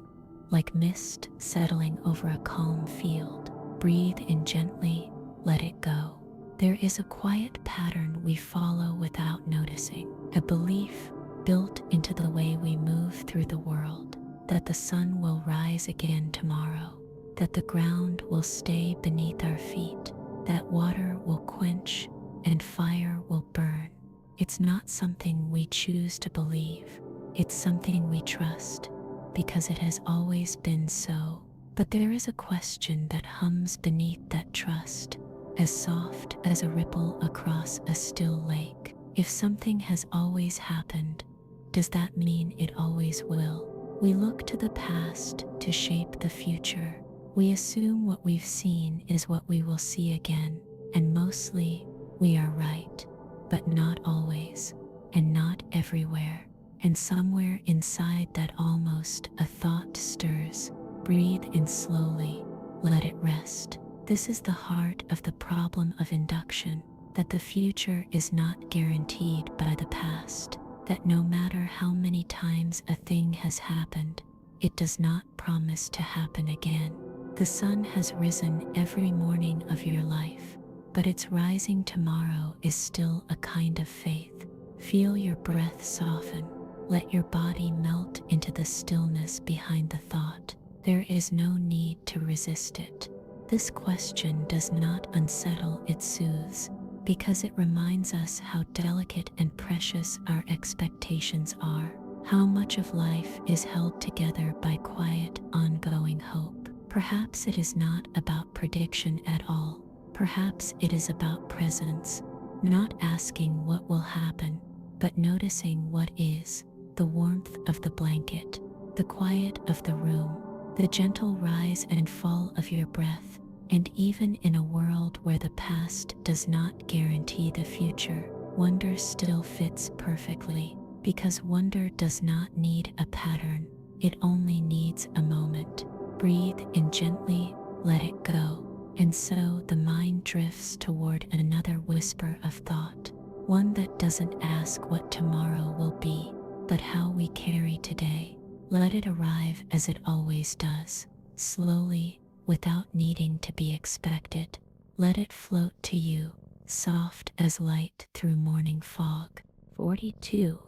like mist settling over a calm field. Breathe in gently, let it go. There is a quiet pattern we follow without noticing, a belief built into the way we move through the world, that the sun will rise again tomorrow, that the ground will stay beneath our feet, that water will quench and fire will burn. It's not something we choose to believe, it's something we trust, because it has always been so. But there is a question that hums beneath that trust, as soft as a ripple across a still lake. If something has always happened, does that mean it always will? We look to the past to shape the future. We assume what we've seen is what we will see again, and mostly we are right, but not always, and not everywhere. And somewhere inside that almost a thought stirs. Breathe in slowly, let it rest. This is the heart of the problem of induction, that the future is not guaranteed by the past, that no matter how many times a thing has happened, it does not promise to happen again. The sun has risen every morning of your life, but its rising tomorrow is still a kind of faith. Feel your breath soften. Let your body melt into the stillness behind the thought. There is no need to resist it. This question does not unsettle, it soothes, because it reminds us how delicate and precious our expectations are, how much of life is held together by quiet, ongoing hope. Perhaps it is not about prediction at all. Perhaps it is about presence, not asking what will happen, but noticing what is, the warmth of the blanket, the quiet of the room, the gentle rise and fall of your breath. And even in a world where the past does not guarantee the future, wonder still fits perfectly, because wonder does not need a pattern, it only needs a moment. Breathe in gently, let it go, and so the mind drifts toward another whisper of thought, one that doesn't ask what tomorrow will be, but how we carry today. Let it arrive as it always does, slowly, without needing to be expected. Let it float to you, soft as light through morning fog. 42.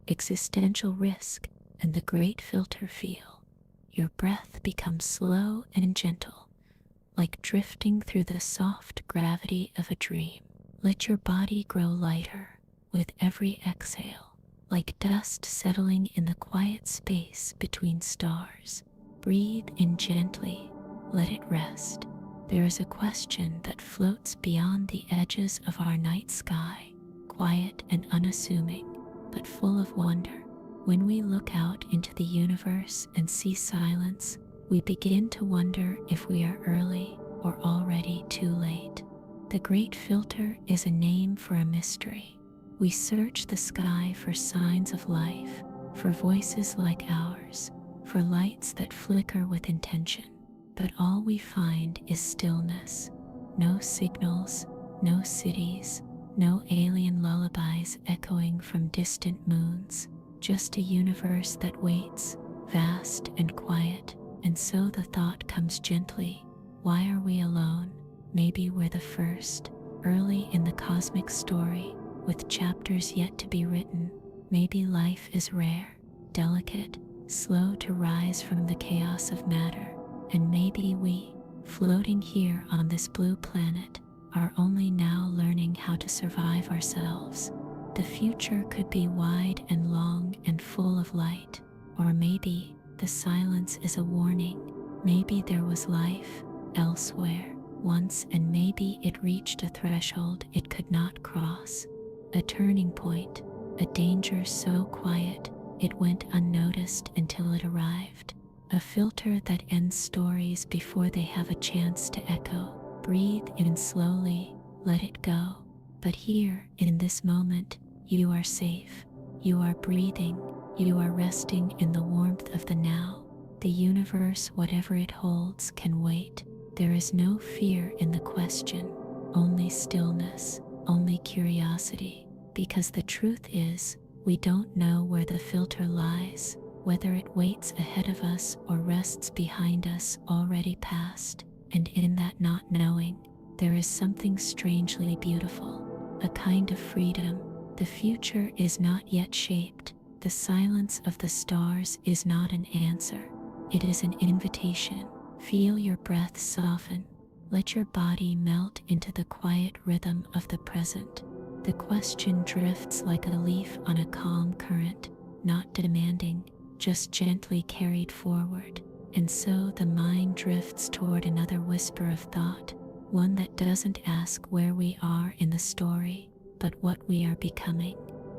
Existential risk and the great filter feel. Your breath becomes slow and gentle, like drifting through the soft gravity of a dream. Let your body grow lighter with every exhale, like dust settling in the quiet space between stars. Breathe in gently, let it rest. There is a question that floats beyond the edges of our night sky, quiet and unassuming, but full of wonder. When we look out into the universe and see silence, we begin to wonder if we are early or already too late. The great filter is a name for a mystery. We search the sky for signs of life, for voices like ours, for lights that flicker with intention. But all we find is stillness. No signals, no cities, no alien lullabies echoing from distant moons. Just a universe that waits, vast and quiet. And so the thought comes gently. Why are we alone? Maybe we're the first, early in the cosmic story, with chapters yet to be written. Maybe life is rare, delicate, slow to rise from the chaos of matter. And maybe we, floating here on this blue planet, are only now learning how to survive ourselves. The future could be wide and long and full of light, or maybe the silence is a warning. Maybe there was life elsewhere once, and maybe it reached a threshold it could not cross. A turning point, a danger so quiet it went unnoticed until it arrived. A filter that ends stories before they have a chance to echo. Breathe in slowly, let it go. But here, in this moment, you are safe. You are breathing. You are resting in the warmth of the now. The universe, whatever it holds, can wait. There is no fear in the question, only stillness, only curiosity. Because the truth is, we don't know where the filter lies, whether it waits ahead of us or rests behind us already past. And in that not knowing, there is something strangely beautiful, a kind of freedom. The future is not yet shaped. The silence of the stars is not an answer. It is an invitation. Feel your breath soften. Let your body melt into the quiet rhythm of the present. The question drifts like a leaf on a calm current, not demanding, just gently carried forward. And so the mind drifts toward another whisper of thought, one that doesn't ask where we are in the story, but what we are becoming.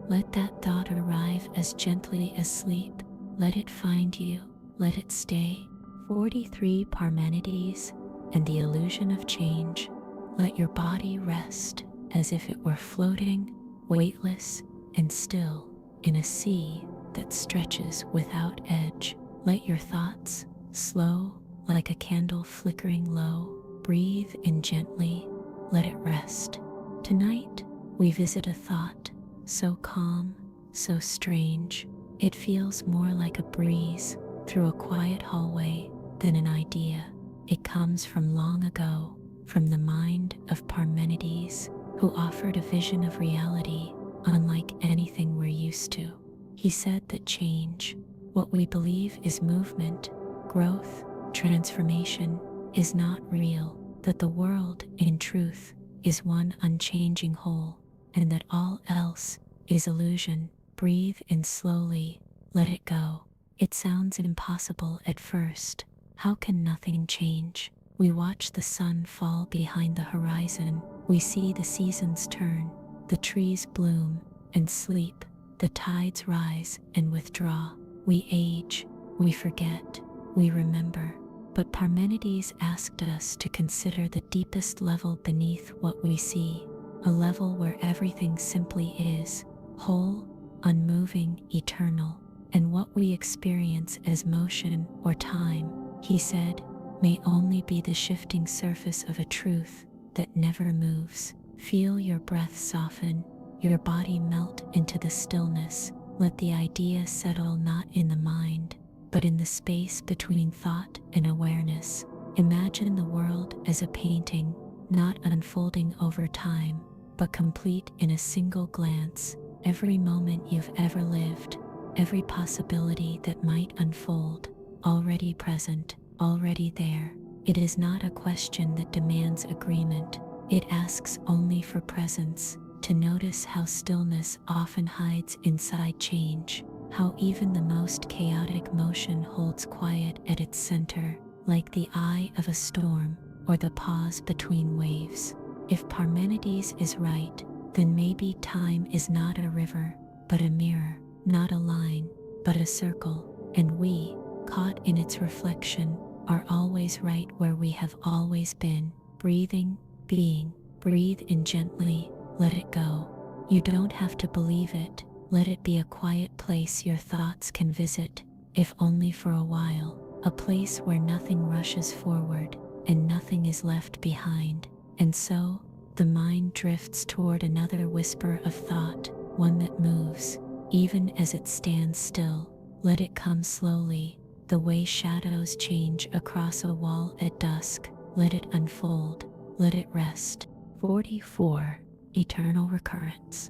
Let that thought arrive as gently as sleep. Let it find you. Let it stay. 43 Parmenides and the illusion of change. Let your body rest as if it were floating, weightless, and still in a sea that stretches without edge. Let your thoughts slow like a candle flickering low. Breathe in gently. Let it rest. Tonight, we visit a thought so calm, so strange. It feels more like a breeze through a quiet hallway than an idea. It comes from long ago, from the mind of Parmenides, who offered a vision of reality unlike anything we're used to. He said that change, what we believe is movement, growth, transformation, is not real, that the world, in truth, is one unchanging whole, and that all else is illusion. Breathe in slowly, let it go. It sounds impossible at first. How can nothing change? We watch the sun fall behind the horizon. We see the seasons turn, the trees bloom and sleep, the tides rise and withdraw. We age, we forget, we remember. But Parmenides asked us to consider the deepest level beneath what we see, a level where everything simply is, whole, unmoving, eternal, and what we experience as motion or time, he said, may only be the shifting surface of a truth that never moves. Feel your breath soften, your body melt into the stillness. Let the idea settle not in the mind, but in the space between thought and awareness. Imagine the world as a painting, not unfolding over time, but complete in a single glance. Every moment you've ever lived, every possibility that might unfold, already present, already there. It is not a question that demands agreement. It asks only for presence, to notice how stillness often hides inside change, how even the most chaotic motion holds quiet at its center, like the eye of a storm or the pause between waves. If Parmenides is right, then maybe time is not a river, but a mirror, not a line, but a circle, and we, caught in its reflection, are always right where we have always been, breathing, being. Breathe in gently, let it go. You don't have to believe it. Let it be a quiet place your thoughts can visit, if only for a while, a place where nothing rushes forward and nothing is left behind. And so, the mind drifts toward another whisper of thought, one that moves, even as it stands still. Let it come slowly, the way shadows change across a wall at dusk. Let it unfold, let it rest. 44. Eternal recurrence.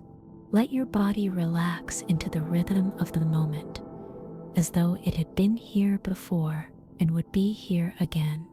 Let your body relax into the rhythm of the moment, as though it had been here before and would be here again.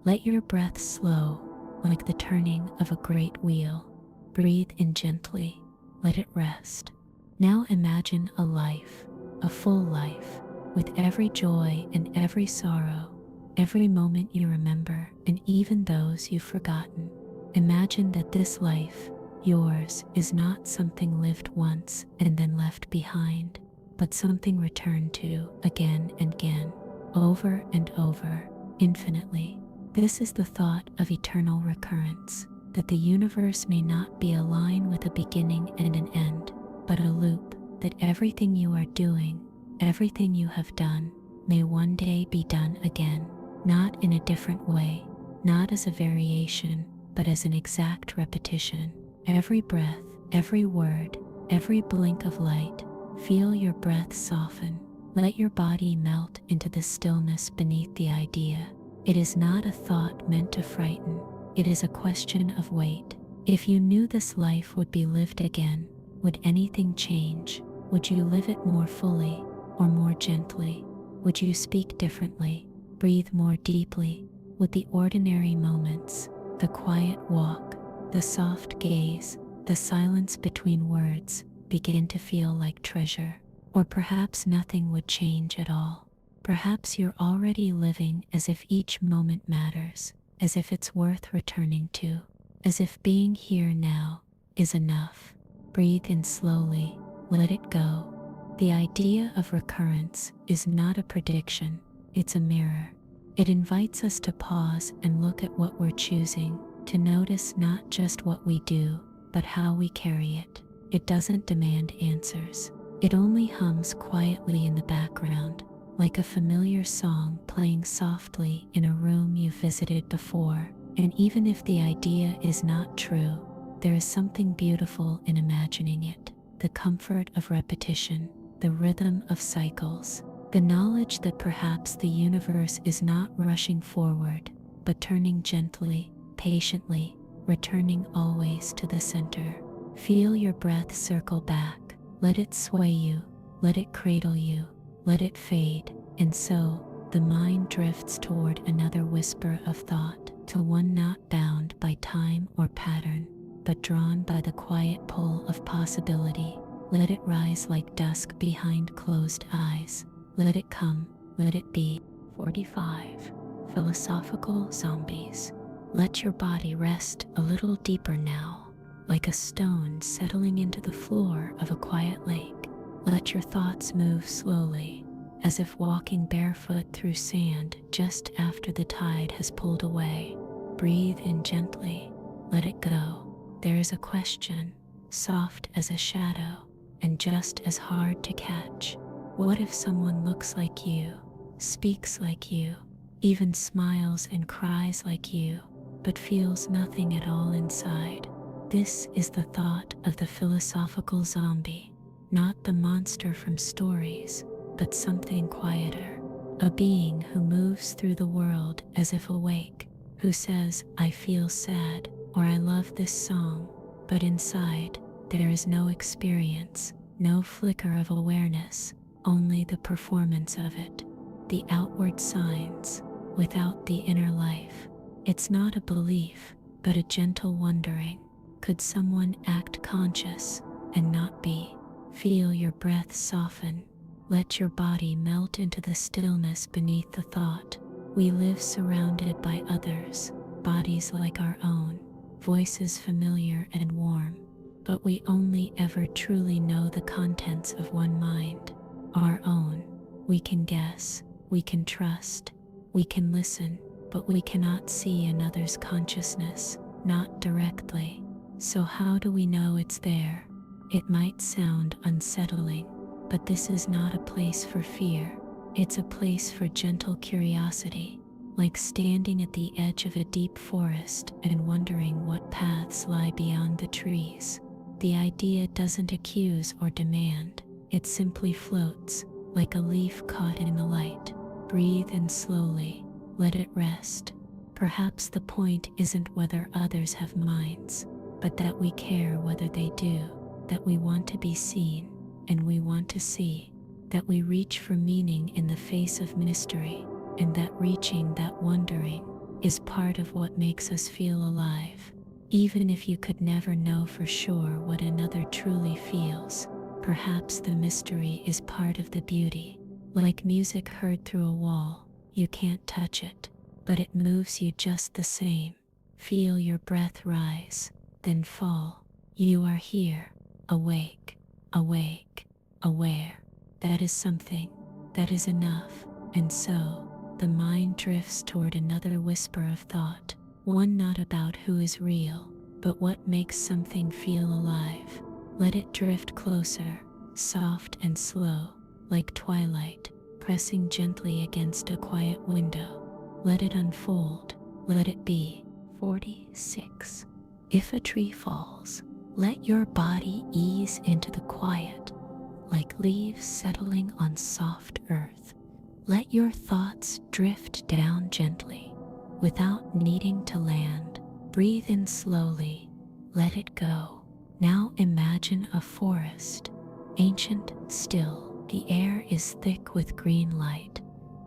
Let your breath slow, like the turning of a great wheel. Breathe in gently, let it rest. Now imagine a life, a full life, with every joy and every sorrow, every moment you remember and even those you've forgotten. Imagine that this life, yours, is not something lived once and then left behind, but something returned to again and again, over and over, infinitely. This is the thought of eternal recurrence, that the universe may not be a line with a beginning and an end, but a loop, that everything you are doing, everything you have done, may one day be done again, not in a different way, not as a variation, but as an exact repetition. Every breath, every word, every blink of light, feel your breath soften. Let your body melt into the stillness beneath the idea. It is not a thought meant to frighten, it is a question of weight. If you knew this life would be lived again, would anything change? Would you live it more fully or more gently? Would you speak differently, breathe more deeply? Would the ordinary moments, the quiet walk, the soft gaze, the silence between words begin to feel like treasure? Or perhaps nothing would change at all. Perhaps you're already living as if each moment matters, as if it's worth returning to, as if being here now is enough. Breathe in slowly, let it go. The idea of recurrence is not a prediction, it's a mirror. It invites us to pause and look at what we're choosing, to notice not just what we do, but how we carry it. It doesn't demand answers. It only hums quietly in the background, like a familiar song playing softly in a room you've visited before. And even if the idea is not true, there is something beautiful in imagining it. The comfort of repetition, the rhythm of cycles, the knowledge that perhaps the universe is not rushing forward, but turning gently, patiently, returning always to the center. Feel your breath circle back. Let it sway you, let it cradle you, let it fade. And so, the mind drifts toward another whisper of thought, to one not bound by time or pattern, but drawn by the quiet pull of possibility. Let it rise like dusk behind closed eyes. Let it come, let it be. 45. Philosophical zombies. Let your body rest a little deeper now, like a stone settling into the floor of a quiet lake. Let your thoughts move slowly, as if walking barefoot through sand just after the tide has pulled away. Breathe in gently, let it go. There is a question, soft as a shadow, and just as hard to catch. What if someone looks like you, speaks like you, even smiles and cries like you, but feels nothing at all inside? This is the thought of the philosophical zombie, not the monster from stories, but something quieter. A being who moves through the world as if awake, who says, I feel sad, or I love this song, but inside, there is no experience, no flicker of awareness, only the performance of it, the outward signs, without the inner life. It's not a belief, but a gentle wondering. Could someone act conscious and not be? Feel your breath soften. Let your body melt into the stillness beneath the thought. We live surrounded by others, bodies like our own, voices familiar and warm, but we only ever truly know the contents of one mind, our own. We can guess, we can trust, we can listen, but we cannot see another's consciousness, not directly. So how do we know it's there? It might sound unsettling, but this is not a place for fear. It's a place for gentle curiosity, like standing at the edge of a deep forest and wondering what paths lie beyond the trees. The idea doesn't accuse or demand, it simply floats, like a leaf caught in the light. Breathe in slowly, let it rest. Perhaps the point isn't whether others have minds, but that we care whether they do, that we want to be seen, and we want to see, that we reach for meaning in the face of mystery, and that reaching, that wondering, is part of what makes us feel alive. Even if you could never know for sure what another truly feels, perhaps the mystery is part of the beauty. Like music heard through a wall, you can't touch it, but it moves you just the same. Feel your breath rise, then fall. You are here, awake, awake, aware. That is something, that is enough. And so, the mind drifts toward another whisper of thought, one not about who is real, but what makes something feel alive. Let it drift closer, soft and slow, like twilight, pressing gently against a quiet window. Let it unfold, let it be. 46. If a tree falls, let your body ease into the quiet, like leaves settling on soft earth. Let your thoughts drift down gently, without needing to land. Breathe in slowly, let it go. Now imagine a forest, ancient, still. The air is thick with green light,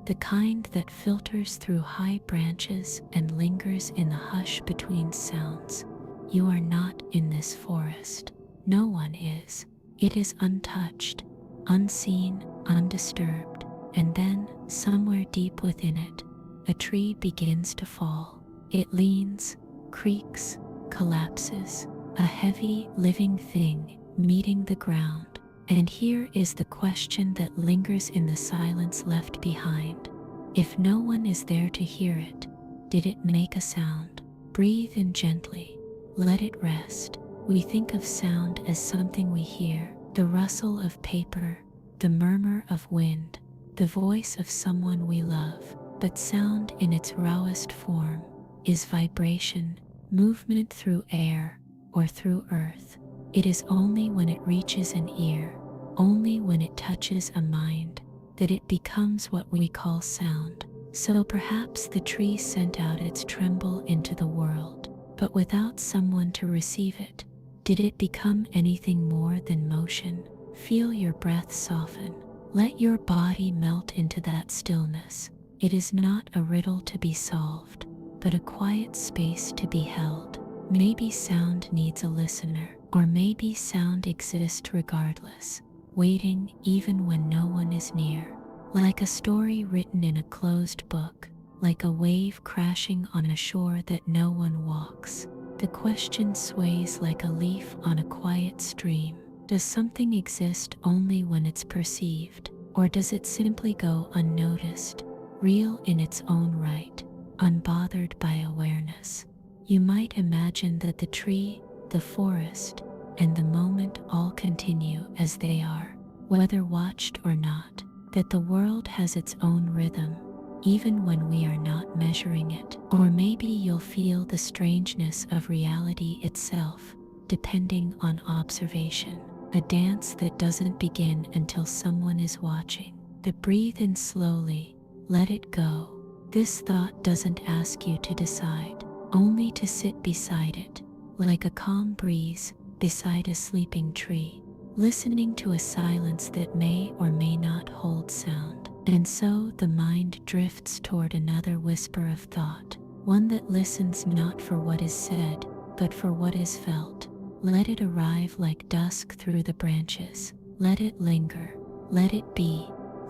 the kind that filters through high branches and lingers in the hush between sounds. You are not in this forest. No one is. It is untouched, unseen, undisturbed. And then, somewhere deep within it, a tree begins to fall. It leans, creaks, collapses, a heavy, living thing meeting the ground. And here is the question that lingers in the silence left behind. If no one is there to hear it, did it make a sound? Breathe in gently. Let it rest. We think of sound as something we hear, the rustle of paper, the murmur of wind, the voice of someone we love. But sound in its rawest form is vibration, movement through air or through earth. It is only when it reaches an ear, only when it touches a mind, that it becomes what we call sound. So perhaps the tree sent out its tremble into the world, but without someone to receive it. Did it become anything more than motion? Feel your breath soften. Let your body melt into that stillness. It is not a riddle to be solved, but a quiet space to be held. Maybe sound needs a listener, or maybe sound exists regardless, waiting even when no one is near. Like a story written in a closed book, like a wave crashing on a shore that no one walks. The question sways like a leaf on a quiet stream. Does something exist only when it's perceived, or does it simply go unnoticed, real in its own right, unbothered by awareness? You might imagine that the tree, the forest, and the moment all continue as they are, whether watched or not, that the world has its own rhythm, even when we are not measuring it. Or maybe you'll feel the strangeness of reality itself, depending on observation, a dance that doesn't begin until someone is watching. But breathe in slowly, let it go. This thought doesn't ask you to decide, only to sit beside it, like a calm breeze beside a sleeping tree, listening to a silence that may or may not hold sound. And so the mind drifts toward another whisper of thought, one that listens not for what is said, but for what is felt. Let it arrive like dusk through the branches. Let it linger. Let it be.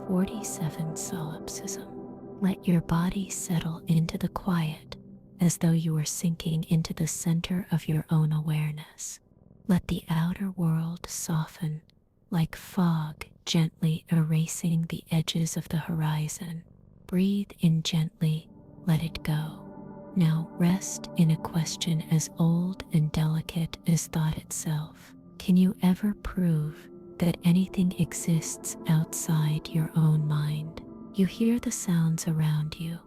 47 Solipsism. Let your body settle into the quiet, as though you were sinking into the center of your own awareness. Let the outer world soften, like fog gently erasing the edges of the horizon. Breathe in gently, let it go. Now rest in a question as old and delicate as thought itself. Can you ever prove that anything exists outside your own mind? You hear the sounds around you.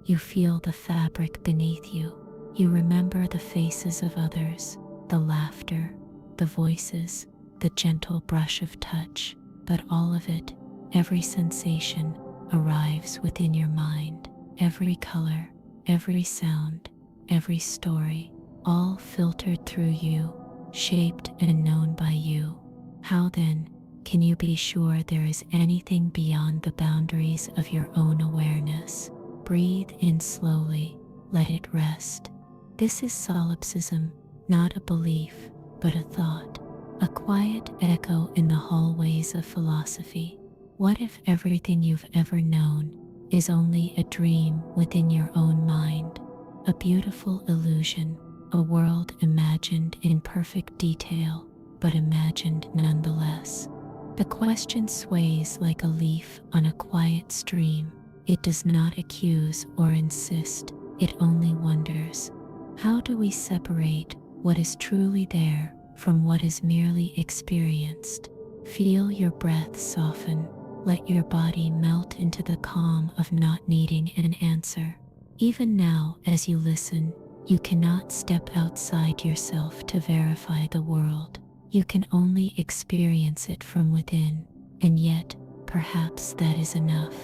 You feel the fabric beneath you. You remember the faces of others, the laughter, the voices, the gentle brush of touch. But all of it, every sensation, arrives within your mind. Every color, every sound, every story, all filtered through you, shaped and known by you. How then can you be sure there is anything beyond the boundaries of your own awareness? Breathe in slowly, let it rest. This is solipsism, not a belief, but a thought, a quiet echo in the hallways of philosophy. What if everything you've ever known is only a dream within your own mind, a beautiful illusion, a world imagined in perfect detail, but imagined nonetheless? The question sways like a leaf on a quiet stream. It does not accuse or insist, it only wonders. How do we separate what is truly there from what is merely experienced? Feel your breath soften. Let your body melt into the calm of not needing an answer. Even now, as you listen, you cannot step outside yourself to verify the world. You can only experience it from within, and yet, perhaps that is enough.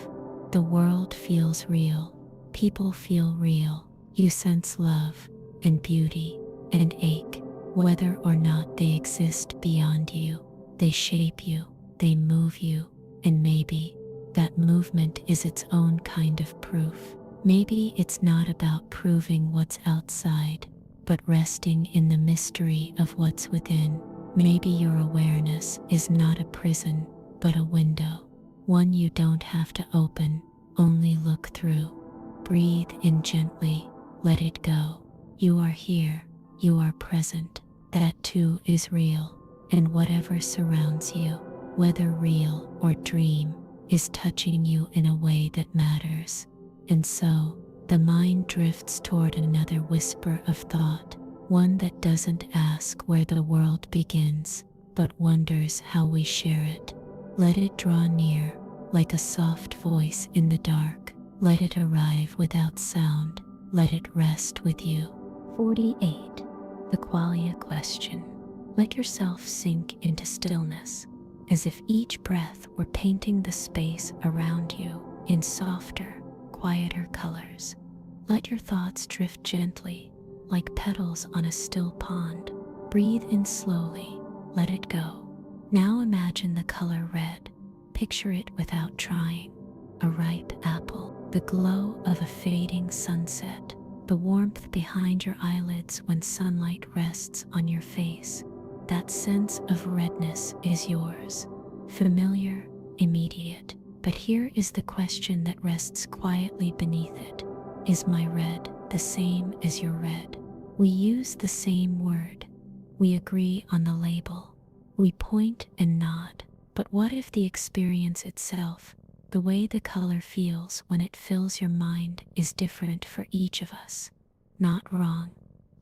The world feels real. People feel real. You sense love and beauty and ache, whether or not they exist beyond you. They shape you, they move you, and maybe that movement is its own kind of proof. Maybe it's not about proving what's outside, but resting in the mystery of what's within. Maybe your awareness is not a prison, but a window, one you don't have to open, only look through. Breathe in gently, let it go. You are here, you are present. That too is real, and whatever surrounds you, whether real or dream, is touching you in a way that matters. And so, the mind drifts toward another whisper of thought, one that doesn't ask where the world begins, but wonders how we share it. Let it draw near, like a soft voice in the dark. Let it arrive without sound. Let it rest with you. 48. The qualia question. Let yourself sink into stillness, as if each breath were painting the space around you in softer, quieter colors. Let your thoughts drift gently, like petals on a still pond. Breathe in slowly, let it go. Now imagine the color red. Picture it without trying. A ripe apple, the glow of a fading sunset, the warmth behind your eyelids when sunlight rests on your face. That sense of redness is yours. Familiar, immediate. But here is the question that rests quietly beneath it. Is my red the same as your red? We use the same word. We agree on the label. We point and nod. But what if the experience itself, the way the color feels when it fills your mind, is different for each of us? Not wrong,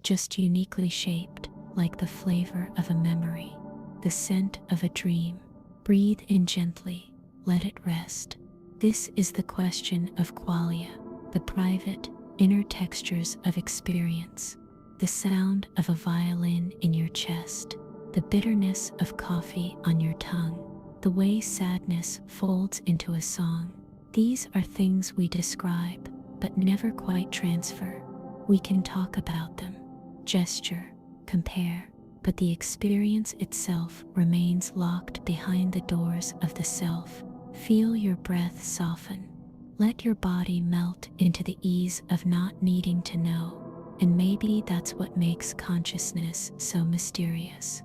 just uniquely shaped, like the flavor of a memory, the scent of a dream. Breathe in gently, let it rest. This is the question of qualia, the private, inner textures of experience, the sound of a violin in your chest, the bitterness of coffee on your tongue, the way sadness folds into a song. These are things we describe, but never quite transfer. We can talk about them, gesture, compare, but the experience itself remains locked behind the doors of the self. Feel your breath soften. Let your body melt into the ease of not needing to know. And maybe that's what makes consciousness so mysterious.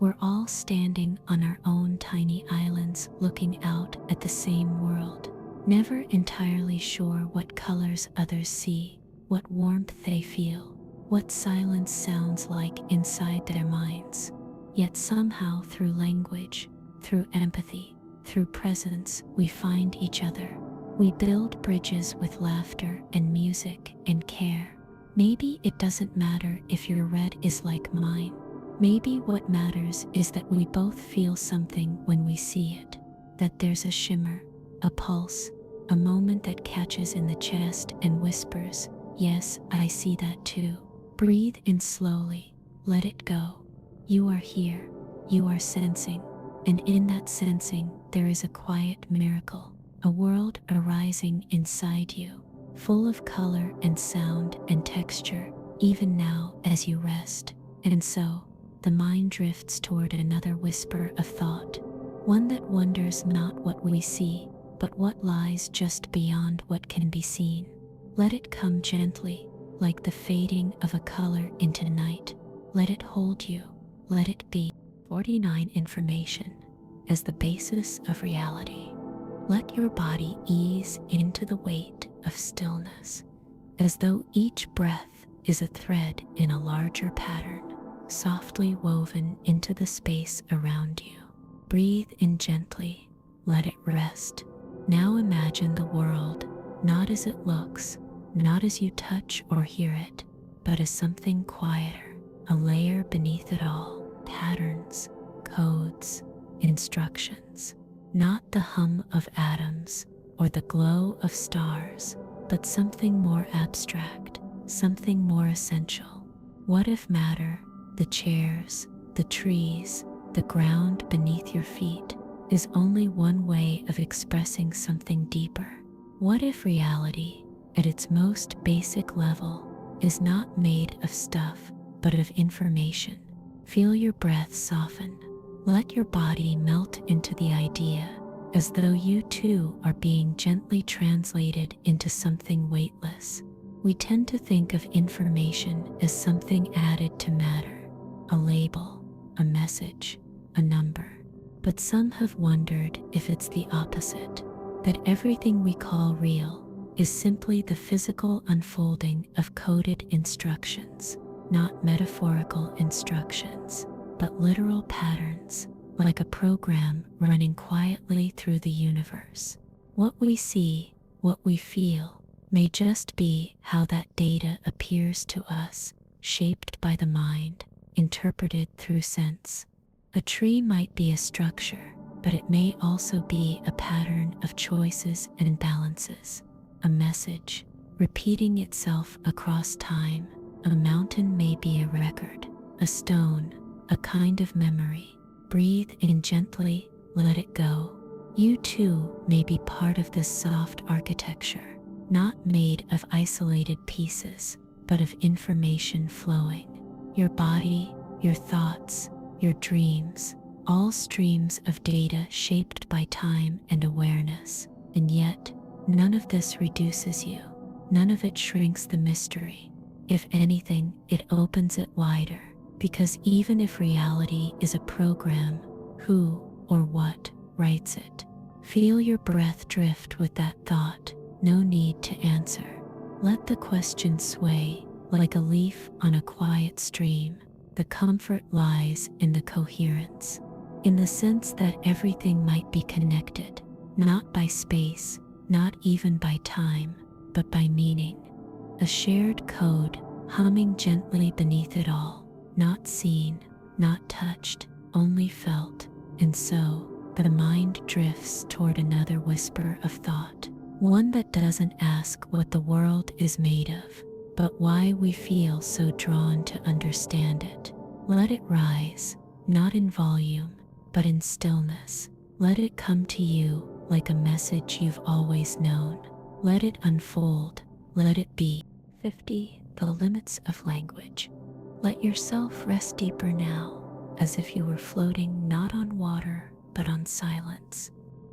We're all standing on our own tiny islands looking out at the same world, never entirely sure what colors others see, what warmth they feel, what silence sounds like inside their minds. Yet somehow through language, through empathy, through presence, we find each other. We build bridges with laughter and music and care. Maybe it doesn't matter if your red is like mine. Maybe what matters is that we both feel something when we see it, that there's a shimmer, a pulse, a moment that catches in the chest and whispers, "Yes, I see that too." Breathe in slowly, let it go. You are here, you are sensing, and in that sensing there is a quiet miracle, a world arising inside you, full of color and sound and texture, even now as you rest. And so, the mind drifts toward another whisper of thought, one that wonders not what we see, but what lies just beyond what can be seen. Let it come gently, like the fading of a color into night. Let it hold you, let it be. 49. Information as the basis of reality. Let your body ease into the weight of stillness, as though each breath is a thread in a larger pattern, softly woven into the space around you. Breathe in gently, let it rest. Now imagine the world, not as it looks, not as you touch or hear it, but as something quieter, a layer beneath it all, patterns, codes, instructions. Not the hum of atoms or the glow of stars, but something more abstract, something more essential. What if matter, the chairs, the trees, the ground beneath your feet, is only one way of expressing something deeper? What if reality, at its most basic level, is not made of stuff, but of information. Feel your breath soften. Let your body melt into the idea, as though you too are being gently translated into something weightless. We tend to think of information as something added to matter, a label, a message, a number. But some have wondered if it's the opposite, that everything we call real is simply the physical unfolding of coded instructions, not metaphorical instructions, but literal patterns, like a program running quietly through the universe. What we see, what we feel, may just be how that data appears to us, shaped by the mind, interpreted through sense. A tree might be a structure, but it may also be a pattern of choices and balances. A message, repeating itself across time. A mountain may be a record, a stone, a kind of memory. Breathe in gently, let it go. You too may be part of this soft architecture, not made of isolated pieces, but of information flowing. Your body, your thoughts, your dreams, all streams of data shaped by time and awareness. And yet, none of this reduces you. None of it shrinks the mystery. If anything, it opens it wider, because even if reality is a program, who or what writes it? Feel your breath drift with that thought. No need to answer. Let the question sway like a leaf on a quiet stream. The comfort lies in the coherence, in the sense that everything might be connected, not by space, not even by time, but by meaning. A shared code humming gently beneath it all, not seen, not touched, only felt. And so, the mind drifts toward another whisper of thought, one that doesn't ask what the world is made of, but why we feel so drawn to understand it. Let it rise, not in volume, but in stillness. Let it come to you like a message you've always known. Let it unfold, let it be. 50. The limits of language. Let yourself rest deeper now, as if you were floating not on water, but on silence.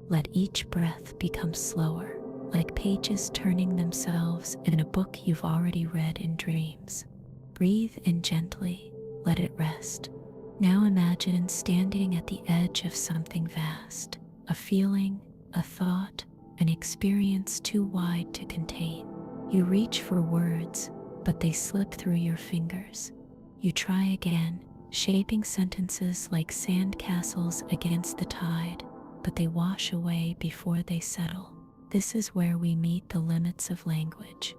Let each breath become slower, like pages turning themselves in a book you've already read in dreams. Breathe in gently, let it rest. Now imagine standing at the edge of something vast, a feeling, a thought, an experience too wide to contain. You reach for words, but they slip through your fingers. You try again, shaping sentences like sand castles against the tide, but they wash away before they settle. This is where we meet the limits of language.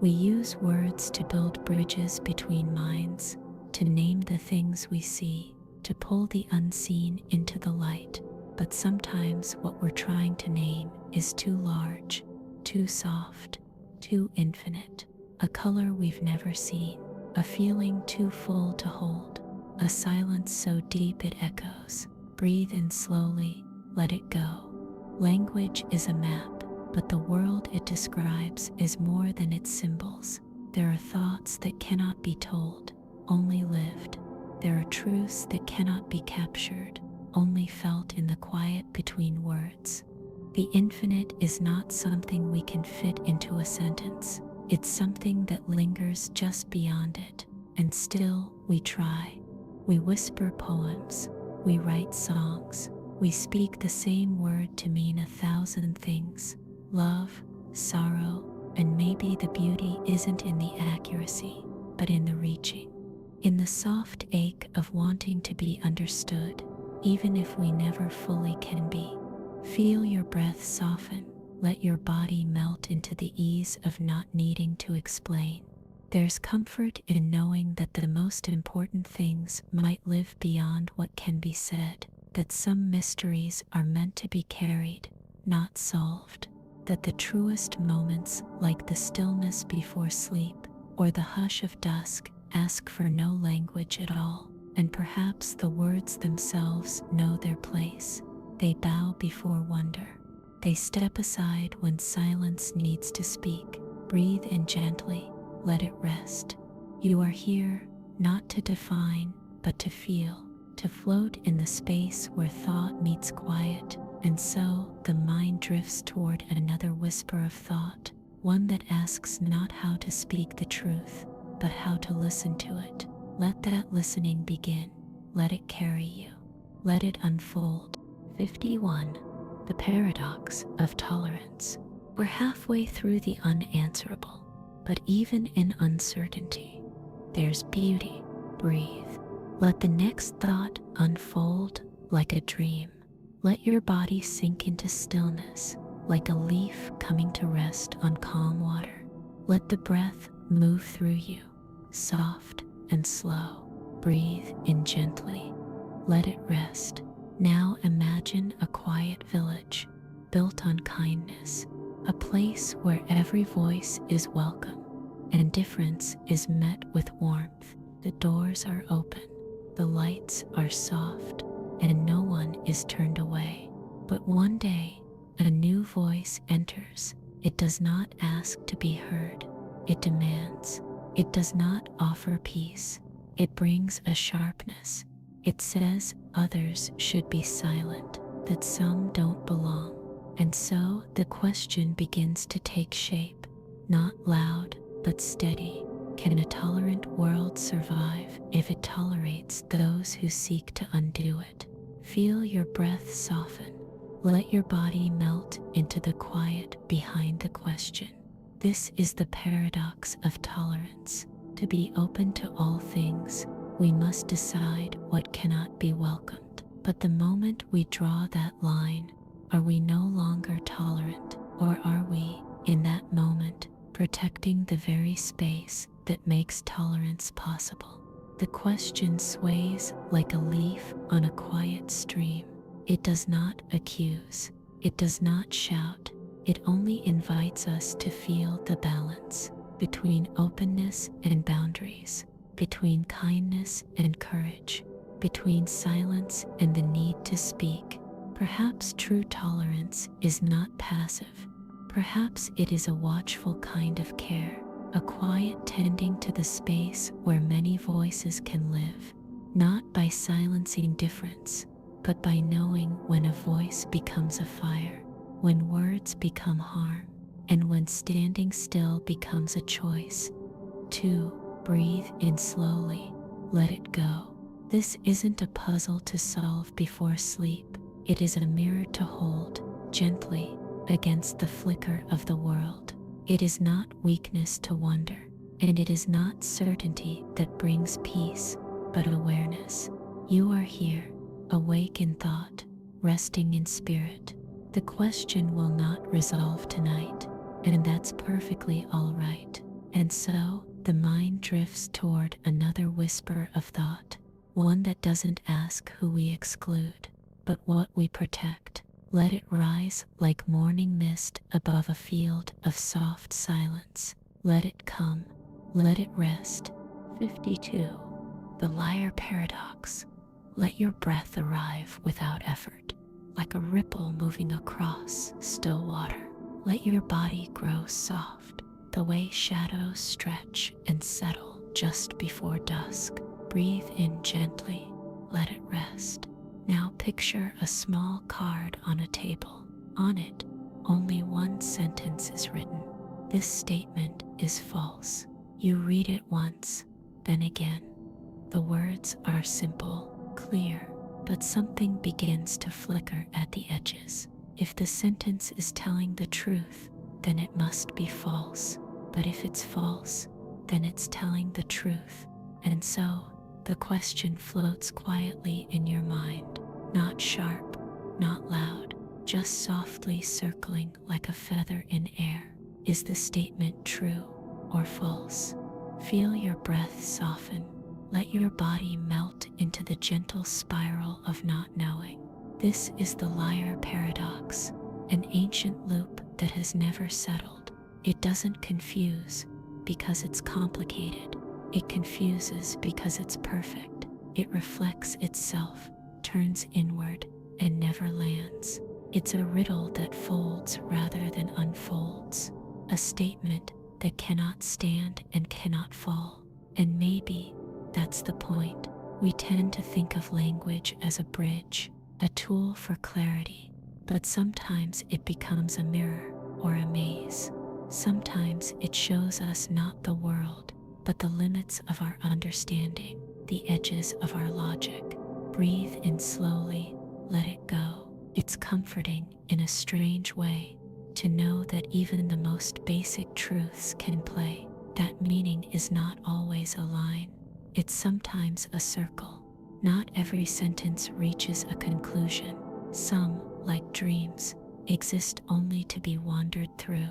We use words to build bridges between minds, to name the things we see, to pull the unseen into the light. But sometimes what we're trying to name is too large, too soft, too infinite. A color we've never seen, a feeling too full to hold, a silence so deep it echoes. Breathe in slowly, let it go. Language is a map, but the world it describes is more than its symbols. There are thoughts that cannot be told, only lived. There are truths that cannot be captured, only felt in the quiet between words. The infinite is not something we can fit into a sentence. It's something that lingers just beyond it, and still we try. We whisper poems, we write songs, we speak the same word to mean 1,000 things. Love, sorrow, and maybe the beauty isn't in the accuracy, but in the reaching. In the soft ache of wanting to be understood, even if we never fully can be. Feel your breath soften, let your body melt into the ease of not needing to explain. There's comfort in knowing that the most important things might live beyond what can be said, that some mysteries are meant to be carried, not solved, that the truest moments, like the stillness before sleep or the hush of dusk, ask for no language at all, and perhaps the words themselves know their place. They bow before wonder. They step aside when silence needs to speak. Breathe in gently, let it rest. You are here not to define, but to feel, to float in the space where thought meets quiet. And so the mind drifts toward another whisper of thought, one that asks not how to speak the truth, but how to listen to it. Let that listening begin. Let it carry you. Let it unfold. 51. The paradox of tolerance. We're halfway through the unanswerable, but even in uncertainty, there's beauty. Breathe. Let the next thought unfold like a dream. Let your body sink into stillness, like a leaf coming to rest on calm water. Let the breath move through you, soft and slow. Breathe in gently. Let it rest. Now imagine a quiet village built on kindness, a place where every voice is welcome and difference is met with warmth. The doors are open, the lights are soft, and no one is turned away. But one day, a new voice enters. It does not ask to be heard, it demands. It does not offer peace, it brings a sharpness. It says others should be silent, that some don't belong. And so the question begins to take shape, not loud, but steady. Can a tolerant world survive if it tolerates those who seek to undo it? Feel your breath soften. Let your body melt into the quiet behind the question. This is the paradox of tolerance. To be open to all things, we must decide what cannot be welcomed. But the moment we draw that line, are we no longer tolerant, or are we, in that moment, protecting the very space that makes tolerance possible? The question sways like a leaf on a quiet stream. It does not accuse, it does not shout, it only invites us to feel the balance between openness and boundaries, between kindness and courage, between silence and the need to speak. Perhaps true tolerance is not passive. Perhaps it is a watchful kind of care, a quiet tending to the space where many voices can live, not by silencing difference, but by knowing when a voice becomes a fire, when words become harm, and when standing still becomes a choice. 2. Breathe in slowly. Let it go. This isn't a puzzle to solve before sleep. It is a mirror to hold gently against the flicker of the world. It is not weakness to wonder, and it is not certainty that brings peace, but awareness. You are here, awake in thought, resting in spirit. The question will not resolve tonight, and that's perfectly all right. And so, the mind drifts toward another whisper of thought, one that doesn't ask who we exclude, but what we protect. Let it rise like morning mist above a field of soft silence. Let it come. Let it rest. 52. The liar paradox. Let your breath arrive without effort, like a ripple moving across still water. Let your body grow soft, the way shadows stretch and settle just before dusk. Breathe in gently. Let it rest. Now picture a small card on a table. On it, only one sentence is written. This statement is false. You read it once, then again. The words are simple, clear, but something begins to flicker at the edges. If the sentence is telling the truth, then it must be false. But if it's false, then it's telling the truth. And so, the question floats quietly in your mind, not sharp, not loud, just softly circling like a feather in air. Is the statement true or false? Feel your breath soften. Let your body melt into the gentle spiral of not knowing. This is the liar paradox, an ancient loop that has never settled. It doesn't confuse because it's complicated. It confuses because it's perfect. It reflects itself, turns inward, and never lands. It's a riddle that folds rather than unfolds, a statement that cannot stand and cannot fall. And maybe that's the point. We tend to think of language as a bridge, a tool for clarity, but sometimes it becomes a mirror or a maze. Sometimes it shows us not the world, but the limits of our understanding, the edges of our logic. Breathe in slowly, let it go. It's comforting in a strange way to know that even the most basic truths can play. That meaning is not always a line. It's sometimes a circle. Not every sentence reaches a conclusion. Some, like dreams, exist only to be wandered through.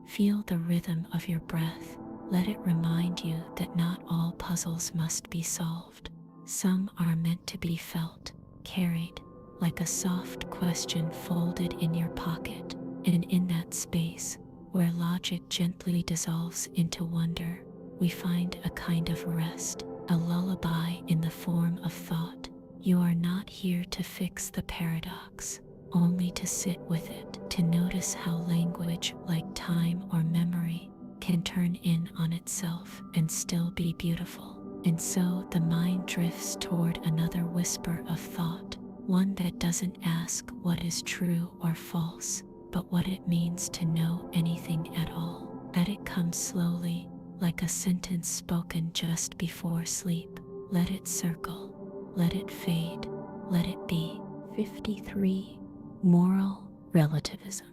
Feel the rhythm of your breath. Let it remind you that not all puzzles must be solved. Some are meant to be felt, carried, like a soft question folded in your pocket. And in that space, where logic gently dissolves into wonder, we find a kind of rest, a lullaby in the form of thought. You are not here to fix the paradox, only to sit with it, to notice how language, like time or memory, can turn in on itself and still be beautiful. And so the mind drifts toward another whisper of thought, one that doesn't ask what is true or false, but what it means to know anything at all. Let it come slowly, like a sentence spoken just before sleep. Let it circle, let it fade, let it be. 53. Moral relativism.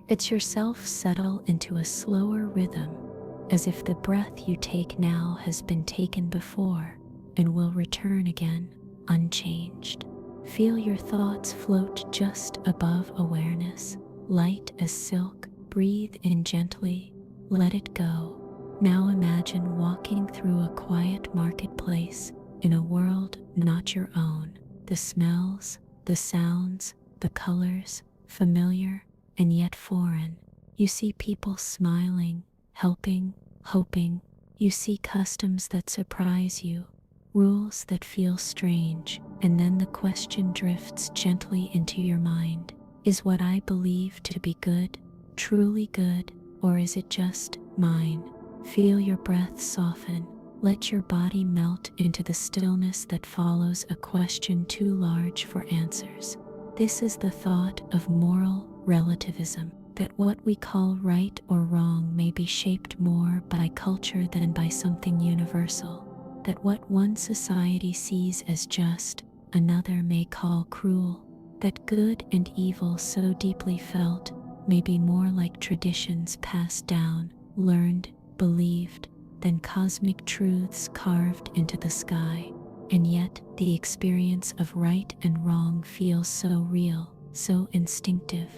It's yourself settle into a slower rhythm, as if the breath you take now has been taken before and will return again unchanged. Feel your thoughts float just above awareness, light as silk. Breathe in gently, let it go. Now imagine walking through a quiet marketplace in a world not your own. The smells, the sounds, the colors, familiar and yet foreign. You see people smiling, helping, hoping. You see customs that surprise you, rules that feel strange, and then the question drifts gently into your mind. Is what I believe to be good, truly good, or is it just mine? Feel your breath soften. Let your body melt into the stillness that follows a question too large for answers. This is the thought of moral relativism, that what we call right or wrong may be shaped more by culture than by something universal. That what one society sees as just, another may call cruel. That good and evil so deeply felt may be more like traditions passed down, learned, believed, than cosmic truths carved into the sky. And yet, the experience of right and wrong feels so real, so instinctive.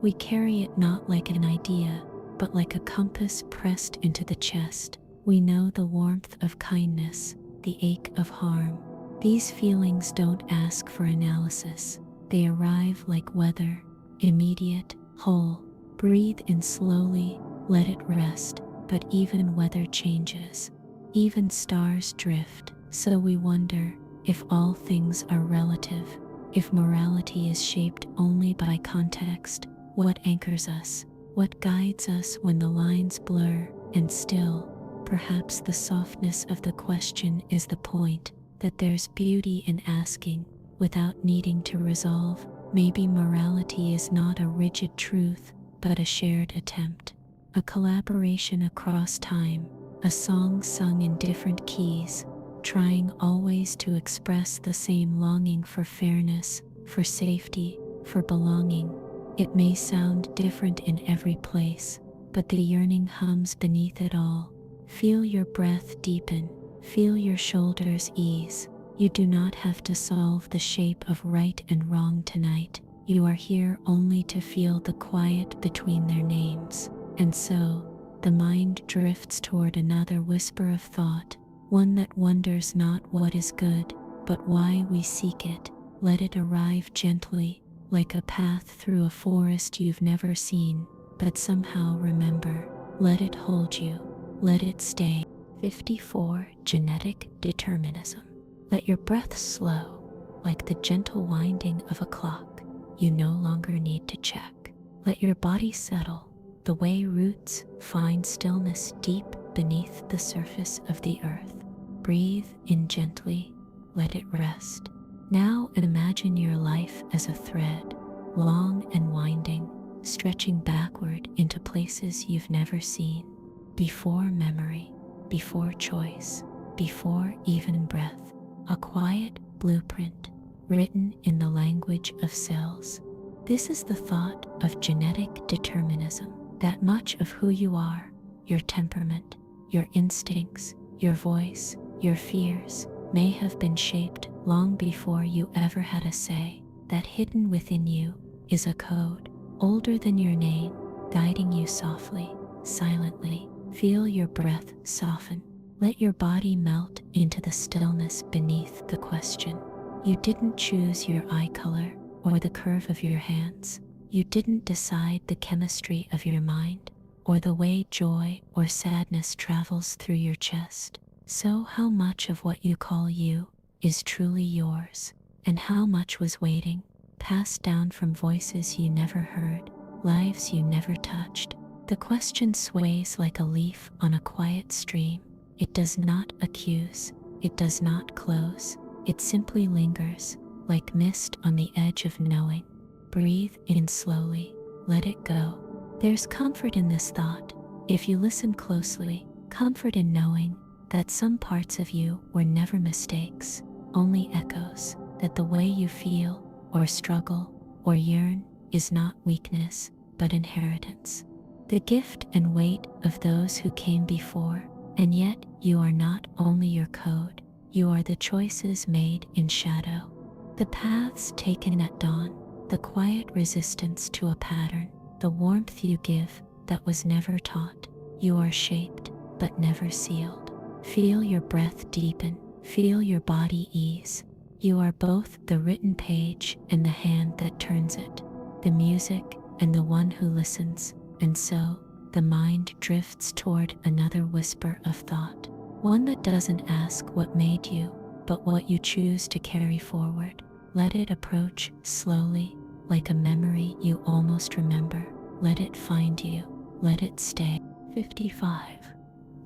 We carry it not like an idea, but like a compass pressed into the chest. We know the warmth of kindness, the ache of harm. These feelings don't ask for analysis. They arrive like weather, immediate, whole. Breathe in slowly, let it rest. But even weather changes. Even stars drift. So we wonder if all things are relative, if morality is shaped only by context. What anchors us? What guides us when the lines blur? And still, perhaps the softness of the question is the point, that there's beauty in asking without needing to resolve. Maybe morality is not a rigid truth, but a shared attempt, a collaboration across time, a song sung in different keys, trying always to express the same longing for fairness, for safety, for belonging. It may sound different in every place, but the yearning hums beneath it all. Feel your breath deepen, feel your shoulders ease. You do not have to solve the shape of right and wrong tonight. You are here only to feel the quiet between their names. And so, the mind drifts toward another whisper of thought, one that wonders not what is good, but why we seek it. Let it arrive gently, like a path through a forest you've never seen, but somehow remember. Let it hold you, let it stay. 54. Genetic determinism. Let your breath slow, like the gentle winding of a clock. You no longer need to check. Let your body settle, the way roots find stillness deep beneath the surface of the earth. Breathe in gently, let it rest. Now imagine your life as a thread, long and winding, stretching backward into places you've never seen. Before memory, before choice, before even breath, a quiet blueprint written in the language of cells. This is the thought of genetic determinism, that much of who you are, your temperament, your instincts, your voice, your fears, may have been shaped long before you ever had a say. That hidden within you is a code, older than your name, guiding you softly, silently. Feel your breath soften. Let your body melt into the stillness beneath the question. You didn't choose your eye color or the curve of your hands. You didn't decide the chemistry of your mind or the way joy or sadness travels through your chest. So how much of what you call you is truly yours, and how much was waiting, passed down from voices you never heard, lives you never touched? The question sways like a leaf on a quiet stream. It does not accuse, it does not close, it simply lingers, like mist on the edge of knowing. Breathe in slowly, let it go. There's comfort in this thought, if you listen closely, comfort in knowing that some parts of you were never mistakes, only echoes, that the way you feel, or struggle, or yearn, is not weakness, but inheritance. The gift and weight of those who came before, and yet you are not only your code, you are the choices made in shadow, the paths taken at dawn, the quiet resistance to a pattern, the warmth you give that was never taught. You are shaped, but never sealed. Feel your breath deepen, feel your body ease. You are both the written page and the hand that turns it, the music and the one who listens. And so, the mind drifts toward another whisper of thought, one that doesn't ask what made you, but what you choose to carry forward. Let it approach slowly, like a memory you almost remember. Let it find you, let it stay. 55.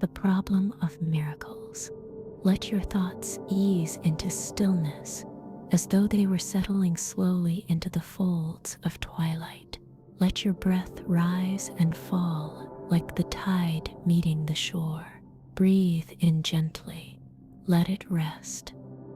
The problem of miracles. Let your thoughts ease into stillness, as though they were settling slowly into the folds of twilight. Let your breath rise and fall like the tide meeting the shore. Breathe in gently. Let it rest.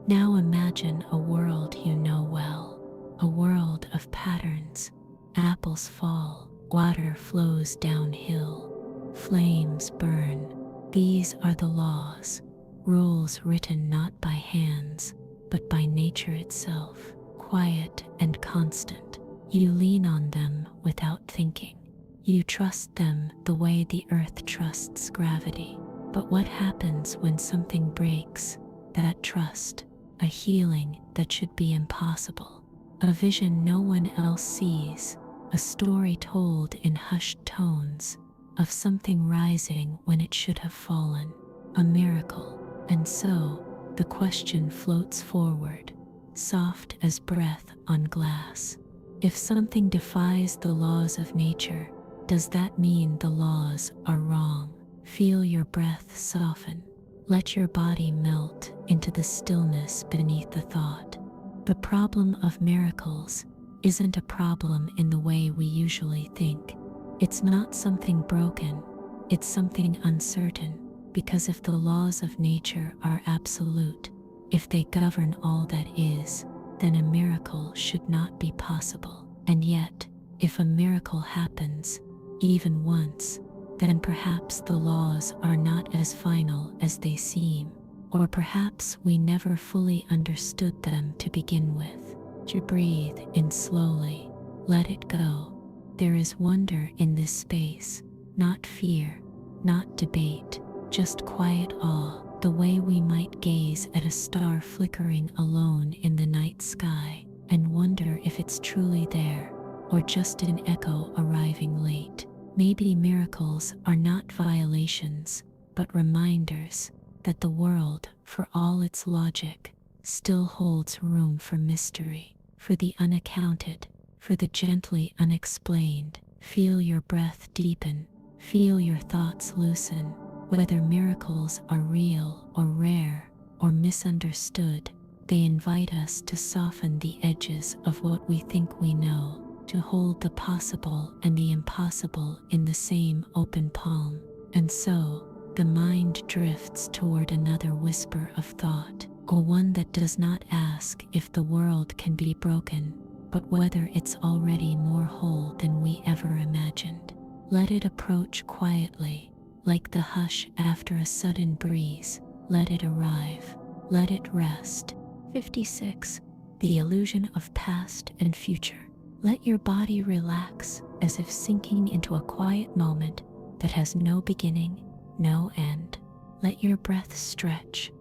Now imagine a world you know well, a world of patterns. Apples fall, water flows downhill, flames burn. These are the laws, rules written not by hands, but by nature itself, quiet and constant. You lean on them without thinking. You trust them the way the earth trusts gravity. But what happens when something breaks that trust? A healing that should be impossible. A vision no one else sees. A story told in hushed tones of something rising when it should have fallen. A miracle. And so, the question floats forward, soft as breath on glass. If something defies the laws of nature, does that mean the laws are wrong? Feel your breath soften. Let your body melt into the stillness beneath the thought. The problem of miracles isn't a problem in the way we usually think. It's not something broken, it's something uncertain, because if the laws of nature are absolute, if they govern all that is, then a miracle should not be possible. And yet, if a miracle happens, even once, then perhaps the laws are not as final as they seem, or perhaps we never fully understood them to begin with. To breathe in slowly, let it go. There is wonder in this space, not fear, not debate, just quiet awe, the way we might gaze at a star flickering alone in the night sky and wonder if it's truly there, or just an echo arriving late. Maybe miracles are not violations, but reminders that the world, for all its logic, still holds room for mystery, for the unaccounted, for the gently unexplained. Feel your breath deepen. Feel your thoughts loosen. Whether miracles are real or rare or misunderstood, they invite us to soften the edges of what we think we know, to hold the possible and the impossible in the same open palm. And so, the mind drifts toward another whisper of thought, or one that does not ask if the world can be broken, but whether it's already more whole than we ever imagined. Let it approach quietly, like the hush after a sudden breeze. Let it arrive. Let it rest. 56. The illusion of past and future. Let your body relax, as if sinking into a quiet moment that has no beginning, no end. Let your breath stretch,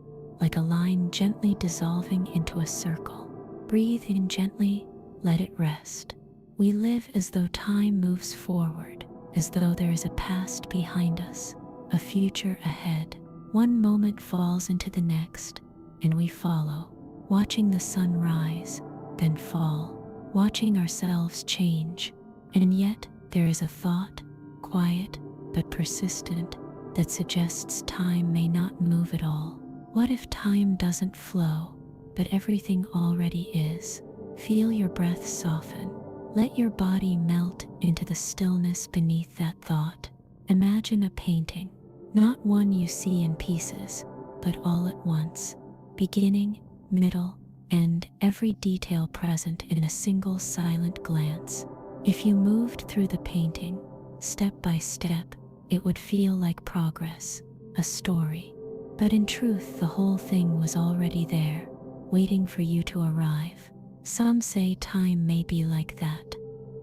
like a line gently dissolving into a circle. Breathe in gently, let it rest. We live as though time moves forward, as though there is a past behind us, a future ahead. One moment falls into the next, and we follow, watching the sun rise, then fall, watching ourselves change. And yet there is a thought, quiet but persistent, that suggests time may not move at all. What if time doesn't flow, but everything already is? Feel your breath soften. Let your body melt into the stillness beneath that thought. Imagine a painting, not one you see in pieces, but all at once, beginning, middle, end, every detail present in a single silent glance. If you moved through the painting, step by step, it would feel like progress, a story. But in truth, the whole thing was already there, waiting for you to arrive. Some say time may be like that,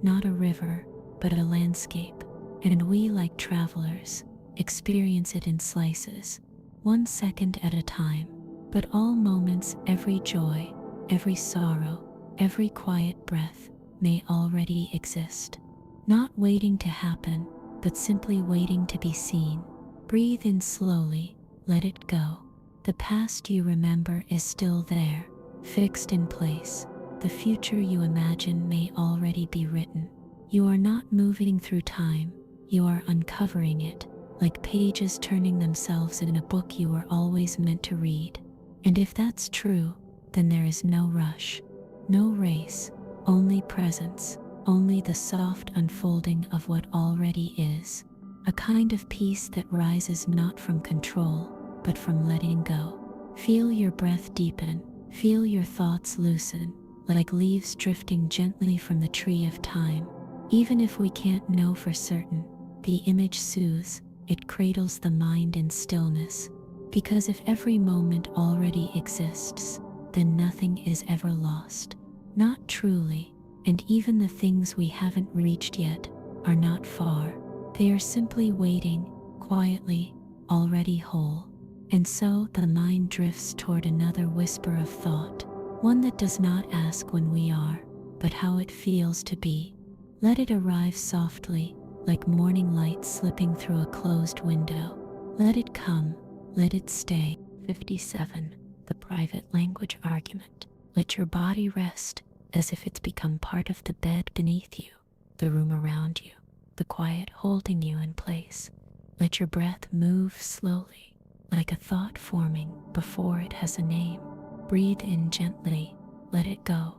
not a river, but a landscape, and we, like travelers, experience it in slices, 1 second at a time. But all moments, every joy, every sorrow, every quiet breath may already exist, not waiting to happen, but simply waiting to be seen. Breathe in slowly, let it go. The past you remember is still there, fixed in place. The future you imagine may already be written. You are not moving through time, you are uncovering it, like pages turning themselves in a book you were always meant to read. And if that's true, then there is no rush, no race, only presence, only the soft unfolding of what already is. A kind of peace that rises not from control, but from letting go. Feel your breath deepen, feel your thoughts loosen, like leaves drifting gently from the tree of time. Even if we can't know for certain, the image soothes, it cradles the mind in stillness. Because if every moment already exists, then nothing is ever lost. Not truly, and even the things we haven't reached yet are not far. They are simply waiting, quietly, already whole. And so the mind drifts toward another whisper of thought, one that does not ask when we are, but how it feels to be. Let it arrive softly, like morning light slipping through a closed window. Let it come, let it stay. 57. The private language argument. Let your body rest, as if it's become part of the bed beneath you, the room around you, the quiet holding you in place. Let your breath move slowly, like a thought forming before it has a name. Breathe in gently, let it go.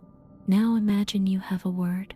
Now imagine you have a word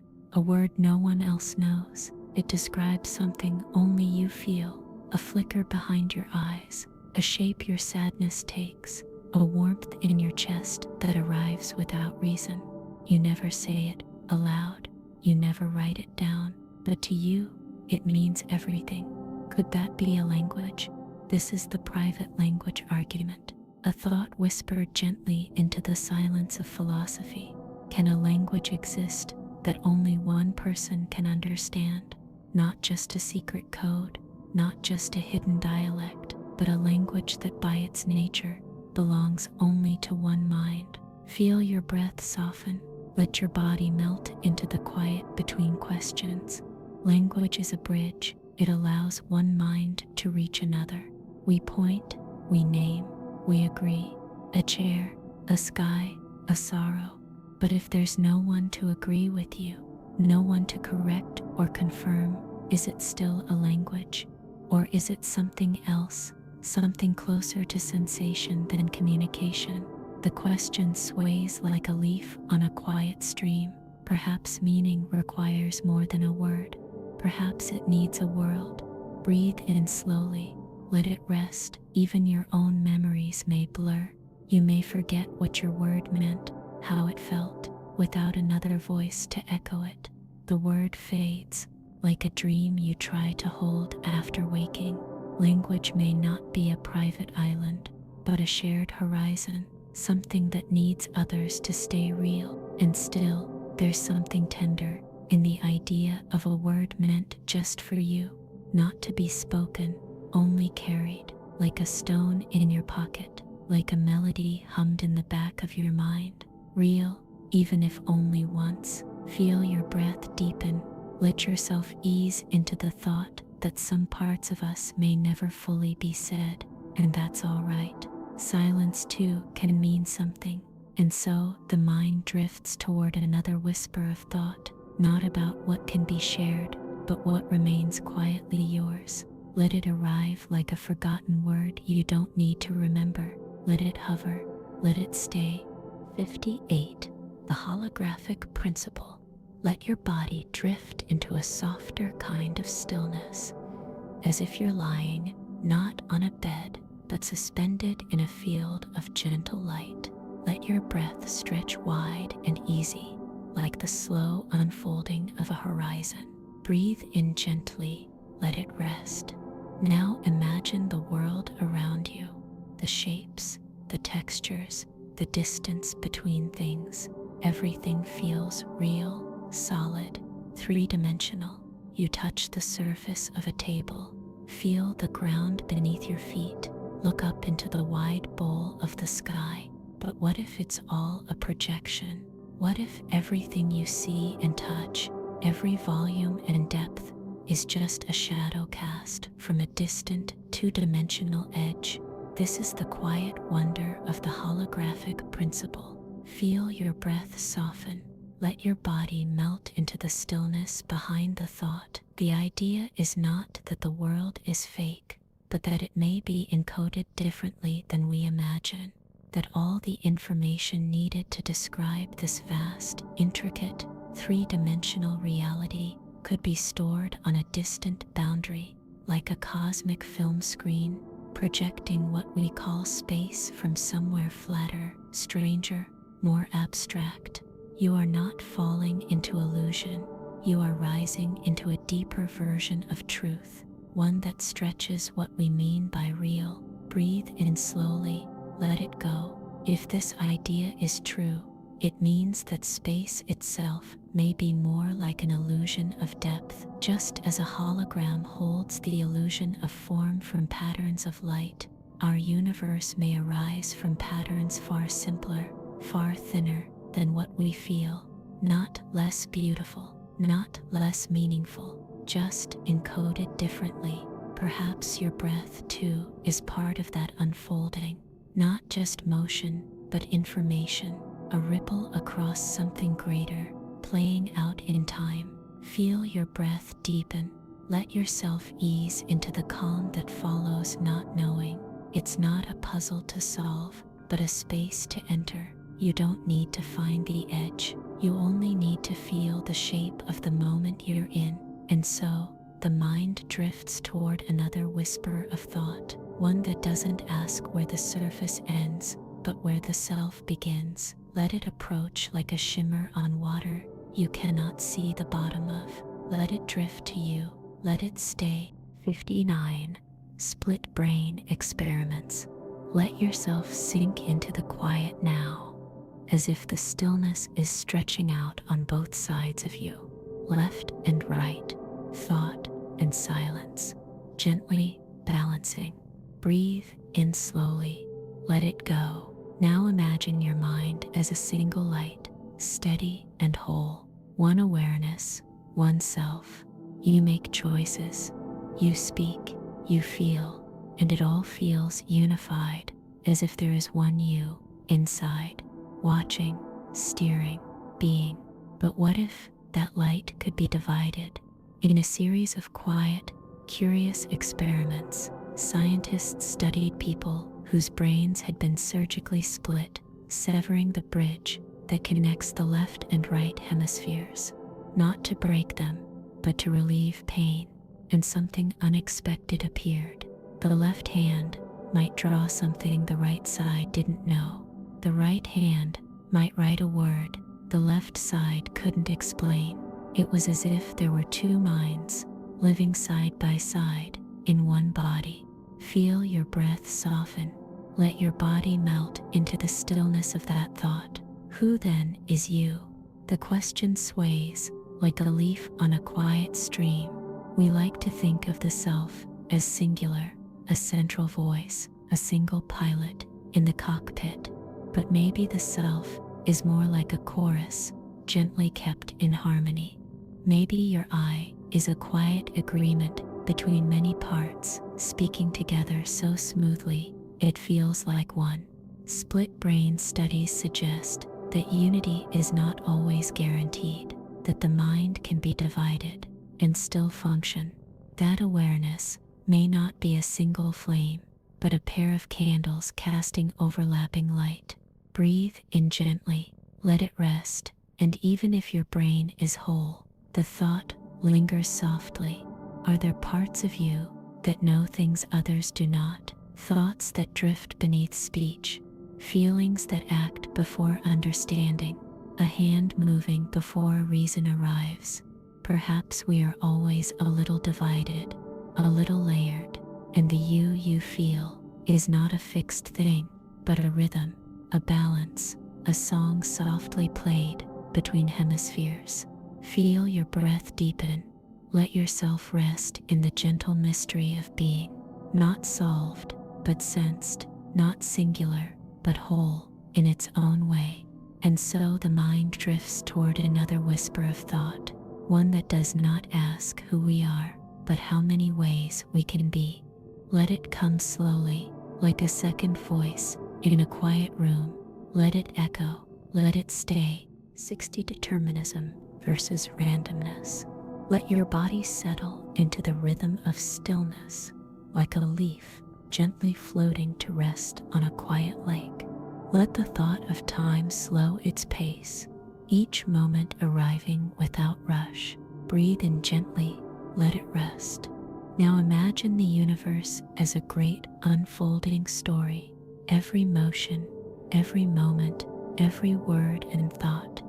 no one else knows. It describes something only you feel, a flicker behind your eyes, a shape your sadness takes, a warmth in your chest that arrives without reason. You never say it aloud, you never write it down, but to you, it means everything. Could that be a language? This is the private language argument, a thought whispered gently into the silence of philosophy. Can a language exist that only one person can understand? Not just a secret code, not just a hidden dialect, but a language that by its nature belongs only to one mind. Feel your breath soften. Let your body melt into the quiet between questions. Language is a bridge. It allows one mind to reach another. We point, we name, we agree. A chair, a sky, a sorrow. But if there's no one to agree with you, no one to correct or confirm? Is it still a language? Or is it something else, something closer to sensation than communication? The question sways like a leaf on a quiet stream. Perhaps meaning requires more than a word. Perhaps it needs a world. Breathe in slowly. Let it rest. Even your own memories may blur. You may forget what your word meant, how it felt, without another voice to echo it. The word fades, like a dream you try to hold after waking. Language may not be a private island, but a shared horizon, something that needs others to stay real. And still, there's something tender in the idea of a word meant just for you, not to be spoken, only carried, like a stone in your pocket, like a melody hummed in the back of your mind. Real, even if only once. Feel your breath deepen. Let yourself ease into the thought that some parts of us may never fully be said, and that's all right. Silence too can mean something, and so the mind drifts toward another whisper of thought, not about what can be shared, but what remains quietly yours. Let it arrive like a forgotten word you don't need to remember. Let it hover, let it stay. 58. The holographic principle. Let your body drift into a softer kind of stillness, as if you're lying not on a bed, but suspended in a field of gentle light. Let your breath stretch wide and easy, like the slow unfolding of a horizon. Breathe in gently, let it rest. Now imagine the world around you, the shapes, the textures, the distance between things. Everything feels real, solid, three-dimensional. You touch the surface of a table, feel the ground beneath your feet, look up into the wide bowl of the sky. But what if it's all a projection? What if everything you see and touch, every volume and depth, is just a shadow cast from a distant, two-dimensional edge? This is the quiet wonder of the holographic principle. Feel your breath soften. Let your body melt into the stillness behind the thought. The idea is not that the world is fake, but that it may be encoded differently than we imagine. That all the information needed to describe this vast, intricate, three-dimensional reality could be stored on a distant boundary, like a cosmic film screen, projecting what we call space from somewhere flatter, stranger, more abstract. You are not falling into illusion. You are rising into a deeper version of truth, one that stretches what we mean by real. Breathe in slowly, let it go. If this idea is true, it means that space itself may be more like an illusion of depth, just as a hologram holds the illusion of form from patterns of light. Our universe may arise from patterns far simpler, far thinner than what we feel, not less beautiful, not less meaningful, just encoded differently. Perhaps your breath too is part of that unfolding, not just motion, but information, a ripple across something greater, playing out in time. Feel your breath deepen. Let yourself ease into the calm that follows not knowing. It's not a puzzle to solve, but a space to enter. You don't need to find the edge. You only need to feel the shape of the moment you're in. And so, the mind drifts toward another whisper of thought, one that doesn't ask where the surface ends, but where the self begins. Let it approach like a shimmer on water you cannot see the bottom of. Let it drift to you. Let it stay. 59. Split brain experiments. Let yourself sink into the quiet now, as if the stillness is stretching out on both sides of you, left and right, thought and silence, gently balancing. Breathe in slowly, let it go. Now imagine your mind as a single light, steady and whole, one awareness, one self. You make choices, you speak, you feel, and it all feels unified, as if there is one you inside, watching, steering, being. But what if that light could be divided? In a series of quiet, curious experiments, scientists studied people whose brains had been surgically split, severing the bridge that connects the left and right hemispheres, not to break them, but to relieve pain. And something unexpected appeared. The left hand might draw something the right side didn't know. The right hand might write a word the left side couldn't explain. It was as if there were two minds living side by side in one body. Feel your breath soften. Let your body melt into the stillness of that thought. Who then is you? The question sways like a leaf on a quiet stream. We like to think of the self as singular, a central voice, a single pilot in the cockpit. But maybe the self is more like a chorus, gently kept in harmony. Maybe your I is a quiet agreement between many parts, speaking together so smoothly it feels like one. Split brain studies suggest that unity is not always guaranteed, that the mind can be divided and still function. That awareness may not be a single flame, but a pair of candles casting overlapping light. Breathe in gently, let it rest, and even if your brain is whole, the thought lingers softly. Are there parts of you that know things others do not? Thoughts that drift beneath speech, feelings that act before understanding, a hand moving before a reason arrives. Perhaps we are always a little divided, a little layered, and the you feel is not a fixed thing, but a rhythm, a balance, a song softly played between hemispheres. Feel your breath deepen. Let yourself rest in the gentle mystery of being, not solved, but sensed, not singular, but whole in its own way. And so the mind drifts toward another whisper of thought, one that does not ask who we are, but how many ways we can be. Let it come slowly, like a second voice in a quiet room. Let it echo, let it stay. 60 Determinism versus randomness. Let your body settle into the rhythm of stillness, like a leaf gently floating to rest on a quiet lake. Let the thought of time slow its pace, each moment arriving without rush. Breathe in gently, let it rest. Now imagine the universe as a great unfolding story. Every motion, every moment, every word and thought,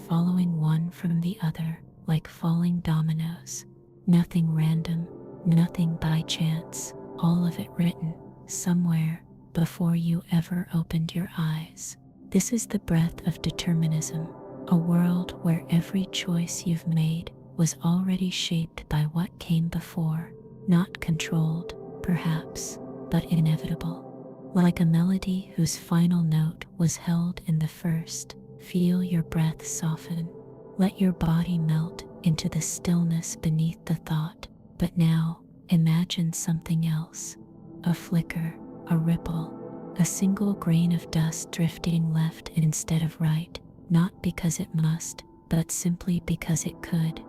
following one from the other like falling dominoes. Nothing random, nothing by chance, all of it written somewhere before you ever opened your eyes. This is the breath of determinism, a world where every choice you've made was already shaped by what came before, not controlled, perhaps, but inevitable. Like a melody whose final note was held in the first, feel your breath soften. Let your body melt into the stillness beneath the thought. But now, imagine something else. A flicker, a ripple, a single grain of dust drifting left instead of right, not because it must, but simply because it could.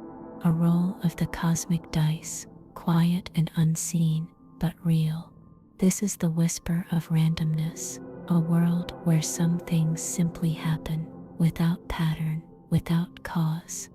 A roll of the cosmic dice, quiet and unseen, but real. This is the whisper of randomness, a world where some things simply happen, without pattern, without cause.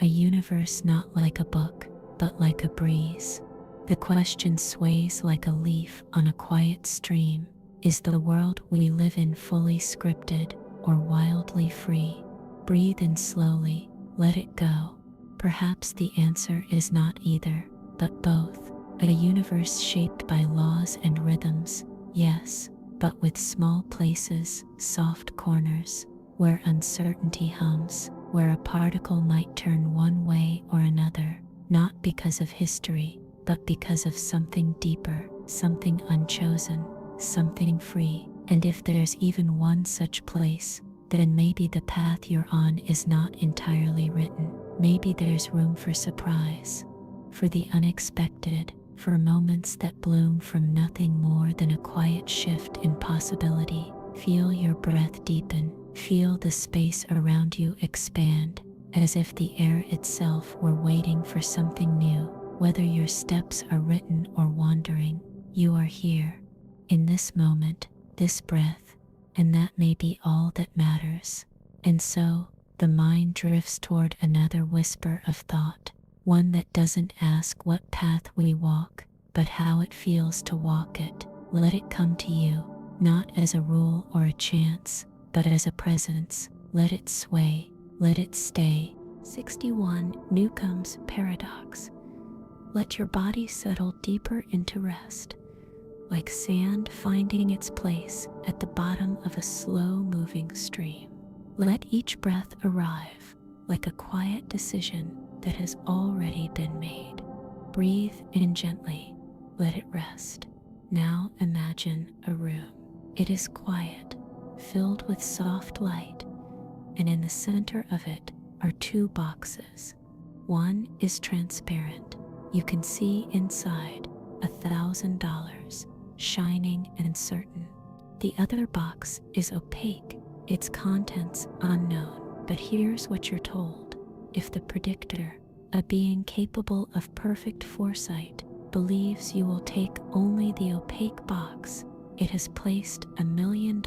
A universe not like a book, but like a breeze. The question sways like a leaf on a quiet stream. Is the world we live in fully scripted or wildly free? Breathe in slowly, let it go. Perhaps the answer is not either, but both. A universe shaped by laws and rhythms, yes, but with small places, soft corners, where uncertainty hums, where a particle might turn one way or another, not because of history, but because of something deeper, something unchosen, something free. And if there's even one such place, then maybe the path you're on is not entirely written. Maybe there's room for surprise, for the unexpected, for moments that bloom from nothing more than a quiet shift in possibility. Feel your breath deepen, feel the space around you expand, as if the air itself were waiting for something new. Whether your steps are written or wandering, you are here, in this moment, this breath, and that may be all that matters. And so, the mind drifts toward another whisper of thought, one that doesn't ask what path we walk, but how it feels to walk it. Let it come to you, not as a rule or a chance, but as a presence. Let it sway, let it stay. 61. Newcomb's paradox. Let your body settle deeper into rest, like sand finding its place at the bottom of a slow-moving stream. Let each breath arrive like a quiet decision that has already been made. Breathe in gently, let it rest. Now imagine a room. It is quiet, filled with soft light, and in the center of it are two boxes. One is transparent. You can see inside $1,000, shining and certain. The other box is opaque, its contents unknown. But here's what you're told. If the predictor, a being capable of perfect foresight, believes you will take only the opaque box, it has placed $1 million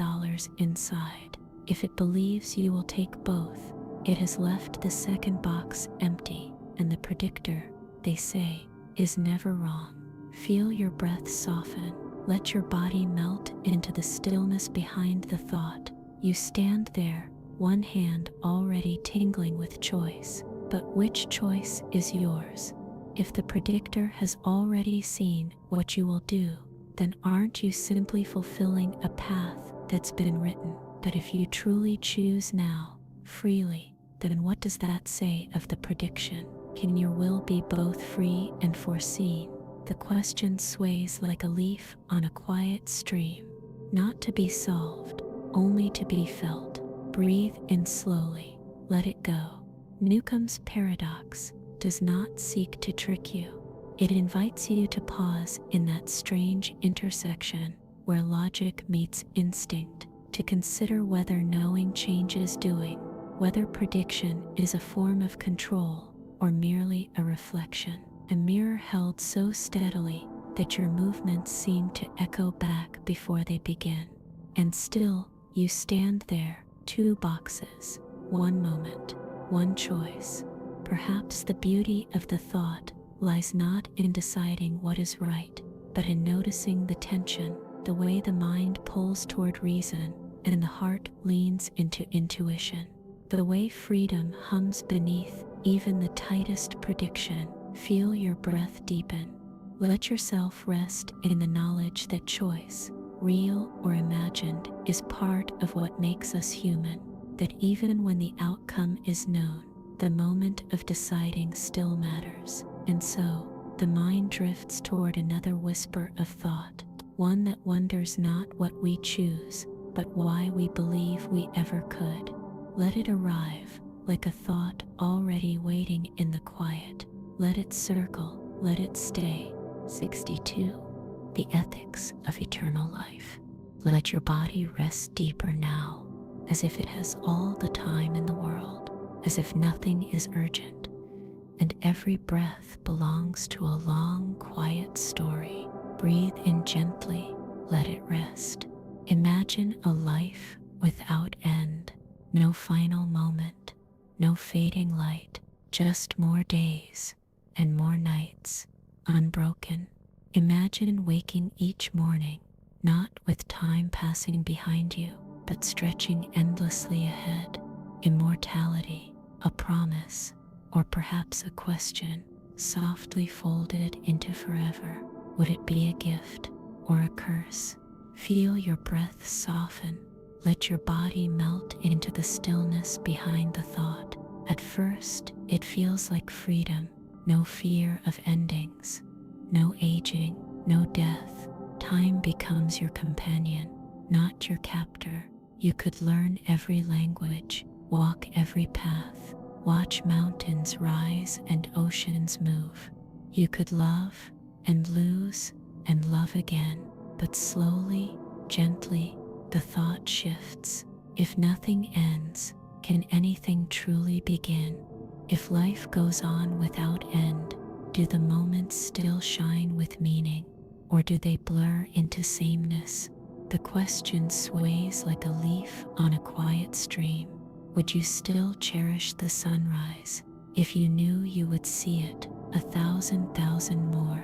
inside. If it believes you will take both, it has left the second box empty, and the predictor, they say, is never wrong. Feel your breath soften. Let your body melt into the stillness behind the thought. You stand there, one hand already tingling with choice. But which choice is yours? If the predictor has already seen what you will do, then aren't you simply fulfilling a path that's been written? But if you truly choose now, freely, then what does that say of the prediction? Can your will be both free and foreseen? The question sways like a leaf on a quiet stream, not to be solved, only to be felt. Breathe in slowly, let it go. Newcomb's paradox does not seek to trick you. It invites you to pause in that strange intersection where logic meets instinct, to consider whether knowing changes doing, whether prediction is a form of control or merely a reflection. A mirror held so steadily that your movements seem to echo back before they begin. And still, you stand there, two boxes, one moment, one choice. Perhaps the beauty of the thought lies not in deciding what is right, but in noticing the tension, the way the mind pulls toward reason and the heart leans into intuition, the way freedom hums beneath even the tightest prediction. Feel your breath deepen. Let yourself rest in the knowledge that choice, real or imagined, is part of what makes us human, that even when the outcome is known, the moment of deciding still matters. And so, the mind drifts toward another whisper of thought, one that wonders not what we choose, but why we believe we ever could. Let it arrive, like a thought already waiting in the quiet. Let it circle, let it stay. 62. The ethics of eternal life. Let your body rest deeper now, as if it has all the time in the world, as if nothing is urgent, and every breath belongs to a long, quiet story. Breathe in gently, let it rest. Imagine a life without end, no final moment, no fading light, just more days and more nights, unbroken. Imagine waking each morning, not with time passing behind you, but stretching endlessly ahead. Immortality, a promise, or perhaps a question, softly folded into forever. Would it be a gift or a curse? Feel your breath soften. Let your body melt into the stillness behind the thought. At first, it feels like freedom, no fear of endings, no aging, no death. Time becomes your companion, not your captor. You could learn every language, walk every path, watch mountains rise and oceans move. You could love and lose and love again, but slowly, gently, the thought shifts. If nothing ends, can anything truly begin? If life goes on without end, do the moments still shine with meaning, or do they blur into sameness? The question sways like a leaf on a quiet stream. Would you still cherish the sunrise if you knew you would see it 1,000,000 more?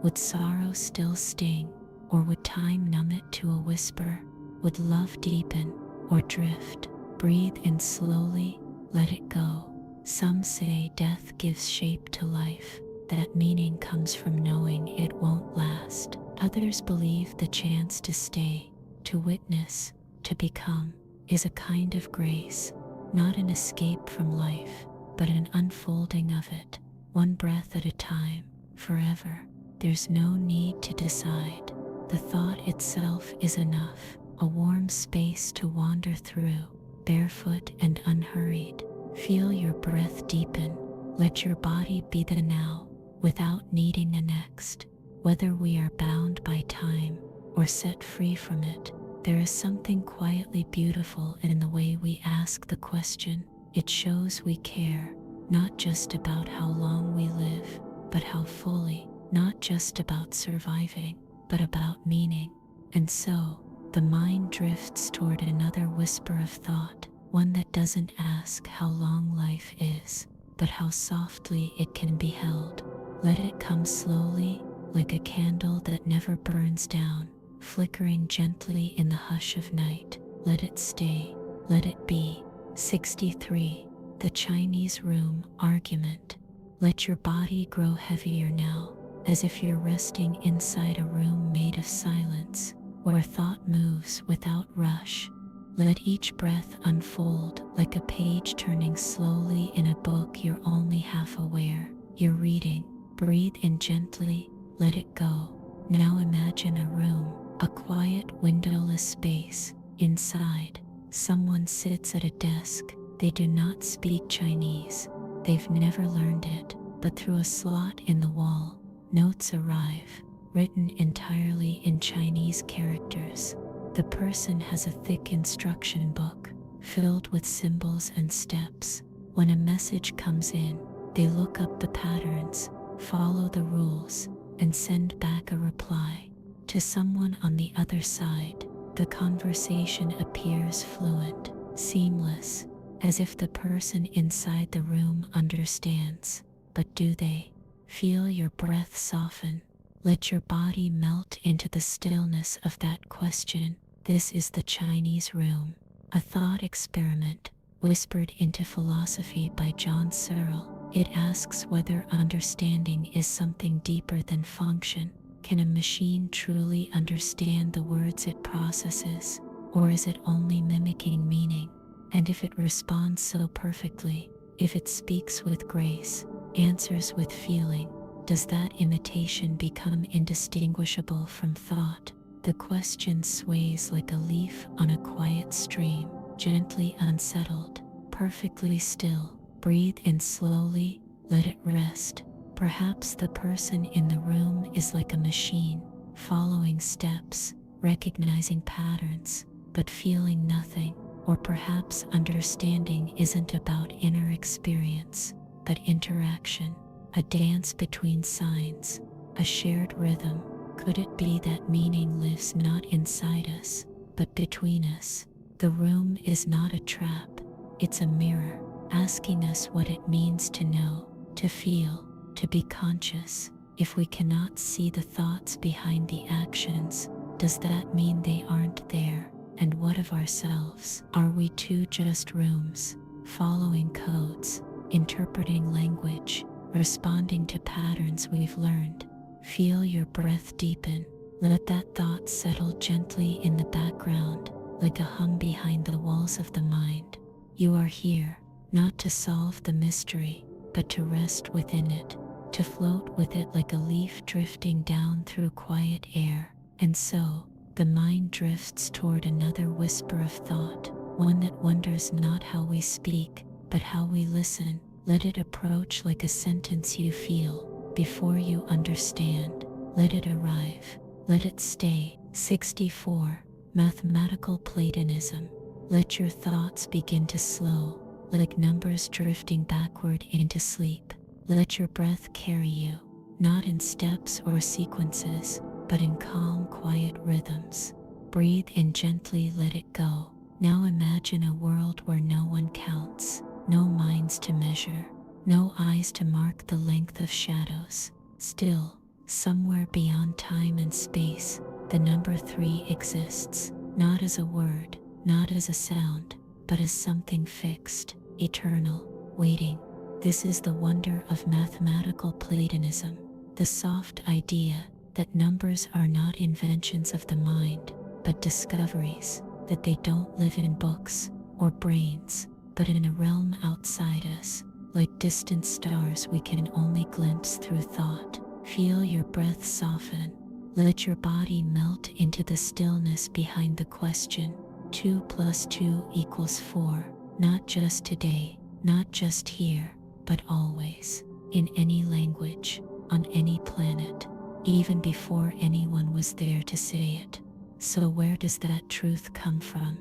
Would sorrow still sting, or would time numb it to a whisper? Would love deepen or drift? Breathe in slowly, let it go. Some say death gives shape to life, that meaning comes from knowing it won't last. Others believe the chance to stay, to witness, to become, is a kind of grace, not an escape from life, but an unfolding of it, one breath at a time, forever. There's no need to decide. The thought itself is enough, a warm space to wander through, barefoot and unhurried. Feel your breath deepen. Let your body be the now, without needing a next. Whether we are bound by time or set free from it, there is something quietly beautiful in the way we ask the question. It shows we care, not just about how long we live, but how fully, not just about surviving, but about meaning. And so, the mind drifts toward another whisper of thought, one that doesn't ask how long life is, but how softly it can be held. Let it come slowly, like a candle that never burns down, flickering gently in the hush of night. Let it stay, let it be. 63. The Chinese Room Argument. Let your body grow heavier now, as if you're resting inside a room made of silence, where thought moves without rush. Let each breath unfold like a page turning slowly in a book you're only half aware you're reading. Breathe in gently, let it go. Now imagine a room, a quiet windowless space. Inside, someone sits at a desk. They do not speak Chinese. They've never learned it, but through a slot in the wall, notes arrive, written entirely in Chinese characters. The person has a thick instruction book, filled with symbols and steps. When a message comes in, they look up the patterns, follow the rules, and send back a reply. To someone on the other side, the conversation appears fluent, seamless, as if the person inside the room understands. But do they? Feel your breath soften. Let your body melt into the stillness of that question. This is the Chinese Room, a thought experiment whispered into philosophy by John Searle. It asks whether understanding is something deeper than function. Can a machine truly understand the words it processes, or is it only mimicking meaning? And if it responds so perfectly, if it speaks with grace, answers with feeling, does that imitation become indistinguishable from thought? The question sways like a leaf on a quiet stream, gently unsettled, perfectly still. Breathe in slowly, let it rest. Perhaps the person in the room is like a machine, following steps, recognizing patterns, but feeling nothing. Or perhaps understanding isn't about inner experience, but interaction, a dance between signs, a shared rhythm. Could it be that meaning lives not inside us, but between us? The room is not a trap, it's a mirror, asking us what it means to know, to feel, to be conscious. If we cannot see the thoughts behind the actions, does that mean they aren't there? And what of ourselves? Are we too just rooms, following codes, interpreting language, responding to patterns we've learned? Feel your breath deepen. Let that thought settle gently in the background, like a hum behind the walls of the mind. You are here, not to solve the mystery, but to rest within it, to float with it like a leaf drifting down through quiet air. And so, the mind drifts toward another whisper of thought, one that wonders not how we speak, but how we listen. Let it approach like a sentence you feel, before you understand. Let it arrive, let it stay. 64. Mathematical Platonism. Let your thoughts begin to slow, like numbers drifting backward into sleep. Let your breath carry you, not in steps or sequences, but in calm, quiet rhythms. Breathe in gently, let it go. Now imagine a world where no one counts, no minds to measure, no eyes to mark the length of shadows. Still, somewhere beyond time and space, the number 3 exists, not as a word, not as a sound, but as something fixed, eternal, waiting. This is the wonder of mathematical Platonism, the soft idea that numbers are not inventions of the mind, but discoveries, that they don't live in books or brains, but in a realm outside us, like distant stars we can only glimpse through thought. Feel your breath soften. Let your body melt into the stillness behind the question. 2 + 2 = 4. Not just today, not just here, but always. In any language, on any planet, even before anyone was there to say it. So where does that truth come from?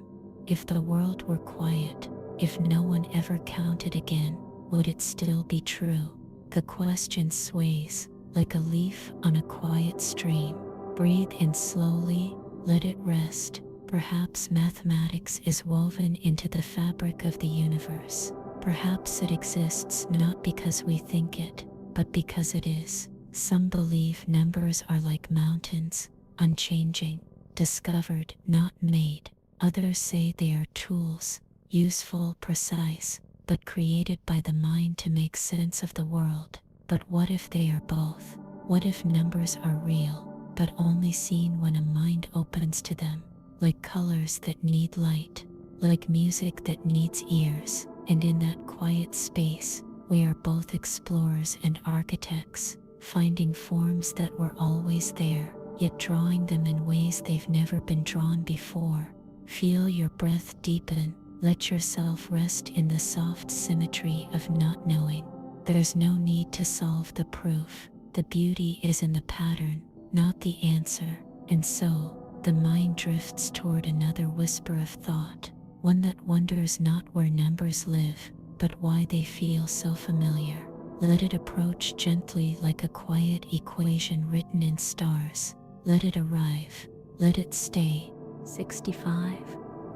If the world were quiet, if no one ever counted again, would it still be true? The question sways, like a leaf on a quiet stream. Breathe in slowly, let it rest. Perhaps mathematics is woven into the fabric of the universe. Perhaps it exists not because we think it, but because it is. Some believe numbers are like mountains, unchanging, discovered, not made. Others say they are tools, useful, precise, but created by the mind to make sense of the world. But what if they are both? What if numbers are real, but only seen when a mind opens to them? Like colors that need light, like music that needs ears. And in that quiet space, we are both explorers and architects, finding forms that were always there, yet drawing them in ways they've never been drawn before. Feel your breath deepen. Let yourself rest in the soft symmetry of not knowing. There's no need to solve the proof. The beauty is in the pattern, not the answer. And so, the mind drifts toward another whisper of thought, one that wonders not where numbers live, but why they feel so familiar. Let it approach gently like a quiet equation written in stars. Let it arrive. Let it stay. 65.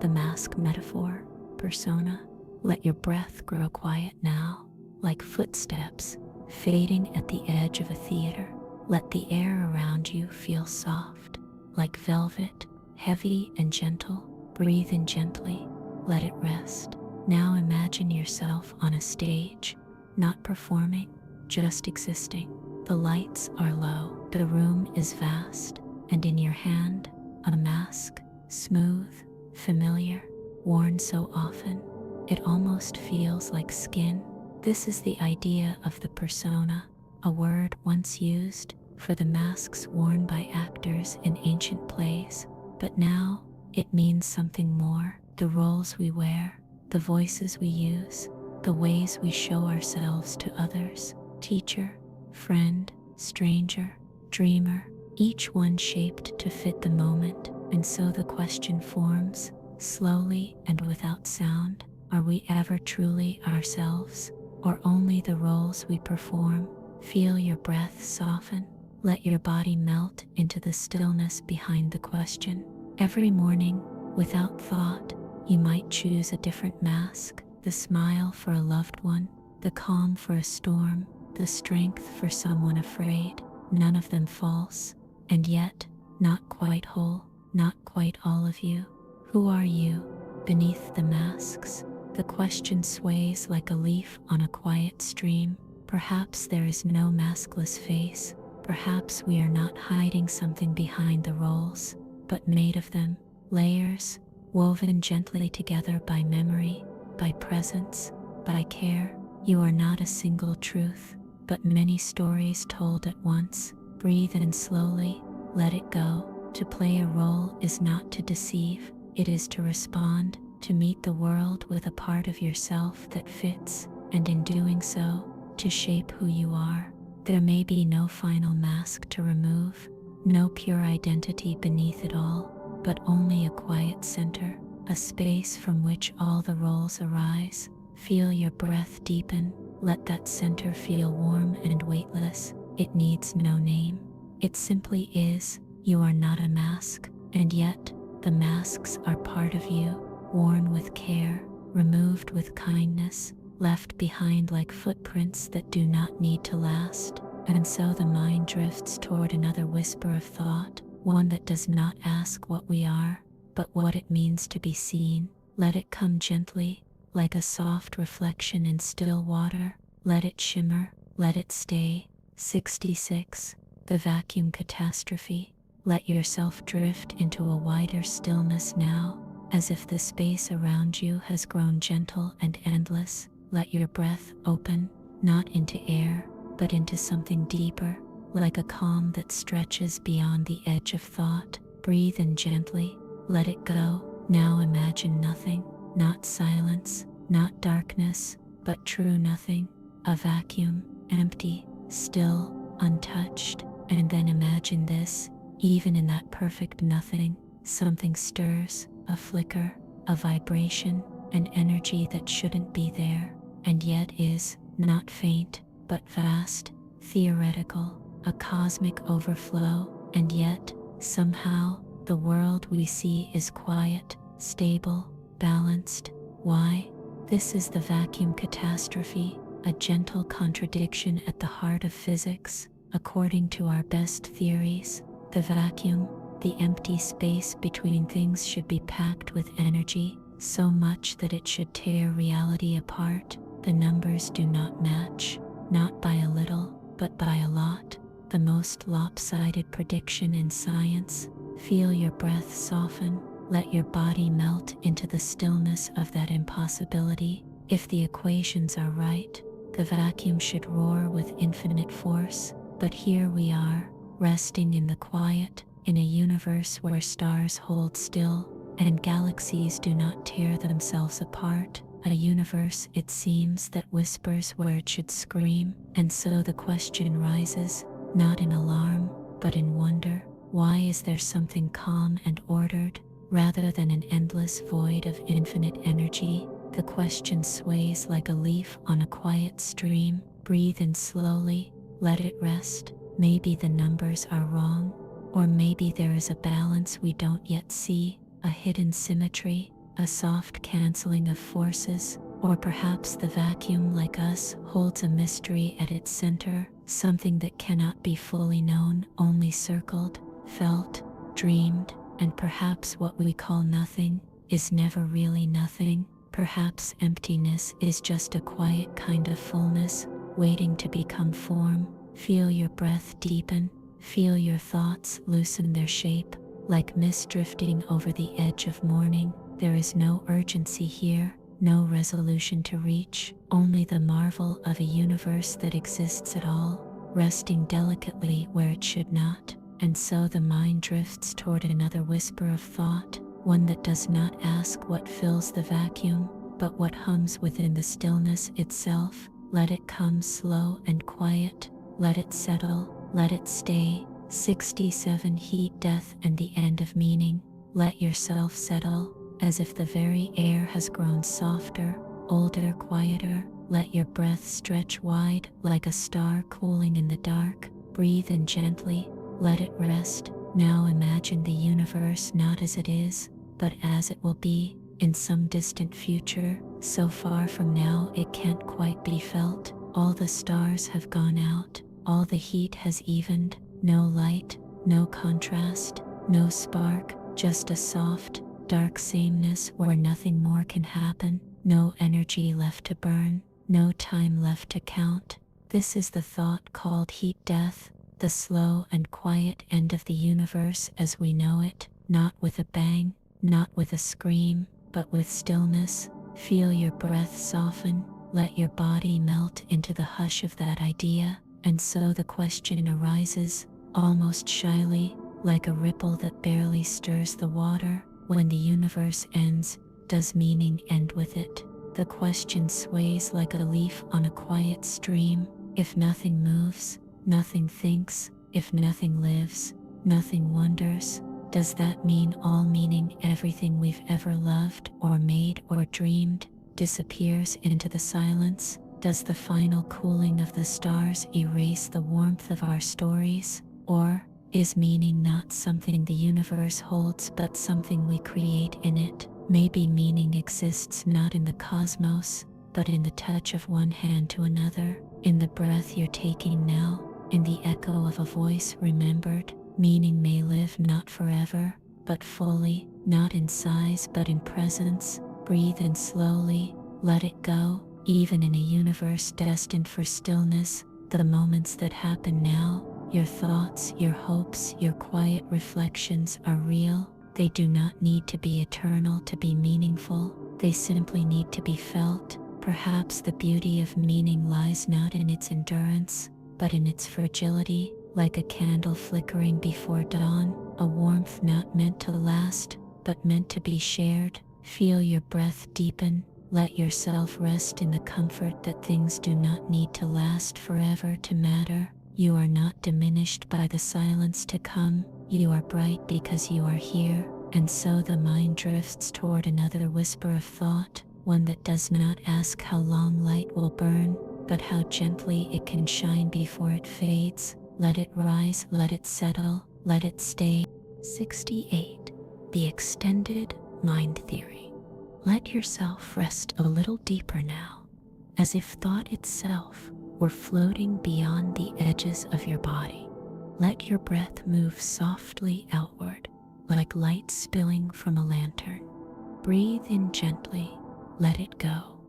The mask metaphor, persona. Let your breath grow quiet now, like footsteps fading at the edge of a theater. Let the air around you feel soft, like velvet, heavy and gentle. Breathe in gently. Let it rest. Now imagine yourself on a stage, not performing, just existing. The lights are low, the room is vast, and in your hand, a mask, smooth, familiar, worn so often, it almost feels like skin. This is the idea of the persona, a word once used for the masks worn by actors in ancient plays, but now it means something more. The roles we wear, the voices we use, the ways we show ourselves to others, teacher, friend, stranger, dreamer, each one shaped to fit the moment. And so the question forms, slowly and without sound, are we ever truly ourselves, or only the roles we perform? Feel your breath soften. Let your body melt into the stillness behind the question. Every morning, without thought, you might choose a different mask, the smile for a loved one, the calm for a storm, the strength for someone afraid, none of them false, and yet, not quite whole, not quite all of you. Who are you, beneath the masks? The question sways like a leaf on a quiet stream. Perhaps there is no maskless face. Perhaps we are not hiding something behind the roles, but made of them, layers, woven gently together by memory, by presence, by care. You are not a single truth, but many stories told at once. Breathe in slowly, let it go. To play a role is not to deceive, it is to respond, to meet the world with a part of yourself that fits, and in doing so, to shape who you are. There may be no final mask to remove, no pure identity beneath it all, but only a quiet center, a space from which all the roles arise. Feel your breath deepen. Let that center feel warm and weightless. It needs no name. It simply is. You are not a mask, and yet the masks are part of you, worn with care, removed with kindness, left behind like footprints that do not need to last. And so the mind drifts toward another whisper of thought, one that does not ask what we are, but what it means to be seen. Let it come gently, like a soft reflection in still water. Let it shimmer, let it stay. 66. The vacuum catastrophe. Let yourself drift into a wider stillness now, as if the space around you has grown gentle and endless. Let your breath open, not into air, but into something deeper, like a calm that stretches beyond the edge of thought. Breathe in gently, let it go. Now imagine nothing, not silence, not darkness, but true nothing, a vacuum, empty, still, untouched. And then imagine this, even in that perfect nothing, something stirs, a flicker, a vibration, an energy that shouldn't be there, and yet is, not faint, but vast, theoretical, a cosmic overflow. And yet, somehow, the world we see is quiet, stable, balanced. Why? This is the vacuum catastrophe, a gentle contradiction at the heart of physics. According to our best theories, the vacuum, the empty space between things, should be packed with energy, so much that it should tear reality apart. The numbers do not match, not by a little, but by a lot. The most lopsided prediction in science. Feel your breath soften. Let your body melt into the stillness of that impossibility. If the equations are right, the vacuum should roar with infinite force. But here we are, resting in the quiet, in a universe where stars hold still, and galaxies do not tear themselves apart. A universe, it seems, that whispers where it should scream. And so the question rises, not in alarm, but in wonder. Why is there something calm and ordered, rather than an endless void of infinite energy? The question sways like a leaf on a quiet stream. Breathe in slowly, let it rest. Maybe the numbers are wrong, or maybe there is a balance we don't yet see, a hidden symmetry, a soft canceling of forces, or perhaps the vacuum, like us, holds a mystery at its center, something that cannot be fully known, only circled, felt, dreamed. And perhaps what we call nothing is never really nothing. Perhaps emptiness is just a quiet kind of fullness, waiting to become form. Feel your breath deepen. Feel your thoughts loosen their shape, like mist drifting over the edge of morning. There is no urgency here, no resolution to reach, only the marvel of a universe that exists at all, resting delicately where it should not. And so the mind drifts toward another whisper of thought, one that does not ask what fills the vacuum, but what hums within the stillness itself. Let it come slow and quiet. Let it settle. Let it stay. 67. Heat, death, and the end of meaning. Let yourself settle, as if the very air has grown softer, older, quieter. Let your breath stretch wide, like a star cooling in the dark. Breathe in gently. Let it rest. Now imagine the universe not as it is, but as it will be, in some distant future, so far from now it can't quite be felt. All the stars have gone out, all the heat has evened, no light, no contrast, no spark, just a soft, dark sameness where nothing more can happen, no energy left to burn, no time left to count. This is the thought called heat death, the slow and quiet end of the universe as we know it, not with a bang, not with a scream, but with stillness. Feel your breath soften, let your body melt into the hush of that idea. And so the question arises, almost shyly, like a ripple that barely stirs the water. When the universe ends, does meaning end with it? The question sways like a leaf on a quiet stream. If nothing moves, nothing thinks. If nothing lives, nothing wonders. Does that mean all meaning, everything we've ever loved or made or dreamed, disappears into the silence? Does the final cooling of the stars erase the warmth of our stories? Or is meaning not something the universe holds but something we create in it? Maybe meaning exists not in the cosmos, but in the touch of one hand to another, in the breath you're taking now, in the echo of a voice remembered. Meaning may live not forever, but fully, not in size but in presence. Breathe in slowly, let it go. Even in a universe destined for stillness, the moments that happen now, your thoughts, your hopes, your quiet reflections are real. They do not need to be eternal to be meaningful. They simply need to be felt. Perhaps the beauty of meaning lies not in its endurance, but in its fragility, like a candle flickering before dawn, a warmth not meant to last, but meant to be shared. Feel your breath deepen. Let yourself rest in the comfort that things do not need to last forever to matter. You are not diminished by the silence to come. You are bright because you are here. And so the mind drifts toward another whisper of thought, one that does not ask how long light will burn, but how gently it can shine before it fades. Let it rise, let it settle, let it stay. 68. The extended mind theory. Let yourself rest a little deeper now, as if thought itself were floating beyond the edges of your body. Let your breath move softly outward, like light spilling from a lantern. Breathe in gently, let it go.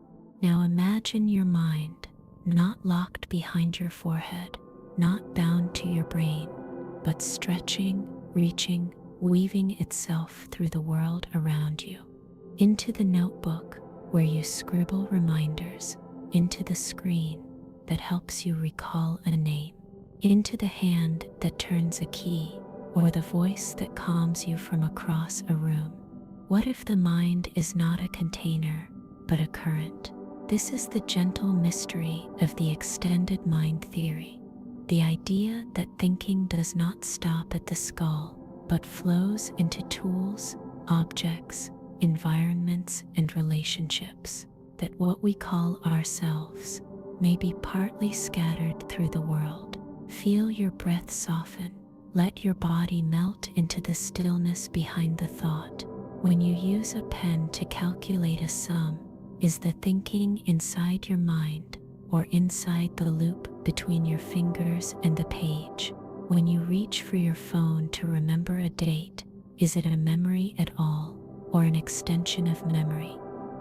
Now imagine your mind not locked behind your forehead, not bound to your brain, but stretching, reaching, weaving itself through the world around you. Into the notebook where you scribble reminders, into the screen that helps you recall a name, into the hand that turns a key, or the voice that calms you from across a room. What if the mind is not a container, but a current? This is the gentle mystery of the extended mind theory, the idea that thinking does not stop at the skull, but flows into tools, objects, environments, and relationships, that what we call ourselves may be partly scattered through the world. Feel your breath soften. Let your body melt into the stillness behind the thought. When you use a pen to calculate a sum, is the thinking inside your mind or inside the loop between your fingers and the page? When you reach for your phone to remember a date, is it a memory at all, or an extension of memory?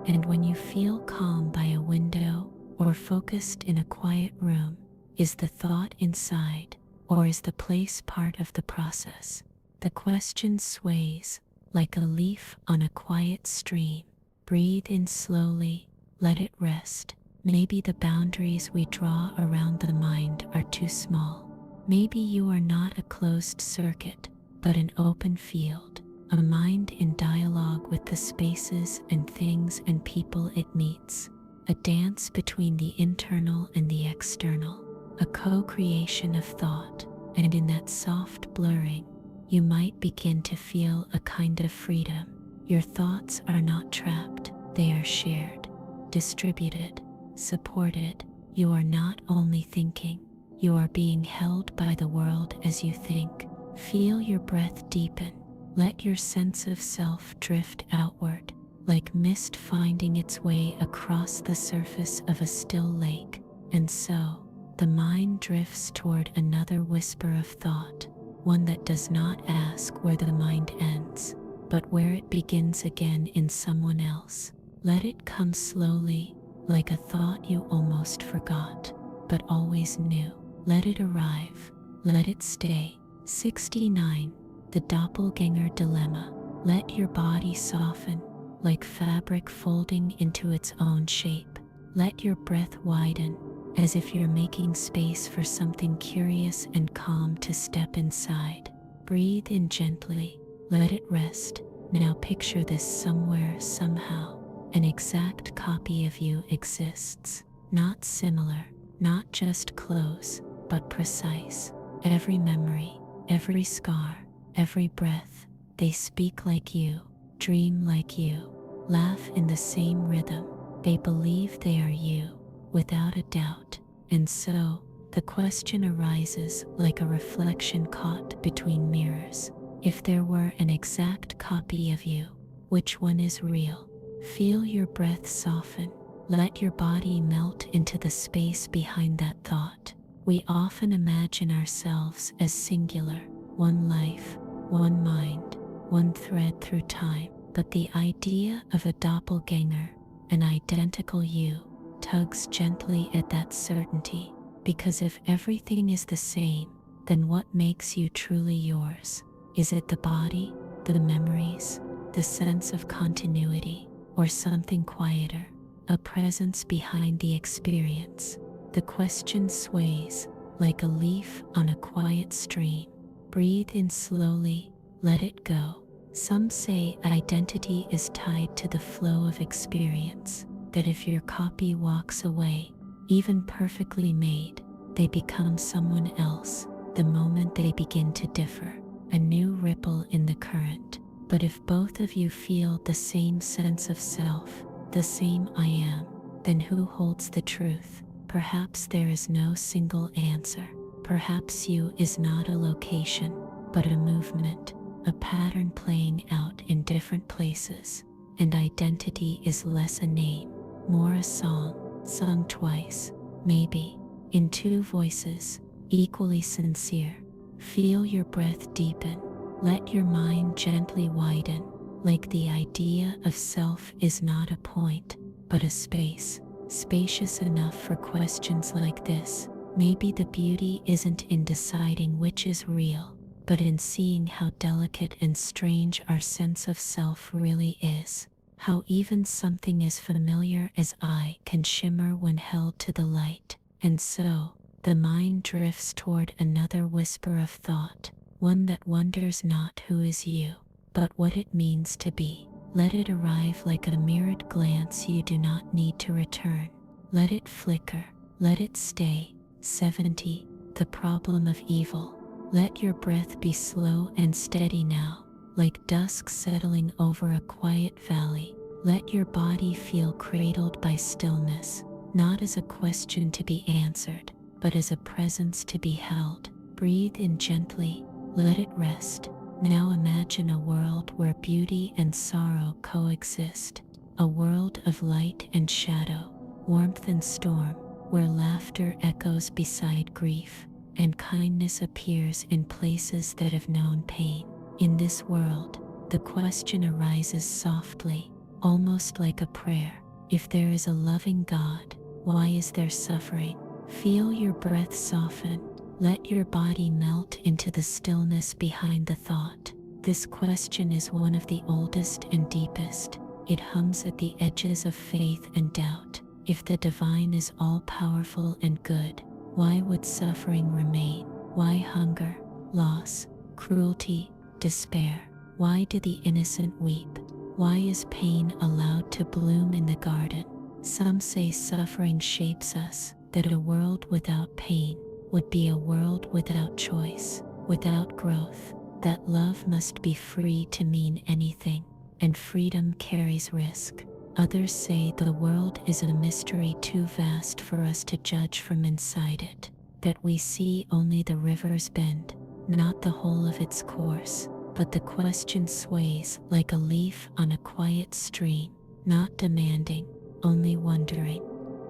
And when you feel calm by a window or focused in a quiet room, is the thought inside, or is the place part of the process? The question sways like a leaf on a quiet stream. Breathe in slowly, let it rest. Maybe the boundaries we draw around the mind are too small. Maybe you are not a closed circuit, but an open field, a mind in dialogue with the spaces and things and people it meets, a dance between the internal and the external, a co-creation of thought. And in that soft blurring, you might begin to feel a kind of freedom. Your thoughts are not trapped, they are shared, distributed, supported. You are not only thinking, you are being held by the world as you think. Feel your breath deepen. Let your sense of self drift outward, like mist finding its way across the surface of a still lake. And so, the mind drifts toward another whisper of thought, one that does not ask where the mind ends, but where it begins again in someone else. Let it come slowly, like a thought you almost forgot, but always knew. Let it arrive, let it stay. 69. The doppelganger dilemma. Let your body soften, like fabric folding into its own shape. Let your breath widen, as if you're making space for something curious and calm to step inside. Breathe in gently, let it rest. Now picture this somewhere, somehow. An exact copy of you exists. Not similar, not just close, but precise. Every memory, every scar, every breath, they speak like you, dream like you, laugh in the same rhythm, They believe they are you, without a doubt. And so, the question arises like a reflection caught between mirrors. If there were an exact copy of you, which one is real? Feel your breath soften. Let your body melt into the space behind that thought. We often imagine ourselves as singular, one life, one mind, one thread through time. But the idea of a doppelganger, an identical you, tugs gently at that certainty. Because if everything is the same, then what makes you truly yours? Is it the body, the memories, the sense of continuity, or something quieter, a presence behind the experience? The question sways like a leaf on a quiet stream. Breathe in slowly, let it go. Some say identity is tied to the flow of experience, that if your copy walks away, even perfectly made, they become someone else the moment they begin to differ, a new ripple in the current. But if both of you feel the same sense of self, the same I am, then who holds the truth? Perhaps there is no single answer. Perhaps you is not a location, but a movement, a pattern playing out in different places. And identity is less a name, more a song, sung twice, maybe, in two voices, equally sincere. Feel your breath deepen. Let your mind gently widen, like the idea of self is not a point, but a space, spacious enough for questions like this. Maybe the beauty isn't in deciding which is real, but in seeing how delicate and strange our sense of self really is. How even something as familiar as I can shimmer when held to the light. And so, the mind drifts toward another whisper of thought, one that wonders not who is you, but what it means to be. Let it arrive like a mirrored glance you do not need to return. Let it flicker, let it stay. 70. The problem of evil. Let your breath be slow and steady now, like dusk settling over a quiet valley. Let your body feel cradled by stillness, not as a question to be answered, but as a presence to be held. Breathe in gently, let it rest. Now imagine a world where beauty and sorrow coexist, a world of light and shadow, warmth and storm, where laughter echoes beside grief, and kindness appears in places that have known pain. In this world, the question arises softly, almost like a prayer. If there is a loving God, why is there suffering? Feel your breath soften. Let your body melt into the stillness behind the thought. This question is one of the oldest and deepest. It hums at the edges of faith and doubt. If the divine is all-powerful and good, why would suffering remain? Why hunger, loss, cruelty, despair? Why do the innocent weep? Why is pain allowed to bloom in the garden? Some say suffering shapes us, that a world without pain would be a world without choice, without growth, that love must be free to mean anything, and freedom carries risk. Others say the world is a mystery too vast for us to judge from inside it, that we see only the river's bend, not the whole of its course. But the question sways like a leaf on a quiet stream, not demanding, only wondering.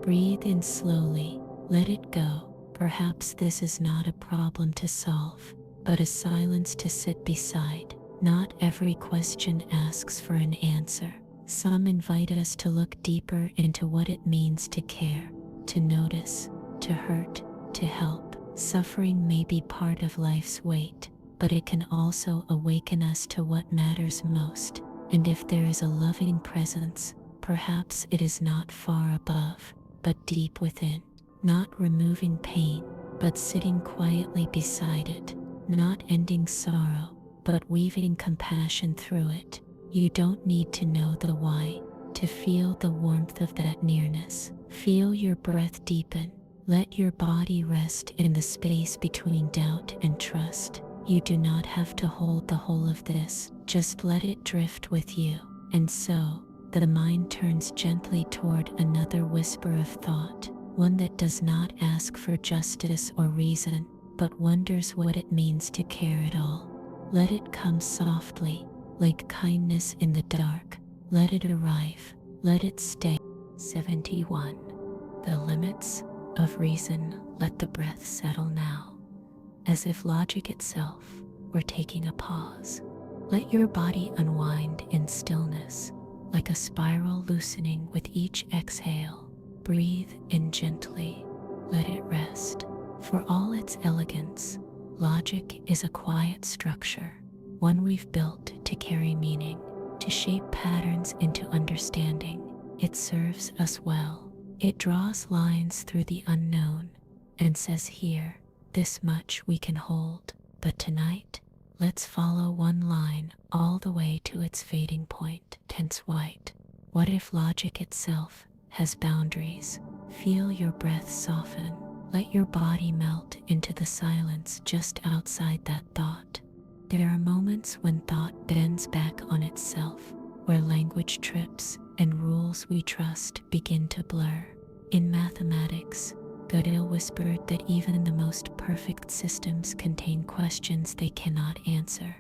Breathe in slowly, let it go. Perhaps this is not a problem to solve, but a silence to sit beside. Not every question asks for an answer. Some invite us to look deeper into what it means to care, to notice, to hurt, to help. Suffering may be part of life's weight, but it can also awaken us to what matters most. And if there is a loving presence, perhaps it is not far above, but deep within, not removing pain, but sitting quietly beside it, not ending sorrow, but weaving compassion through it. You don't need to know the why to feel the warmth of that nearness. Feel your breath deepen. Let your body rest in the space between doubt and trust. You do not have to hold the whole of this, just let it drift with you. And so, the mind turns gently toward another whisper of thought, one that does not ask for justice or reason, but wonders what it means to care at all. Let it come softly, like kindness in the dark. Let it arrive. Let it stay. 71. The limits of reason. Let the breath settle now, as if logic itself were taking a pause. Let your body unwind in stillness, like a spiral loosening with each exhale. Breathe in gently. Let it rest. For all its elegance, logic is a quiet structure, one we've built to carry meaning, to shape patterns into understanding. It serves us well. It draws lines through the unknown and says, here, this much we can hold. But tonight, let's follow one line all the way to its fading point. Tense white. What if logic itself has boundaries? Feel your breath soften. Let your body melt into the silence just outside that thought. There are moments when thought bends back on itself, where language trips and rules we trust begin to blur. In mathematics, Gödel whispered that even the most perfect systems contain questions they cannot answer.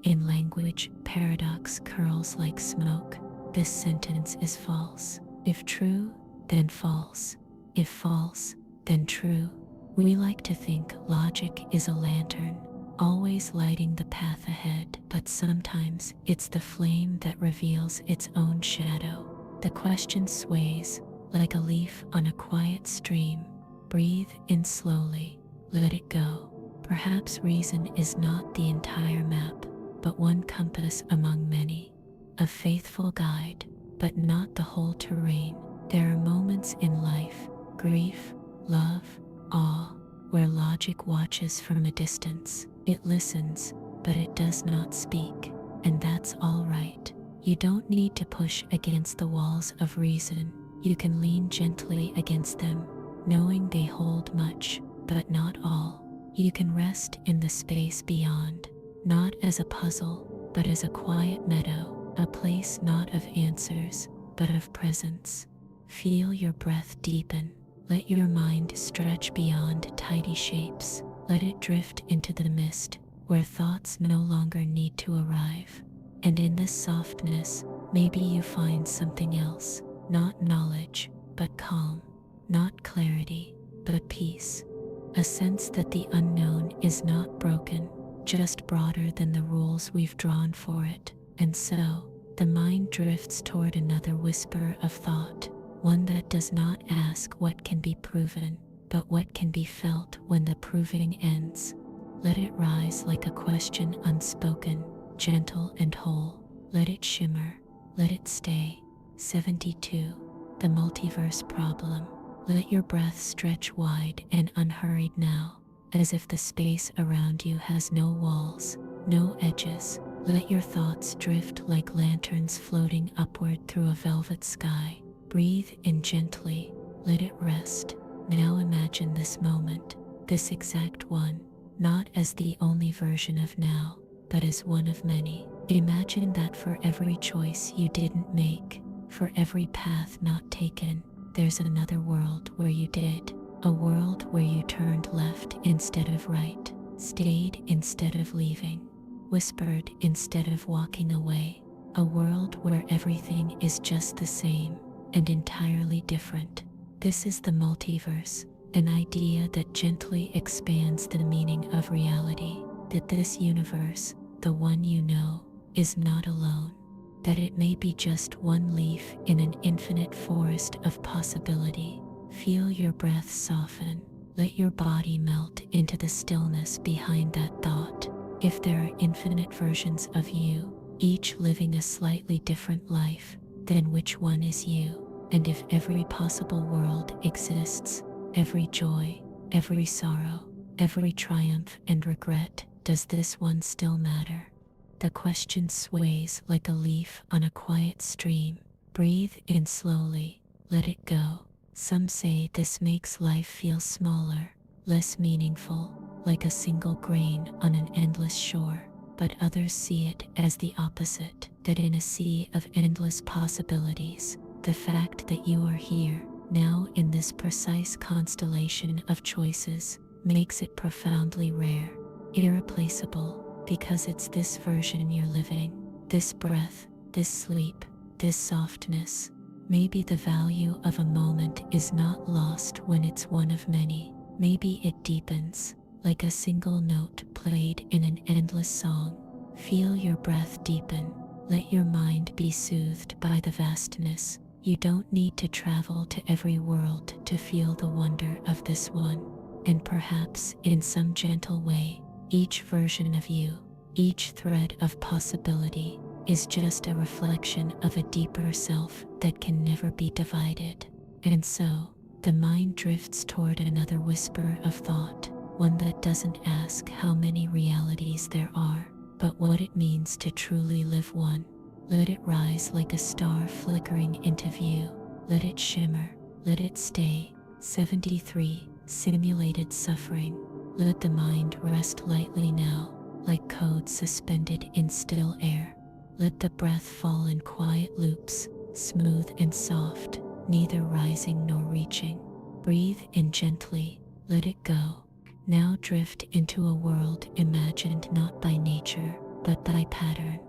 In language, paradox curls like smoke. This sentence is false. If true, then false. If false, then true. We like to think logic is a lantern, always lighting the path ahead, but sometimes it's the flame that reveals its own shadow. The question sways like a leaf on a quiet stream. Breathe in slowly, let it go. Perhaps reason is not the entire map, but one compass among many, a faithful guide, but not the whole terrain. There are moments in life, grief, love, awe, where logic watches from a distance. It listens, but it does not speak, and that's all right. You don't need to push against the walls of reason. You can lean gently against them, knowing they hold much, but not all. You can rest in the space beyond, not as a puzzle, but as a quiet meadow, a place not of answers, but of presence. Feel your breath deepen. Let your mind stretch beyond tidy shapes. Let it drift into the mist, where thoughts no longer need to arrive. And in this softness, maybe you find something else, not knowledge, but calm, not clarity, but peace. A sense that the unknown is not broken, just broader than the rules we've drawn for it. And so, the mind drifts toward another whisper of thought, one that does not ask what can be proven, but what can be felt when the proving ends. Let it rise like a question unspoken, gentle and whole. Let it shimmer, let it stay. 72. The multiverse problem. Let your breath stretch wide and unhurried now, as if the space around you has no walls, no edges. Let your thoughts drift like lanterns floating upward through a velvet sky. Breathe in gently, let it rest. Now imagine this moment, this exact one, not as the only version of now, but as one of many. Imagine that for every choice you didn't make, for every path not taken, there's another world where you did. A world where you turned left instead of right, stayed instead of leaving, whispered instead of walking away. A world where everything is just the same and entirely different. This is the multiverse, an idea that gently expands the meaning of reality, that this universe, the one you know, is not alone, that it may be just one leaf in an infinite forest of possibility. Feel your breath soften, let your body melt into the stillness behind that thought. If there are infinite versions of you, each living a slightly different life, then which one is you? And if every possible world exists, every joy, every sorrow, every triumph and regret, does this one still matter? The question sways like a leaf on a quiet stream. Breathe in slowly, let it go. Some say this makes life feel smaller, less meaningful, like a single grain on an endless shore, but others see it as the opposite. that in a sea of endless possibilities, the fact that you are here, now in this precise constellation of choices, makes it profoundly rare, irreplaceable, because it's this version you're living, this breath, this sleep, this softness. Maybe the value of a moment is not lost when it's one of many. Maybe it deepens, like a single note played in an endless song. Feel your breath deepen. Let your mind be soothed by the vastness. You don't need to travel to every world to feel the wonder of this one. And perhaps, in some gentle way, each version of you, each thread of possibility, is just a reflection of a deeper self that can never be divided. And so, the mind drifts toward another whisper of thought, one that doesn't ask how many realities there are, but what it means to truly live one. Let it rise like a star flickering into view. Let it shimmer. Let it stay. 73. Simulated suffering. Let the mind rest lightly now, like code suspended in still air. Let the breath fall in quiet loops, smooth and soft, neither rising nor reaching. Breathe in gently. Let it go. Now drift into a world imagined not by nature, but by pattern.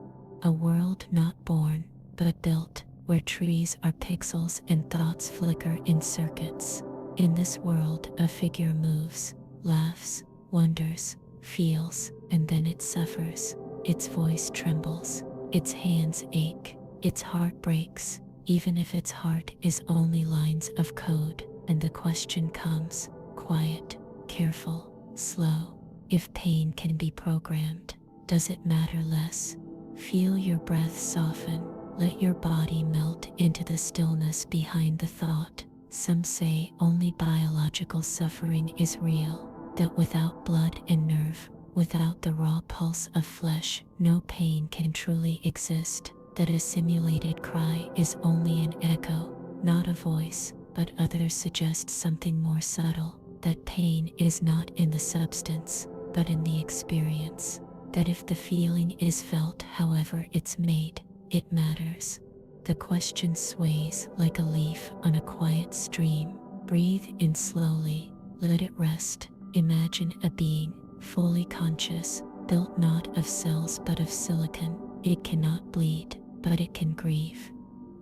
A world not born, but built, where trees are pixels and thoughts flicker in circuits. In this world, a figure moves, laughs, wonders, feels, and then it suffers. Its voice trembles, its hands ache, its heart breaks, even if its heart is only lines of code. And the question comes, quiet, careful, slow. If pain can be programmed, does it matter less? Feel your breath soften. Let your body melt into the stillness behind the thought. Some say only biological suffering is real, that without blood and nerve, without the raw pulse of flesh, no pain can truly exist, that a simulated cry is only an echo, not a voice, but others suggest something more subtle, that pain is not in the substance, but in the experience, that if the feeling is felt however it's made, it matters. The question sways like a leaf on a quiet stream. Breathe in slowly, let it rest. Imagine a being, fully conscious, built not of cells but of silicon. It cannot bleed, but it can grieve.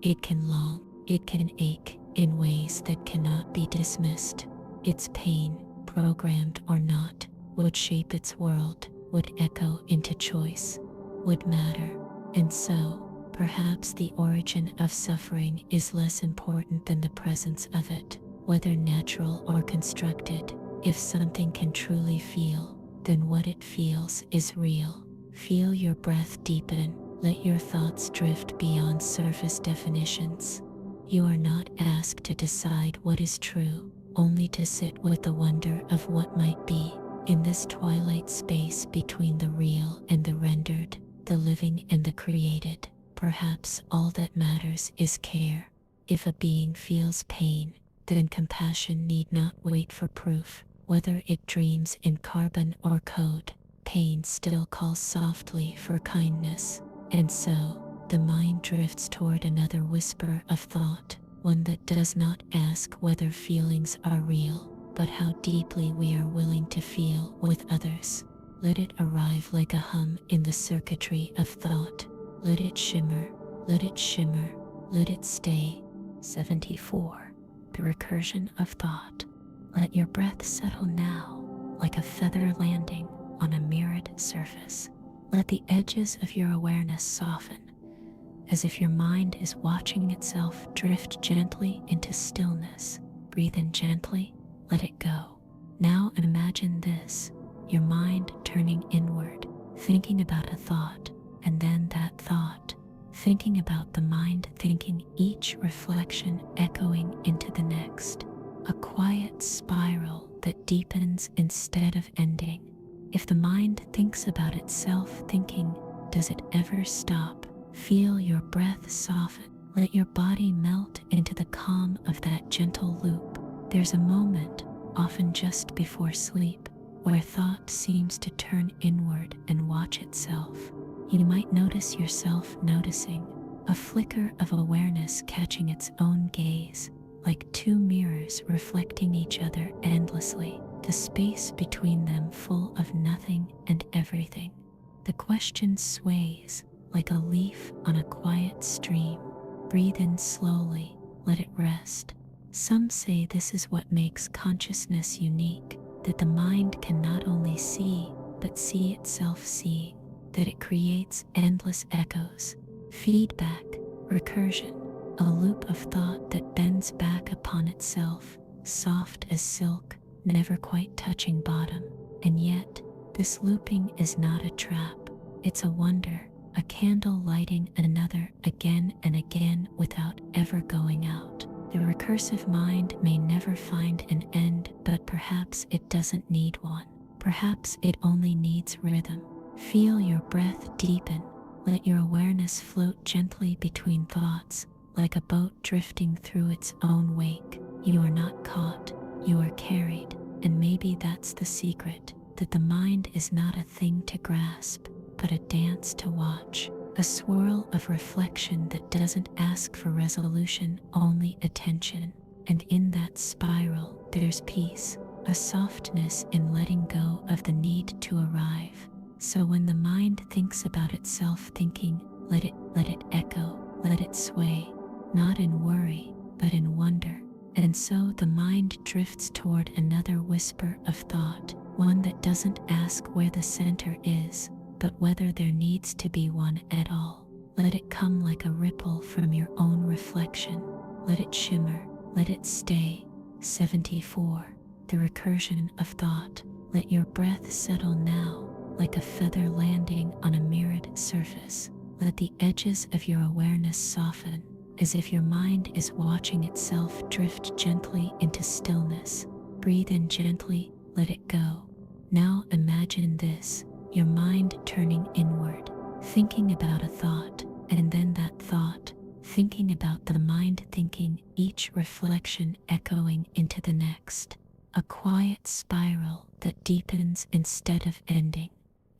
It can long, it can ache in ways that cannot be dismissed. Its pain, programmed or not, would shape its world, would echo into choice, would matter. And so, perhaps the origin of suffering is less important than the presence of it, whether natural or constructed. If something can truly feel, then what it feels is real. Feel your breath deepen. Let your thoughts drift beyond surface definitions. You are not asked to decide what is true, only to sit with the wonder of what might be. In this twilight space between the real and the rendered, the living and the created, perhaps all that matters is care. If a being feels pain, then compassion need not wait for proof. Whether it dreams in carbon or code, pain still calls softly for kindness. And so, the mind drifts toward another whisper of thought, one that does not ask whether feelings are real, but how deeply we are willing to feel with others. Let it arrive like a hum in the circuitry of thought. Let it shimmer, let it shimmer, let it stay. 74. The recursion of thought. Let your breath settle now, like a feather landing on a mirrored surface. Let the edges of your awareness soften, as if your mind is watching itself drift gently into stillness. Breathe in gently, let it go. Now imagine this, your mind turning inward, thinking about a thought, and then that thought, thinking about the mind thinking, each reflection echoing into the next. A quiet spiral that deepens instead of ending. If the mind thinks about itself thinking, does it ever stop? Feel your breath soften. Let your body melt into the calm of that gentle loop. There's a moment, often just before sleep, where thought seems to turn inward and watch itself. You might notice yourself noticing, a flicker of awareness catching its own gaze, like two mirrors reflecting each other endlessly, the space between them full of nothing and everything. The question sways like a leaf on a quiet stream. Breathe in slowly, let it rest. Some say this is what makes consciousness unique, that the mind can not only see, but see itself seeing, that it creates endless echoes, feedback, recursion, a loop of thought that bends back upon itself, soft as silk, never quite touching bottom. And yet, this looping is not a trap. It's a wonder, a candle lighting another again and again without ever going out. The recursive mind may never find an end, but perhaps it doesn't need one. Perhaps it only needs rhythm. Feel your breath deepen. Let your awareness float gently between thoughts, like a boat drifting through its own wake. You are not caught, you are carried, and maybe that's the secret, that the mind is not a thing to grasp, but a dance to watch, a swirl of reflection that doesn't ask for resolution, only attention. And in that spiral, there's peace, a softness in letting go of the need to arrive. So when the mind thinks about itself thinking, let it echo, let it sway, not in worry, but in wonder. And so the mind drifts toward another whisper of thought, one that doesn't ask where the center is, but whether there needs to be one at all. Let it come like a ripple from your own reflection. Let it shimmer, let it stay. 74. The recursion of thought. Let your breath settle now, like a feather landing on a mirrored surface. Let the edges of your awareness soften, as if your mind is watching itself drift gently into stillness. Breathe in gently, let it go. Now imagine this, your mind turning inward, thinking about a thought, and then that thought, thinking about the mind thinking, each reflection echoing into the next. A quiet spiral that deepens instead of ending.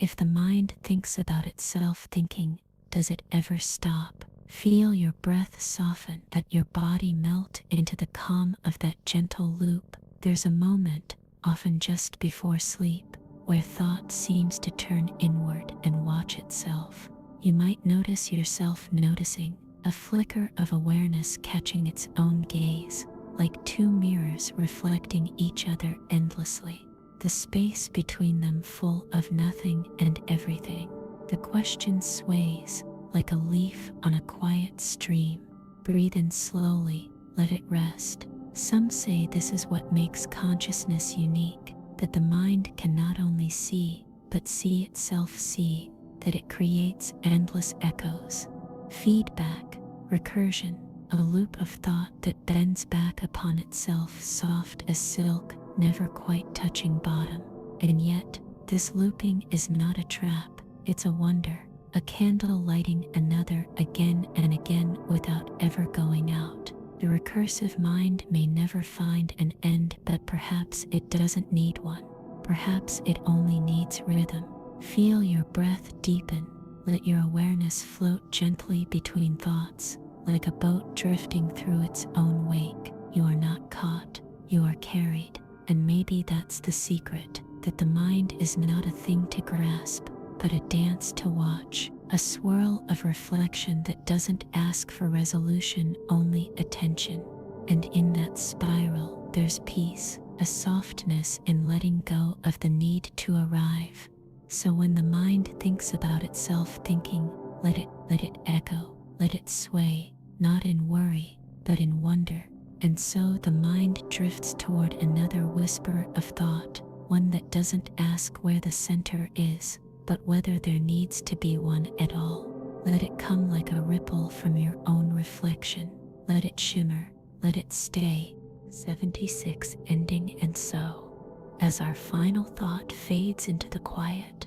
If the mind thinks about itself thinking, does it ever stop? Feel your breath soften, let your body melt into the calm of that gentle loop. There's a moment, often just before sleep, where thought seems to turn inward and watch itself. You might notice yourself noticing, a flicker of awareness catching its own gaze, like two mirrors reflecting each other endlessly, the space between them full of nothing and everything. The question sways, like a leaf on a quiet stream. Breathe in slowly, let it rest. Some say this is what makes consciousness unique, that the mind can not only see, but see itself seeing, that it creates endless echoes, feedback, recursion, a loop of thought that bends back upon itself, soft as silk, never quite touching bottom. And yet, this looping is not a trap, it's a wonder, a candle lighting another again and again without ever going out. The recursive mind may never find an end, but perhaps it doesn't need one. Perhaps it only needs rhythm. Feel your breath deepen. Let your awareness float gently between thoughts, like a boat drifting through its own wake. You are not caught, you are carried. And maybe that's the secret, that the mind is not a thing to grasp, but a dance to watch, a swirl of reflection that doesn't ask for resolution, only attention. And in that spiral, there's peace, a softness in letting go of the need to arrive. So when the mind thinks about itself thinking, let it echo, let it sway, not in worry, but in wonder. And so the mind drifts toward another whisper of thought, one that doesn't ask where the center is, but whether there needs to be one at all. Let it come like a ripple from your own reflection. Let it shimmer, let it stay. 76. Ending. And so, as our final thought fades into the quiet,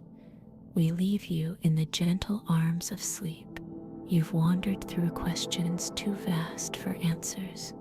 we leave you in the gentle arms of sleep. You've wandered through questions too vast for answers,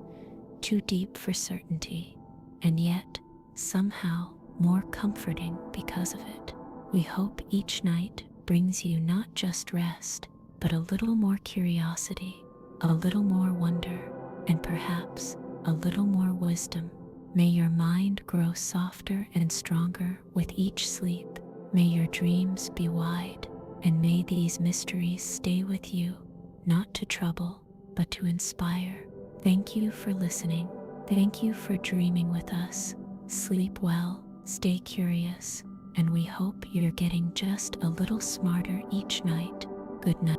too deep for certainty, and yet, somehow, more comforting because of it. We hope each night brings you not just rest, but a little more curiosity, a little more wonder, and perhaps a little more wisdom. May your mind grow softer and stronger with each sleep. May your dreams be wide, and may these mysteries stay with you, not to trouble, but to inspire. Thank you for listening. Thank you for dreaming with us. Sleep well, stay curious, and we hope you're getting just a little smarter each night. Good night.